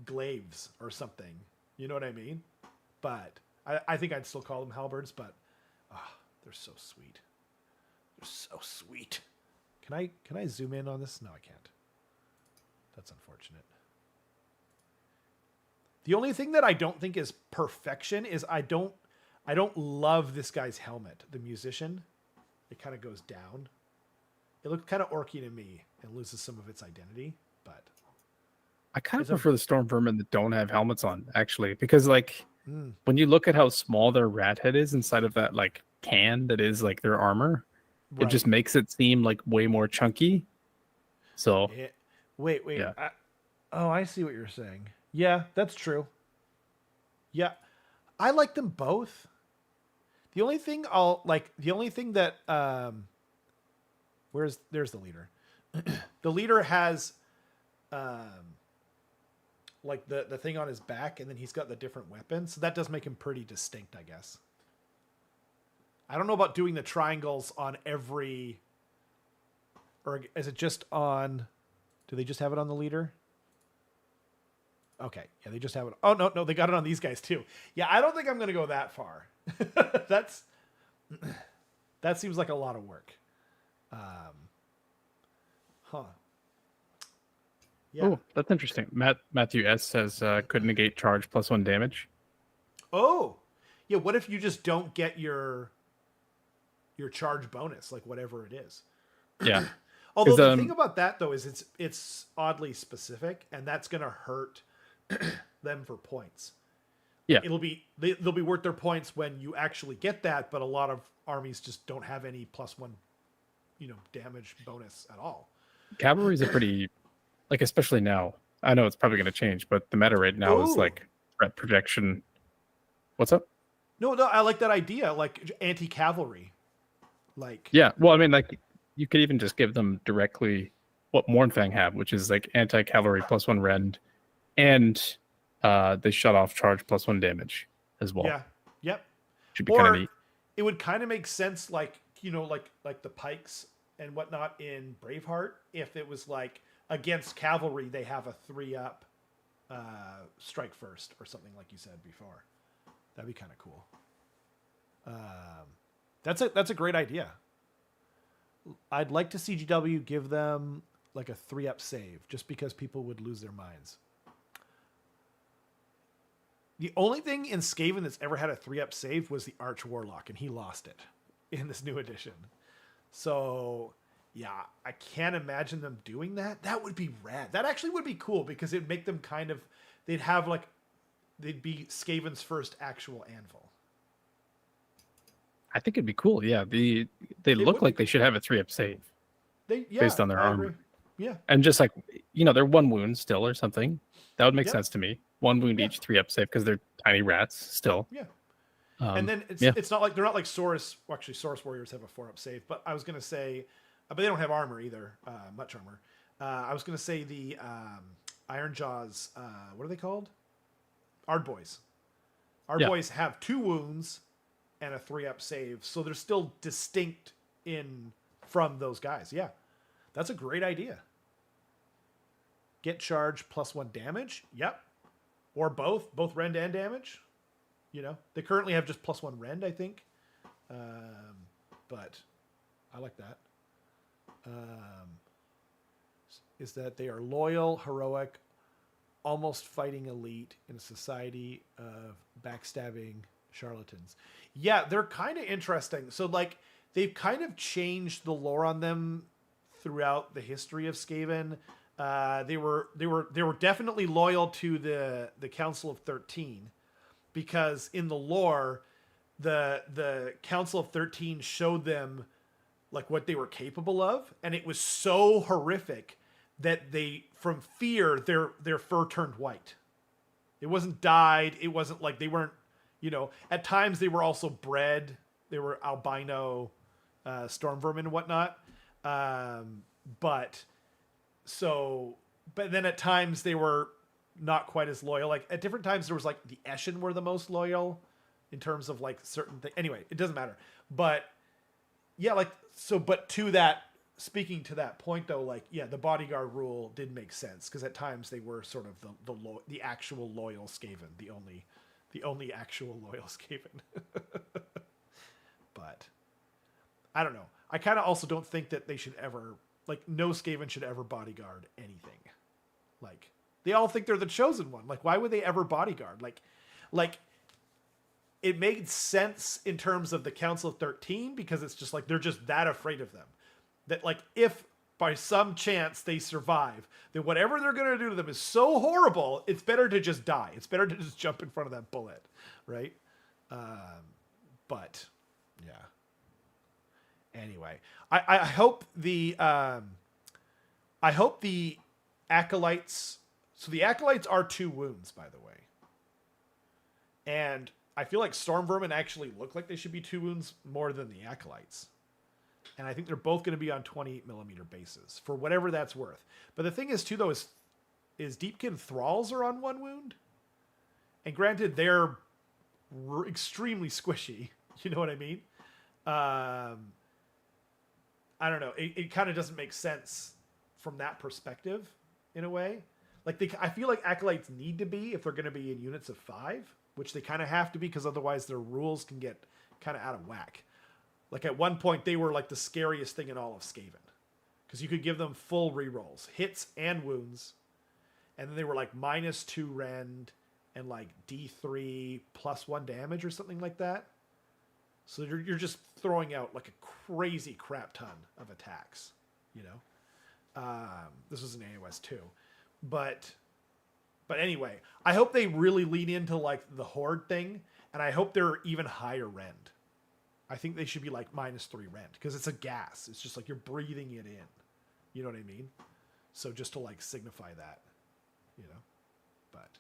glaives or something. You know what I mean? But I think I'd still call them halberds, but they're so sweet. They're so sweet. Can I zoom in on this? No, I can't. That's unfortunate. The only thing that I don't think is perfection is I don't love this guy's helmet, the musician. It kind of goes down. It looked kind of orky to me and loses some of its identity, but I kind of prefer the storm vermin that don't have helmets on, actually, because like when you look at how small their rat head is inside of that like can that is like their armor, it just makes it seem like way more chunky. So wait. Yeah. I see what you're saying. Yeah, that's true. Yeah, I like them both. The only thing that there's the leader. The leader has like the thing on his back, and then he's got the different weapons. So that does make him pretty distinct, I guess. I don't know about doing the triangles on every, or is it just on? Do they just have it on the leader? Okay, yeah, they just have it. Oh no, they got it on these guys too. Yeah, I don't think I'm gonna go that far. That seems like a lot of work. Yeah. Oh, that's interesting. Matthew S says could negate charge +1 damage. Oh, yeah. What if you just don't get your charge bonus, like whatever it is? Yeah. Although the thing about that though is it's oddly specific, and that's gonna hurt them for points. Yeah, they'll be worth their points when you actually get that, but a lot of armies just don't have any +1, damage bonus at all. Cavalry is a pretty, like, especially now. I know it's probably going to change, but the meta right now is like threat projection. What's up? No, I like that idea, like anti-cavalry. Like, yeah, well, I mean, like you could even just give them directly what Mournfang have, which is like anti-cavalry +1 rend, and they shut off charge +1 damage as well. Yeah. Yep. Should be kind of neat. It would kind of make sense, like like the pikes and whatnot in Braveheart, if it was like against cavalry they have a 3-up strike first or something like you said before. That'd be kind of cool. That's a great idea. I'd like to see GW give them like a 3-up save, just because people would lose their minds. The only thing in Skaven that's ever had a 3-up save was the Arch Warlock, and he lost it in this new edition. So Yeah, I can't imagine them doing that. That would be rad. That actually would be cool because it'd make them kind of, they'd have like, they'd be Skaven's first actual anvil. I think it'd be cool. Yeah, they look like they should have a 3-up save. Based on their armor. Agree. Yeah. And just like, they're 1 wound still or something. That would make sense to me. 1 wound each, 3-up save because they're tiny rats still. Yeah. And then it's not like, they're not like Saurus. Well, actually, Saurus warriors have a 4-up save, but I was going to say, but they don't have armor either, much armor. I was going to say the Iron Jaws, what are they called? Ardboys. Ardboys have 2 wounds and a 3-up save, so they're still distinct from those guys. Yeah, that's a great idea. Get charge +1 damage. Yep. Or both rend and damage. They currently have just +1 rend, I think. But I like that. Is that they are loyal, heroic, almost fighting elite in a society of backstabbing charlatans. Yeah, they're kind of interesting. So like they've kind of changed the lore on them throughout the history of Skaven. They were definitely loyal to the Council of 13 because in the lore, the Council of 13 showed them like what they were capable of, and it was so horrific that they, from fear, their fur turned white. It wasn't dyed. It wasn't like they weren't, at times they were also bred. They were albino storm vermin and whatnot. But then at times they were not quite as loyal. Like at different times there was like the Eshin were the most loyal in terms of like certain things. Anyway, it doesn't matter. But yeah, but speaking to that point though, like, yeah, the bodyguard rule did make sense because at times they were sort of the actual loyal Skaven, the only actual loyal Skaven. But I don't know. I kind of also don't think that they should ever, like, no Skaven should ever bodyguard anything. Like, they all think they're the chosen one. Like, why would they ever bodyguard? Like it made sense in terms of the Council of 13 because it's just like they're just that afraid of them. That like if by some chance they survive, then whatever they're going to do to them is so horrible, it's better to just die. It's better to just jump in front of that bullet, right? But yeah. Anyway, I hope the acolytes. So the acolytes are 2 wounds, by the way, and I feel like storm vermin actually look like they should be 2 wounds more than the acolytes. And I think they're both going to be on 28mm bases for whatever that's worth. But the thing is, too, though, is Deepkin Thralls are on 1 wound. And granted, they're extremely squishy. You know what I mean? I don't know. It kind of doesn't make sense from that perspective, in a way. Like I feel like acolytes need to be if they're going to be in units of 5, which they kind of have to be because otherwise their rules can get kind of out of whack. Like at one point, they were like the scariest thing in all of Skaven because you could give them full rerolls, hits and wounds, and then they were like -2 rend and like D3 +1 damage or something like that. So you're just throwing out like a crazy crap ton of attacks, This was an AOS too, but anyway, I hope they really lean into like the horde thing, and I hope they're even higher rend. I think they should be like -3 rend because it's a gas. It's just like you're breathing it in. You know what I mean? So just to like signify that, But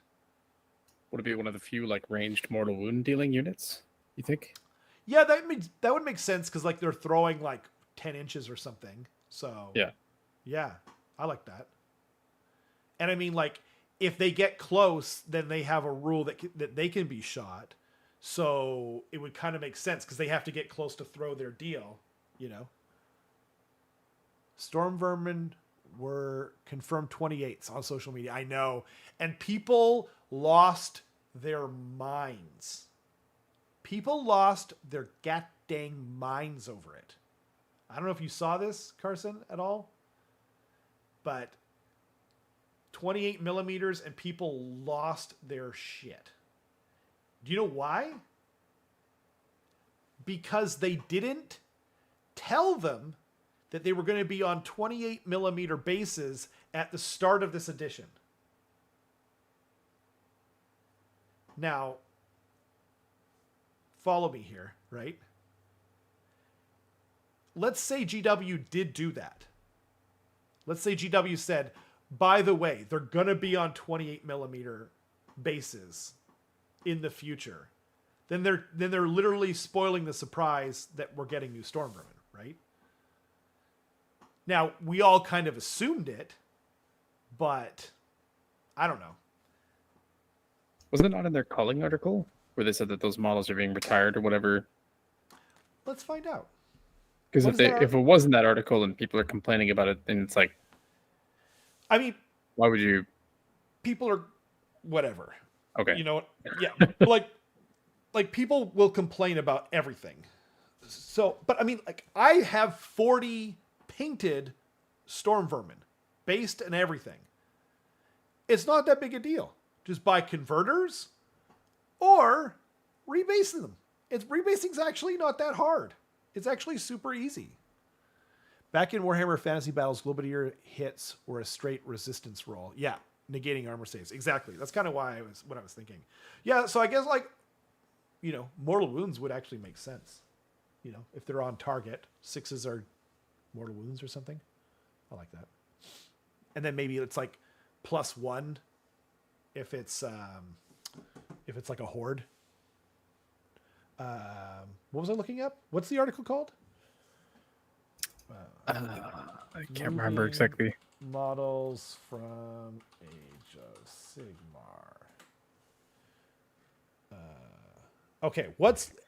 would it be one of the few like ranged mortal wound dealing units? You think? Yeah, that would make sense because like they're throwing like 10 inches or something. So yeah, I like that. And I mean, like if they get close, then they have a rule that they can be shot. So it would kind of make sense because they have to get close to throw their deal, Storm vermin were confirmed 28s on social media. I know. And people lost their minds. People lost their dang minds over it. I don't know if you saw this, Carson, at all. But 28mm and people lost their shit. Do you know why? Because they didn't tell them that they were going to be on 28 millimeter bases at the start of this edition. Now, follow me here, right? Let's say GW did do that. Let's say GW said, by the way, they're going to be on 28 millimeter bases in the future. Then they're literally spoiling the surprise that we're getting new Stormvermin, right? Now, we all kind of assumed it, but I don't know. Wasn't it not in their culling article where they said that those models are being retired or whatever? Let's find out. Because if it wasn't that article and people are complaining about it, then it's like, I mean, why would you? People are whatever. Okay. You know, yeah, like people will complain about everything. So, but I mean, like I have 40 painted Stormvermin, based and everything. It's not that big a deal. Just buy converters or rebasing them. Rebasing's actually not that hard. It's actually super easy. Back in Warhammer Fantasy Battles, Globadier hits were a straight resistance roll. Yeah, negating armor saves. Exactly. That's kind of what I was thinking. Yeah, so I guess like, you know, mortal wounds would actually make sense. You know, if they're on target, 6s are mortal wounds or something. I like that. And then maybe it's like +1 if it's like a horde. What was I looking up? What's the article called? I can't remember exactly. Models from Age of Sigmar. Okay,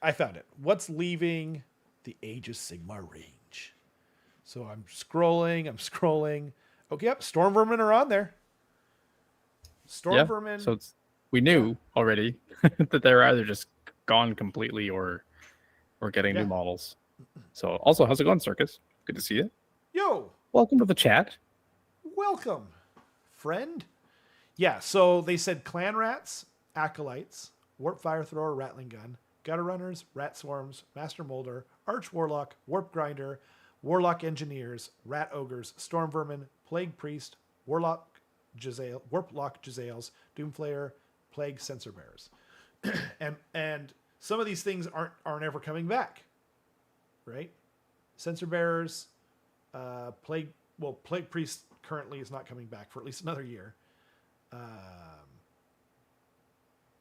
I found it. What's leaving the Age of Sigmar range? So I'm scrolling. Okay, yep, Stormvermin are on there. Stormvermin. Yeah, so we knew already that they're either just gone completely or getting new models. So also, how's it going, Circus? Good to see you. Yo! Welcome to the chat. Welcome, friend. Yeah, so they said Clan Rats, Acolytes, Warp Fire Thrower, Rattling Gun, Gutter Runners, Rat Swarms, Master Molder, Arch Warlock, Warp Grinder, Warlock Engineers, Rat Ogres, Stormvermin, Plague Priest, Warlock Jezzails, Doomflayer, Plague Censor Bearers. and some of these things aren't ever coming back. Right? Censor Bearers, Plague Priest currently is not coming back for at least another year.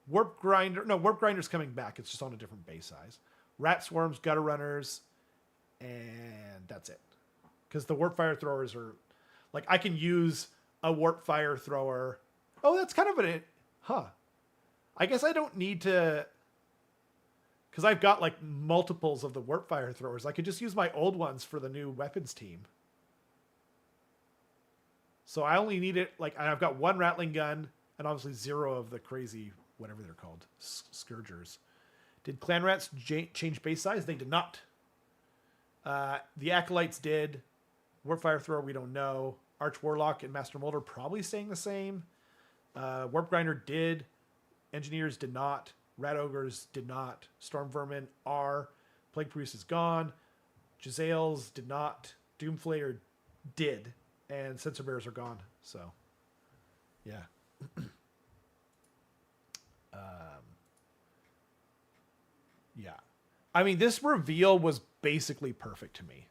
Warp Grinder's coming back. It's just on a different base size. Rat Swarms, Gutter Runners, and that's it. Because the Warp Fire Throwers are like, I can use a Warp Fire Thrower. Oh, that's kind of I guess I don't need to, because I've got like multiples of the Warp Fire Throwers. I could just use my old ones for the new weapons team. So I only need it, like, I've got one Rattling Gun and obviously 0 of the crazy, whatever they're called, Scourgers. Did Clan Rats change base size? They did not. The Acolytes did. Warp Fire Thrower, we don't know. Arch Warlock and Master Molder probably staying the same. Warp Grinder did. Engineers did not. Rat Ogres did not. Stormvermin are. Plague Priest is gone. Jezzails did not. Doomflayer did. And Censor Bearers are gone. So, yeah. Yeah. I mean, this reveal was basically perfect to me.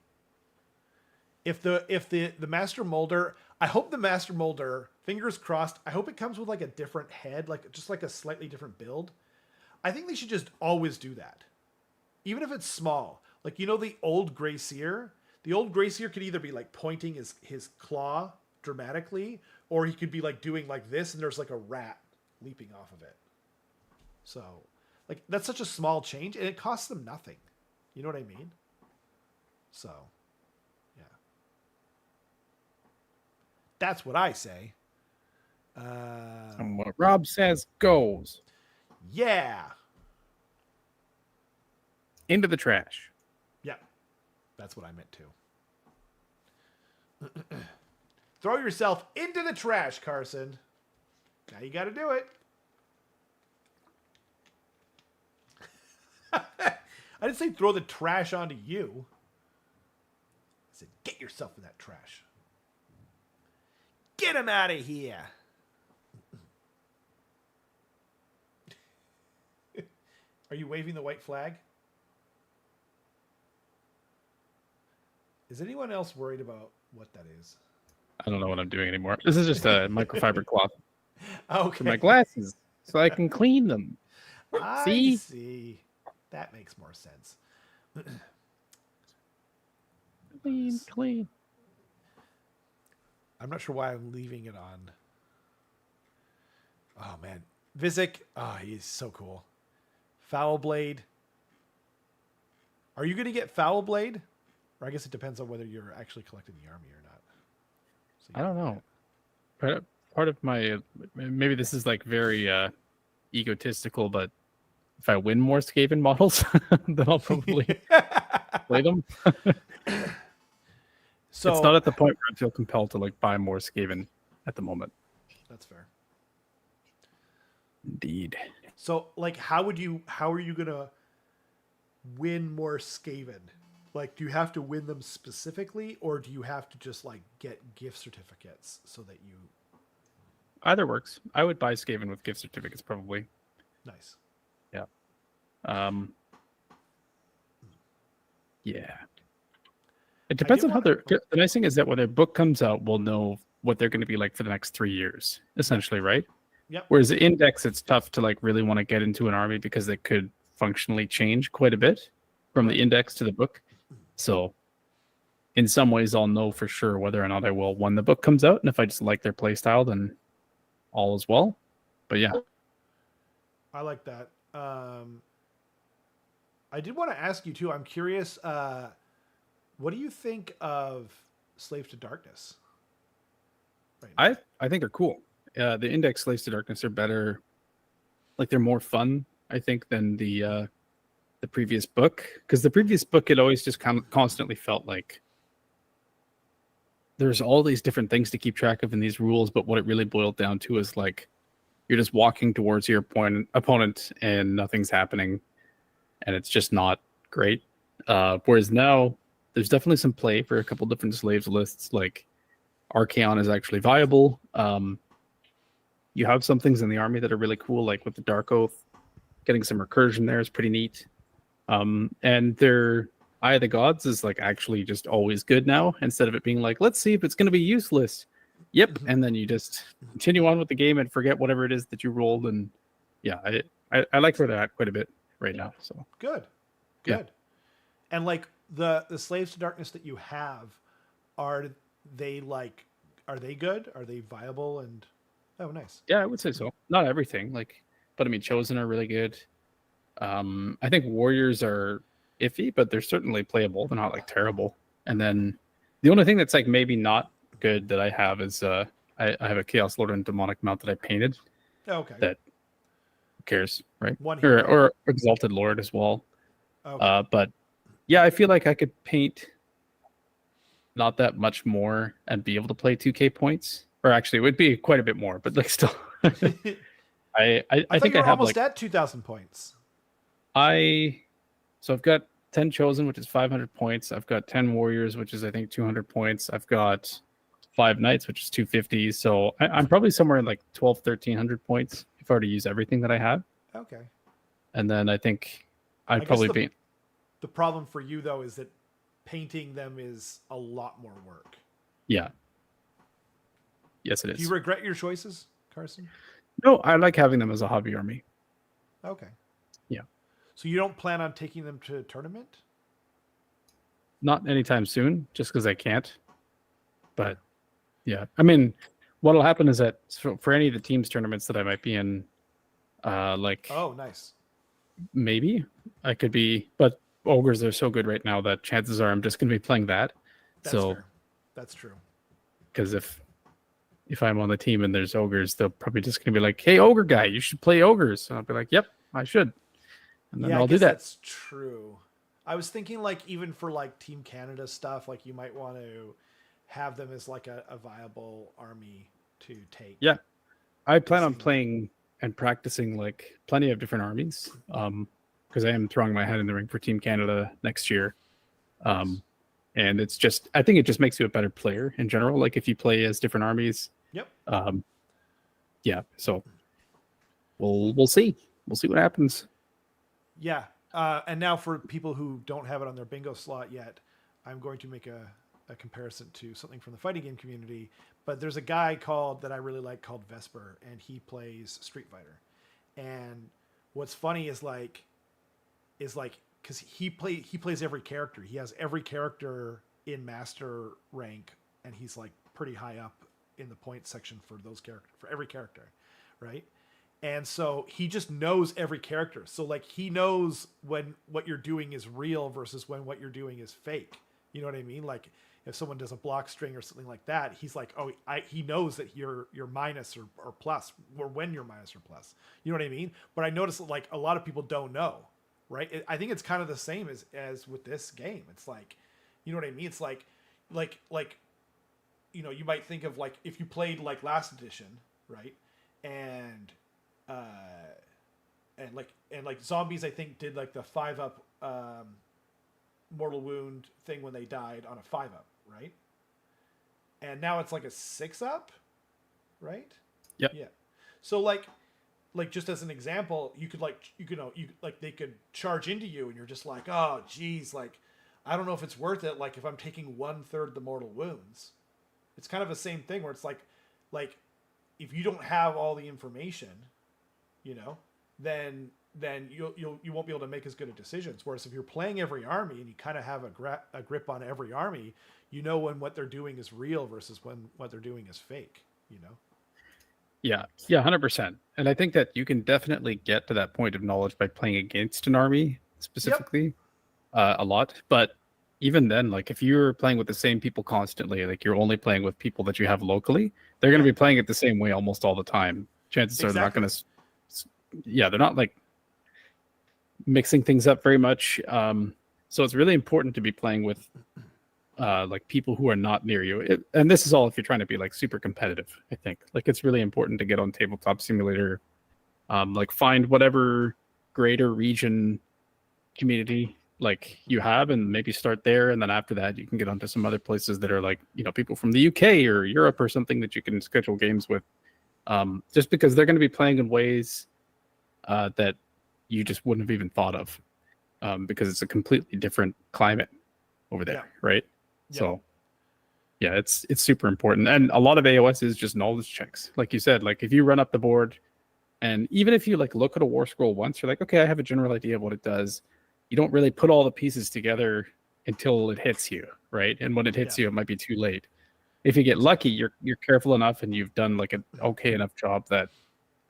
If the Master Molder, I hope the Master Molder, fingers crossed, I hope it comes with like a different head, like just like a slightly different build. I think they should just always do that. Even if it's small. Like, you know, the old Grey Seer? The old Grey Seer could either be like pointing his claw dramatically, or he could be like doing like this and there's like a rat leaping off of it. So, like, that's such a small change and it costs them nothing. You know what I mean? So, yeah. That's what I say. And what Rob says goes. Yeah. Into the trash. Yeah. That's what I meant to. Throw yourself into the trash, Carson. Now you got to do it. I didn't say throw the trash onto you. said, get yourself in that trash. Get him out of here. Are you waving the white flag? Is anyone else worried about what that is? I don't know what I'm doing anymore. This is just a microfiber cloth Okay. for my glasses, so I can clean them. I see. That makes more sense. Clean. I'm not sure why I'm leaving it on. Oh, man. Vizek. Oh, he's so cool. Foul Blade. Are you going to get Foul Blade? Or I guess it depends on whether you're actually collecting the army or not. So I don't know. Part of my... Maybe this is like very egotistical, but if I win more Skaven models, then I'll probably play them. So it's not at the point where I feel compelled to like buy more Skaven at the moment. That's fair. Indeed. So like how are you gonna win more Skaven? Like, do you have to win them specifically, or do you have to just like get gift certificates so that you... Either works. I would buy Skaven with gift certificates probably. Nice. Yeah. Yeah. It depends on how they're... The nice thing is that when their book comes out, we'll know what they're going to be like for the next 3 years, essentially, right? Yep. Whereas the index, it's tough to like really want to get into an army because it could functionally change quite a bit from the index to the book. So in some ways, I'll know for sure whether or not I will when the book comes out. And if I just like their playstyle, then all is well. But yeah. I like that. I did want to ask you too. I'm curious. What do you think of Slave to Darkness? Right, I think they're cool. The index Slaves to Darkness are better. Like they're more fun, I think, than the previous book. Because the previous book, it always just constantly felt like there's all these different things to keep track of in these rules, but what it really boiled down to is like you're just walking towards your opponent and nothing's happening, and it's just not great. Whereas now there's definitely some play for a couple different slaves lists. Like Archaon is actually viable. You have some things in the army that are really cool, like with the Dark Oath. Getting some recursion there is pretty neat. And their Eye of the Gods is like actually just always good now, instead of it being like, let's see if it's going to be useless. Yep. And then you just continue on with the game and forget whatever it is that you rolled. And yeah, I like where they're at quite a bit right now. So good. Yeah. And like the Slaves to Darkness that you have, are they good? Are they viable? And oh, nice. Yeah, I would say so. Not everything, but I mean, Chosen are really good. I think Warriors are iffy, but they're certainly playable. They're not like terrible. And then the only thing that's like maybe not good that I have is I have a Chaos Lord and Demonic Mount that I painted. Okay. That who cares, right? One or Exalted Lord as well. Okay. But yeah, I feel like I could paint not that much more and be able to play 2K points. Or actually, it would be quite a bit more, but like still. I think I have almost at 2,000 points. So I've got 10 Chosen, which is 500 points. I've got 10 Warriors, which is I think 200 points. I've got 5 Knights, which is 250. So I'm probably somewhere in like 1,300 points if I were to use everything that I have. Okay. And then I think I'd probably be. The problem for you though is that painting them is a lot more work. Yeah. Yes, it is. Do you regret your choices, Carson? No, I like having them as a hobby army. Okay. Yeah. So you don't plan on taking them to a tournament? Not anytime soon, just because I can't. But yeah, I mean, what'll happen is that for any of the teams tournaments that I might be in, oh, nice. Maybe I could be, but Ogres are so good right now that chances are I'm just going to be playing that. That's fair. That's true. Because if I'm on the team and there's Ogres, they're probably just going to be like, hey, Ogre guy, you should play Ogres. And I'll be like, yep, I should. And then I'll do that. That's true. I was thinking like even for like Team Canada stuff, like you might want to have them as like a viable army to take. Yeah. I plan on playing and practicing like plenty of different armies. Because I am throwing my head in the ring for Team Canada next year. And it's just, I think it just makes you a better player in general. Like if you play as different armies. Yep. Yeah. So we'll see. We'll see what happens. Yeah. And now for people who don't have it on their bingo slot yet, I'm going to make a comparison to something from the fighting game community. But there's a guy that I really like called Vesper, and he plays Street Fighter. And what's funny is because he plays every character. He has every character in master rank, and he's like pretty high up in the point section for every character, right? And so he just knows every character. So like he knows when what you're doing is real versus when what you're doing is fake. You know what I mean? Like if someone does a block string or something like that, he's like, oh, he knows that you're minus or plus, or when you're minus or plus. You know what I mean? But I noticed that, like, a lot of people don't know, right? I think it's kind of the same as with this game. It's like, you know what I mean? It's like, you know, you might think of like if you played like last edition, right? And like zombies, I think did like the 5-up mortal wound thing when they died on a 5-up, right? And now it's like a 6-up, right? Yep. Yeah. So like just as an example, you could they could charge into you, and you're just like, oh geez, like I don't know if it's worth it. Like if I'm taking 1/3 the mortal wounds, it's kind of the same thing where it's like if you don't have all the information, you know, then you won't be able to make as good of decisions. Whereas if you're playing every army and you kind of have a grip on every army, you know when what they're doing is real versus when what they're doing is fake, you know? Yeah, 100%. And I think that you can definitely get to that point of knowledge by playing against an army specifically, a lot. But even then, like if you're playing with the same people constantly, like you're only playing with people that you have locally, they're going to be playing it the same way almost all the time. Chances are they're not going to, they're not like mixing things up very much. So it's really important to be playing with like people who are not near you. And this is all if you're trying to be like super competitive, I think. Like it's really important to get on Tabletop Simulator, like find whatever greater region community like you have and maybe start there, and then after that you can get onto some other places that are like, you know, people from the UK or Europe or something that you can schedule games with, just because they're going to be playing in ways that you just wouldn't have even thought of, because it's a completely different climate over there, right? So yeah, it's super important. And a lot of AOS is just knowledge checks, like you said. Like if you run up the board, and even if you like look at a war scroll once, you're like, okay, I have a general idea of what it does. You don't really put all the pieces together until it hits you, right? And when it hits you, it might be too late. If you get lucky, you're careful enough and you've done like an okay enough job that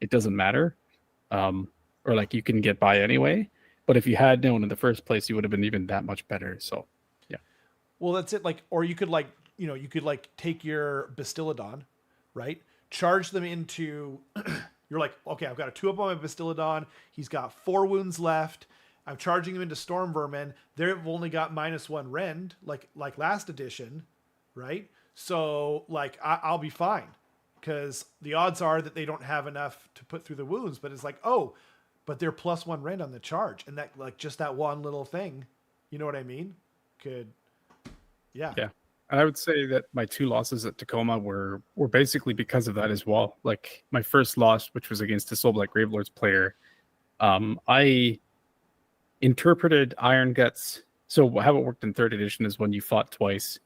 it doesn't matter, or like you can get by anyway. But if you had known in the first place, you would have been even that much better. So yeah. Well, that's it. Like, or you could like, you know, you could like take your Bastillodon, right? Charge them into. You're like, okay, I've got a 2-up on my Bastillodon. He's got 4 wounds left. I'm charging him into Storm Vermin. They've only got -1 rend, like last edition, right? So like I'll be fine, because the odds are that they don't have enough to put through the wounds. But it's like, oh, but they're +1 rend on the charge, and that like just that one little thing, you know what I mean? Could, yeah. And I would say that my 2 losses at Tacoma were basically because of that as well. Like my first loss, which was against a Soulblight Gravelords player, I interpreted Iron Guts. So how it worked in 3rd edition is when you fought twice.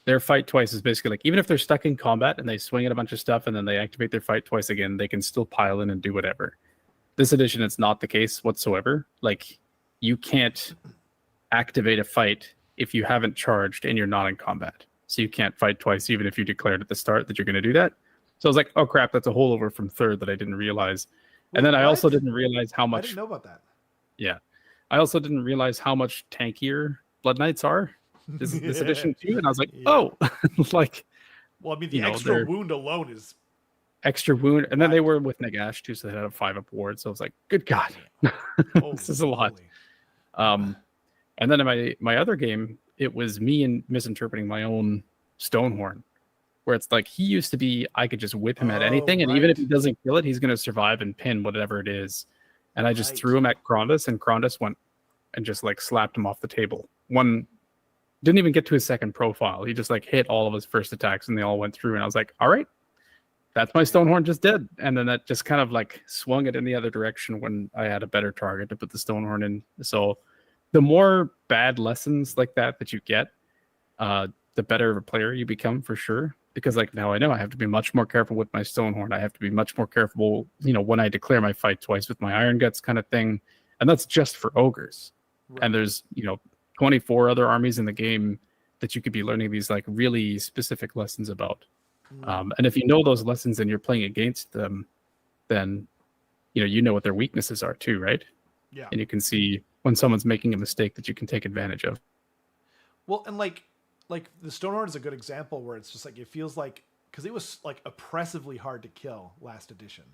Their fight twice is basically like, even if they're stuck in combat and they swing at a bunch of stuff and then they activate their fight twice again, they can still pile in and do whatever. This edition, it's not the case whatsoever. Like you can't activate a fight if you haven't charged and you're not in combat. So you can't fight twice, even if you declared at the start that you're going to do that. So I was like, oh crap, that's a holdover from 3rd that I didn't realize. And then I also didn't realize how much. I didn't know about that. Yeah. I also didn't realize how much tankier Blood Knights are this edition too. And I was like, oh, like, well, I mean, the extra wound alone is extra wound. And then they were with Nagash too, so they had a 5-up ward. So I was like, good God, this is a lot. And then in my other game, it was me and misinterpreting my own Stonehorn, where it's like he used to be, I could just whip him at anything, and even if he doesn't kill it, he's going to survive and pin whatever it is. And I just threw him at Krondus, and Krondus went and just like slapped him off the table. One didn't even get to his second profile. He just like hit all of his first attacks and they all went through. And I was like, all right, that's my Stonehorn just did. And then that just kind of like swung it in the other direction when I had a better target to put the Stonehorn in. So the more bad lessons like that you get, the better of a player you become for sure. Because like now I know I have to be much more careful with my Stonehorn. I have to be much more careful, when I declare my fight twice with my Iron Guts kind of thing. And that's just for ogres. Right. And there's, 24 other armies in the game that you could be learning these like really specific lessons about. And if you know those lessons and you're playing against them, then you know what their weaknesses are too, right? Yeah. And you can see when someone's making a mistake that you can take advantage of. Well, and like the Stonehorn is a good example where it's just like it feels like, because it was like oppressively hard to kill last edition,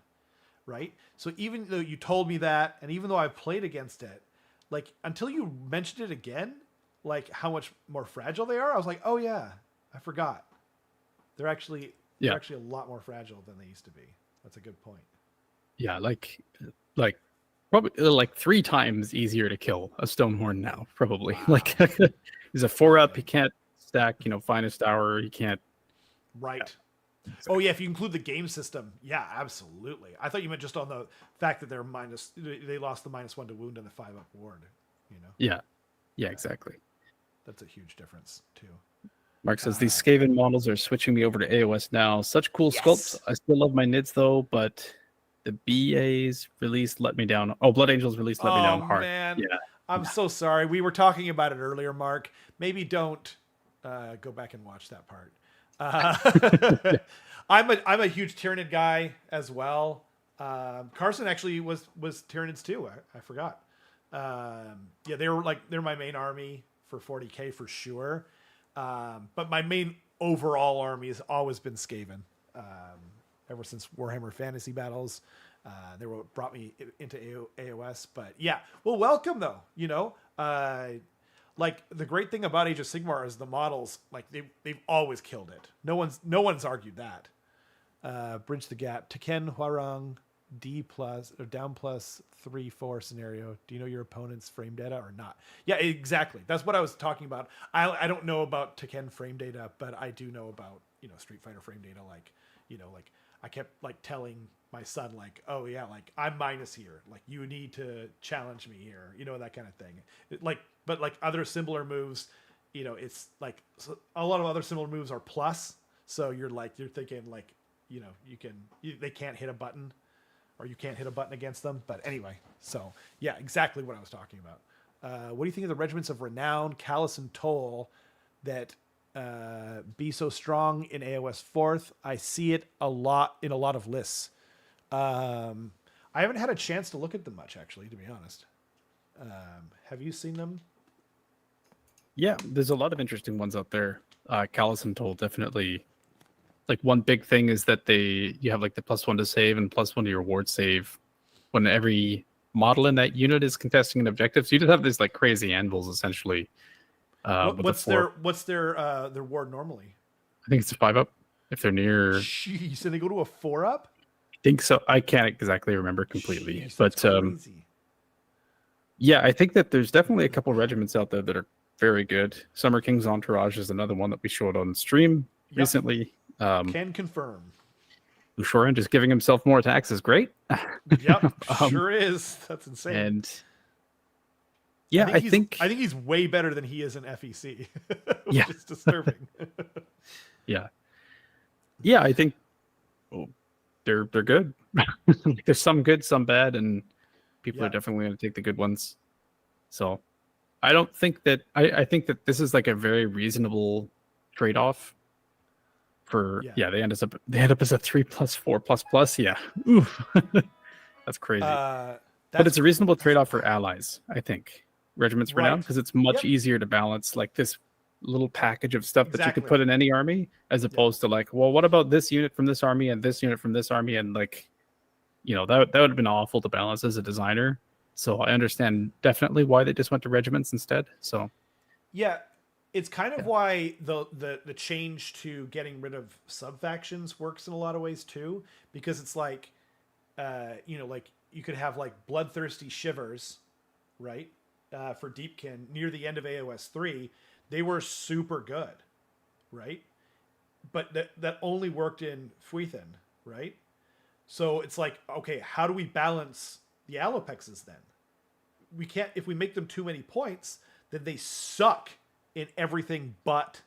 right? So even though you told me that, and even though I've played against it, like until you mentioned it again, like how much more fragile they are, I was like, oh yeah, I forgot. They're actually a lot more fragile than they used to be. That's a good point. Yeah, like probably like 3 times easier to kill a Stonehorn now, probably. Wow. Like he's a 4-up, he can't stack, Finest Hour, he can't. Right. Yeah. Oh yeah, if you include the game system, yeah, absolutely. I thought you meant just on the fact that they lost the -1 to wound and the 5-up ward, Yeah, exactly. That's a huge difference too. Mark says these Skaven models are switching me over to AOS now. Such cool sculpts. I still love my Nids though, but the BA's release let me down. Oh, Blood Angels release let me down hard. Man. Yeah. I'm so sorry. We were talking about it earlier, Mark. Maybe don't go back and watch that part. I'm a huge Tyranid guy as well. Carson actually was Tyranids too. I forgot. Yeah, they're my main army for 40k for sure. But my main overall army has always been Skaven. Ever since Warhammer Fantasy Battles, they were what brought me into AOS. But yeah, well, welcome though. Like the great thing about Age of Sigmar is the models. Like they've always killed it. No one's argued that. Bridge the gap. Tekken Hwarang D+ or down +3/4 scenario. Do you know your opponent's frame data or not? Yeah, exactly. That's what I was talking about. I don't know about Tekken frame data, but I do know about Street Fighter frame data. Like like I kept like telling my son like, oh yeah, like I'm minus here. Like you need to challenge me here. That kind of thing. But like other similar moves, it's like a lot of other similar moves are plus. So you're thinking like they can't hit a button. Or you can't hit a button against them. But anyway, so yeah, exactly what I was talking about. What do you think of the regiments of Renown, Callus, and Toll that be so strong in AOS 4th? I see it a lot in a lot of lists. I haven't had a chance to look at them much, actually, to be honest. Have you seen them? Yeah, there's a lot of interesting ones out there. Callus and Toll definitely. Like one big thing is that you have like the +1 to save and +1 to your ward save when every model in that unit is contesting an objective. So you just have these like crazy anvils essentially. What's their ward normally? I think it's a 5-up if they're near. Jeez, and they go to a 4-up? I think so. I can't exactly remember completely. Jeez, but yeah, I think that there's definitely a couple regiments out there that are very good. Summer King's Entourage is another one that we showed on stream recently. Can confirm. Ushoran just giving himself more attacks is great. Yep, sure is. That's insane. And yeah, I think he's way better than he is in FEC, which is disturbing. Yeah, I think they're good. There's some good, some bad, and people are definitely going to take the good ones. So I don't think that I think that this is like a very reasonable trade-off. They end up as a 3+4++. Yeah. Oof. That's crazy. But it's a reasonable trade-off for allies, I think. Regiments Renown, because it's much easier to balance like this little package of stuff that you could put in any army, as opposed to like, well, what about this unit from this army and this unit from this army? And like, that would have been awful to balance as a designer. So I understand definitely why they just went to regiments instead. So yeah. It's kind of why the change to getting rid of sub-factions works in a lot of ways too, because it's like, like you could have like Bloodthirsty Shivers, right? For Deepkin near the end of AOS 3 they were super good, right? But that only worked in Fuithin, right? So it's like, okay, how do we balance the Alopexes then? We can't, if we make them too many points, then they suck in everything but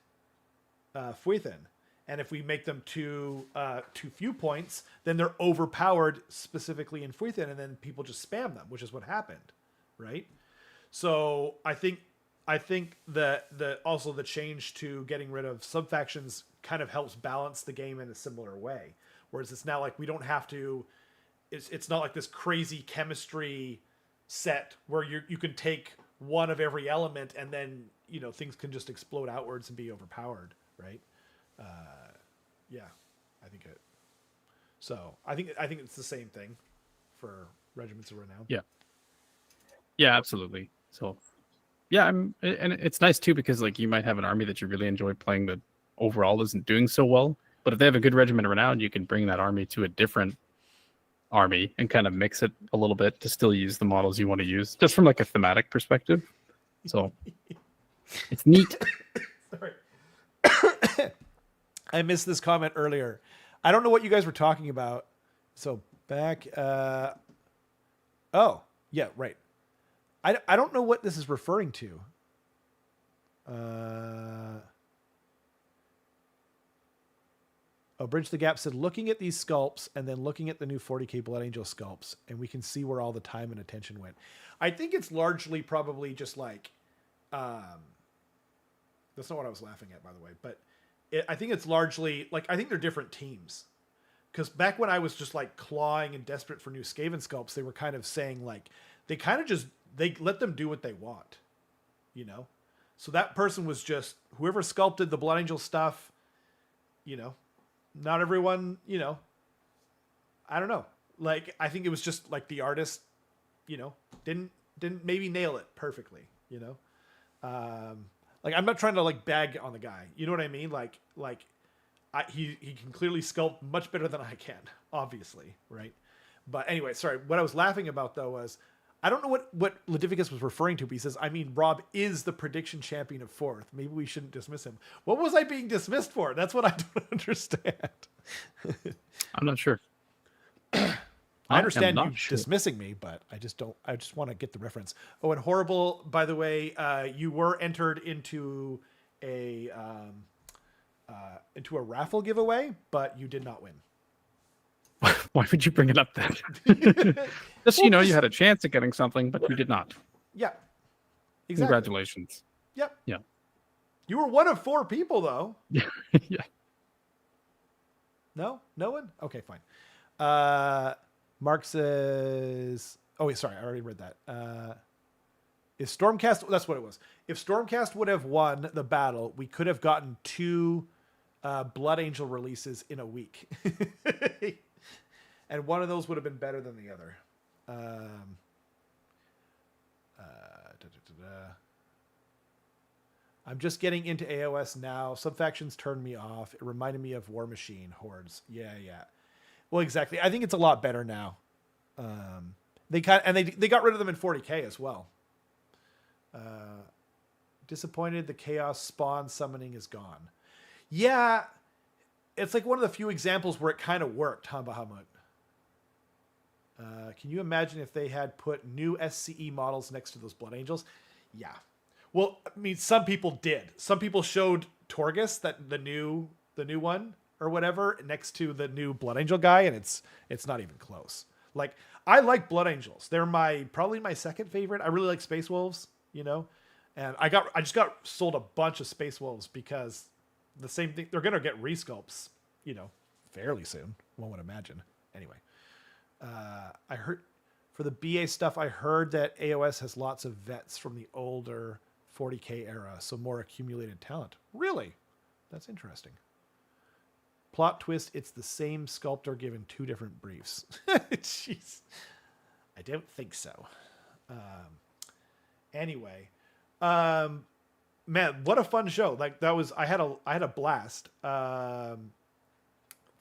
Fuithin. And if we make them too few points, then they're overpowered specifically in Fuithin, and then people just spam them, which is what happened, right? So I think that also the change to getting rid of sub-factions kind of helps balance the game in a similar way. Whereas it's now like we don't have to, it's not like this crazy chemistry set where you can take one of every element and then, you know, things can just explode outwards and be overpowered, right? Yeah, I think it. So I think it's the same thing for Regiments of Renown. Yeah, absolutely. So yeah, and it's nice too because like you might have an army that you really enjoy playing that overall isn't doing so well, but if they have a good Regiment of Renown, you can bring that army to a different army and kind of mix it a little bit to still use the models you want to use, just from like a thematic perspective. So it's neat. Sorry. I missed this comment earlier. I don't know what you guys were talking about. So back. Oh, yeah, right. I don't know what this is referring to. Bridge the Gap said, looking at these sculpts and then looking at the new 40k Blood Angel sculpts, and we can see where all the time and attention went. I think it's largely probably just like, that's not what I was laughing at, by the way, but I think it's largely like, I think they're different teams. Because back when I was just like clawing and desperate for new Skaven sculpts, they were kind of saying like, they kind of just, they let them do what they want, you know? So that person was just, whoever sculpted the Blood Angel stuff, you know, not everyone, you know, I don't know. Like, I think it was just like the artist, you know, didn't maybe nail it perfectly, you know? Like, I'm not trying to like bag on the guy. You know what I mean? He can clearly sculpt much better than I can, obviously, right? But anyway, sorry. What I was laughing about though was, I don't know what Ludivicus was referring to, but he says, I mean, Rob is the prediction champion of 4th. Maybe we shouldn't dismiss him. What was I being dismissed for? That's what I don't understand. I'm not sure. I understand you dismissing me, but I just want to get the reference. Oh, and Horrible, by the way, you were entered into a raffle giveaway, but you did not win. Why would you bring it up then? Just so you know, you had a chance at getting something, but you did not. Yeah. Exactly. Congratulations. Yep. Yeah. You were one of 4 people, though. Yeah. Yeah. No? No one? Okay, fine. Mark says... Oh, wait, sorry. I already read that. If Stormcast... That's what it was. If Stormcast would have won the battle, we could have gotten 2 Blood Angel releases in a week. And one of those would have been better than the other. I'm just getting into AOS now. Some factions turned me off. It reminded me of War Machine Hordes. Yeah. Well, exactly. I think it's a lot better now. They got rid of them in 40k as well. Disappointed the Chaos Spawn summoning is gone. Yeah, it's like one of the few examples where it kind of worked, huh, Bahamut? Can you imagine if they had put new SCE models next to those Blood Angels? Yeah. Well, I mean, some people did. Some people showed Torgus, that the new one or whatever, next to the new Blood Angel guy, and it's not even close. Like, I like Blood Angels. They're probably my second favorite. I really like Space Wolves, you know, and I just got sold a bunch of Space Wolves because the same thing. They're gonna get resculpts, you know, fairly soon. One would imagine. Anyway. I heard for the BA stuff, I heard that AOS has lots of vets from the older 40k era, so more accumulated talent. Really? That's interesting. Plot twist, it's the same sculptor given 2 different briefs. Jeez. I don't think so. Anyway. Man, what a fun show. Like that was I had a blast.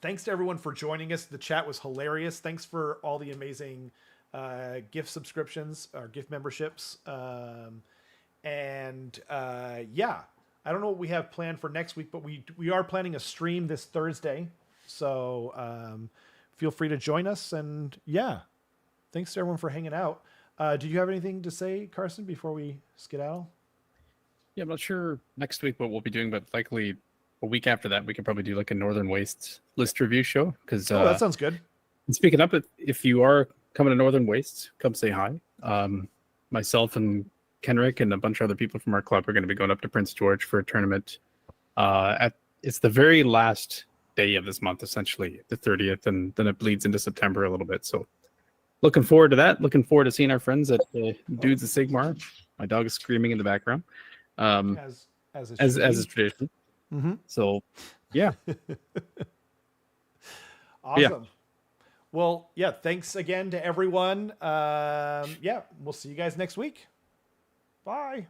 Thanks to everyone for joining us. The chat was hilarious. Thanks for all the amazing gift subscriptions or gift memberships. Yeah, I don't know what we have planned for next week, but we are planning a stream this Thursday. So feel free to join us. And yeah, thanks to everyone for hanging out. Do you have anything to say, Carson, before we skedaddle? Yeah, I'm not sure next week what we'll be doing, but likely a week after that, we could probably do like a Northern Wastes list review show. Because that sounds good. And speaking up, if you are coming to Northern Wastes, come say hi. Myself and Kenrick and a bunch of other people from our club are going to be going up to Prince George for a tournament. It's the very last day of this month, essentially, the 30th, and then it bleeds into September a little bit. So looking forward to that. Looking forward to seeing our friends at Dudes of Sigmar. My dog is screaming in the background. As is tradition. Mm-hmm. So, yeah. Awesome. Yeah. Well, yeah, thanks again to everyone. Yeah, we'll see you guys next week. Bye.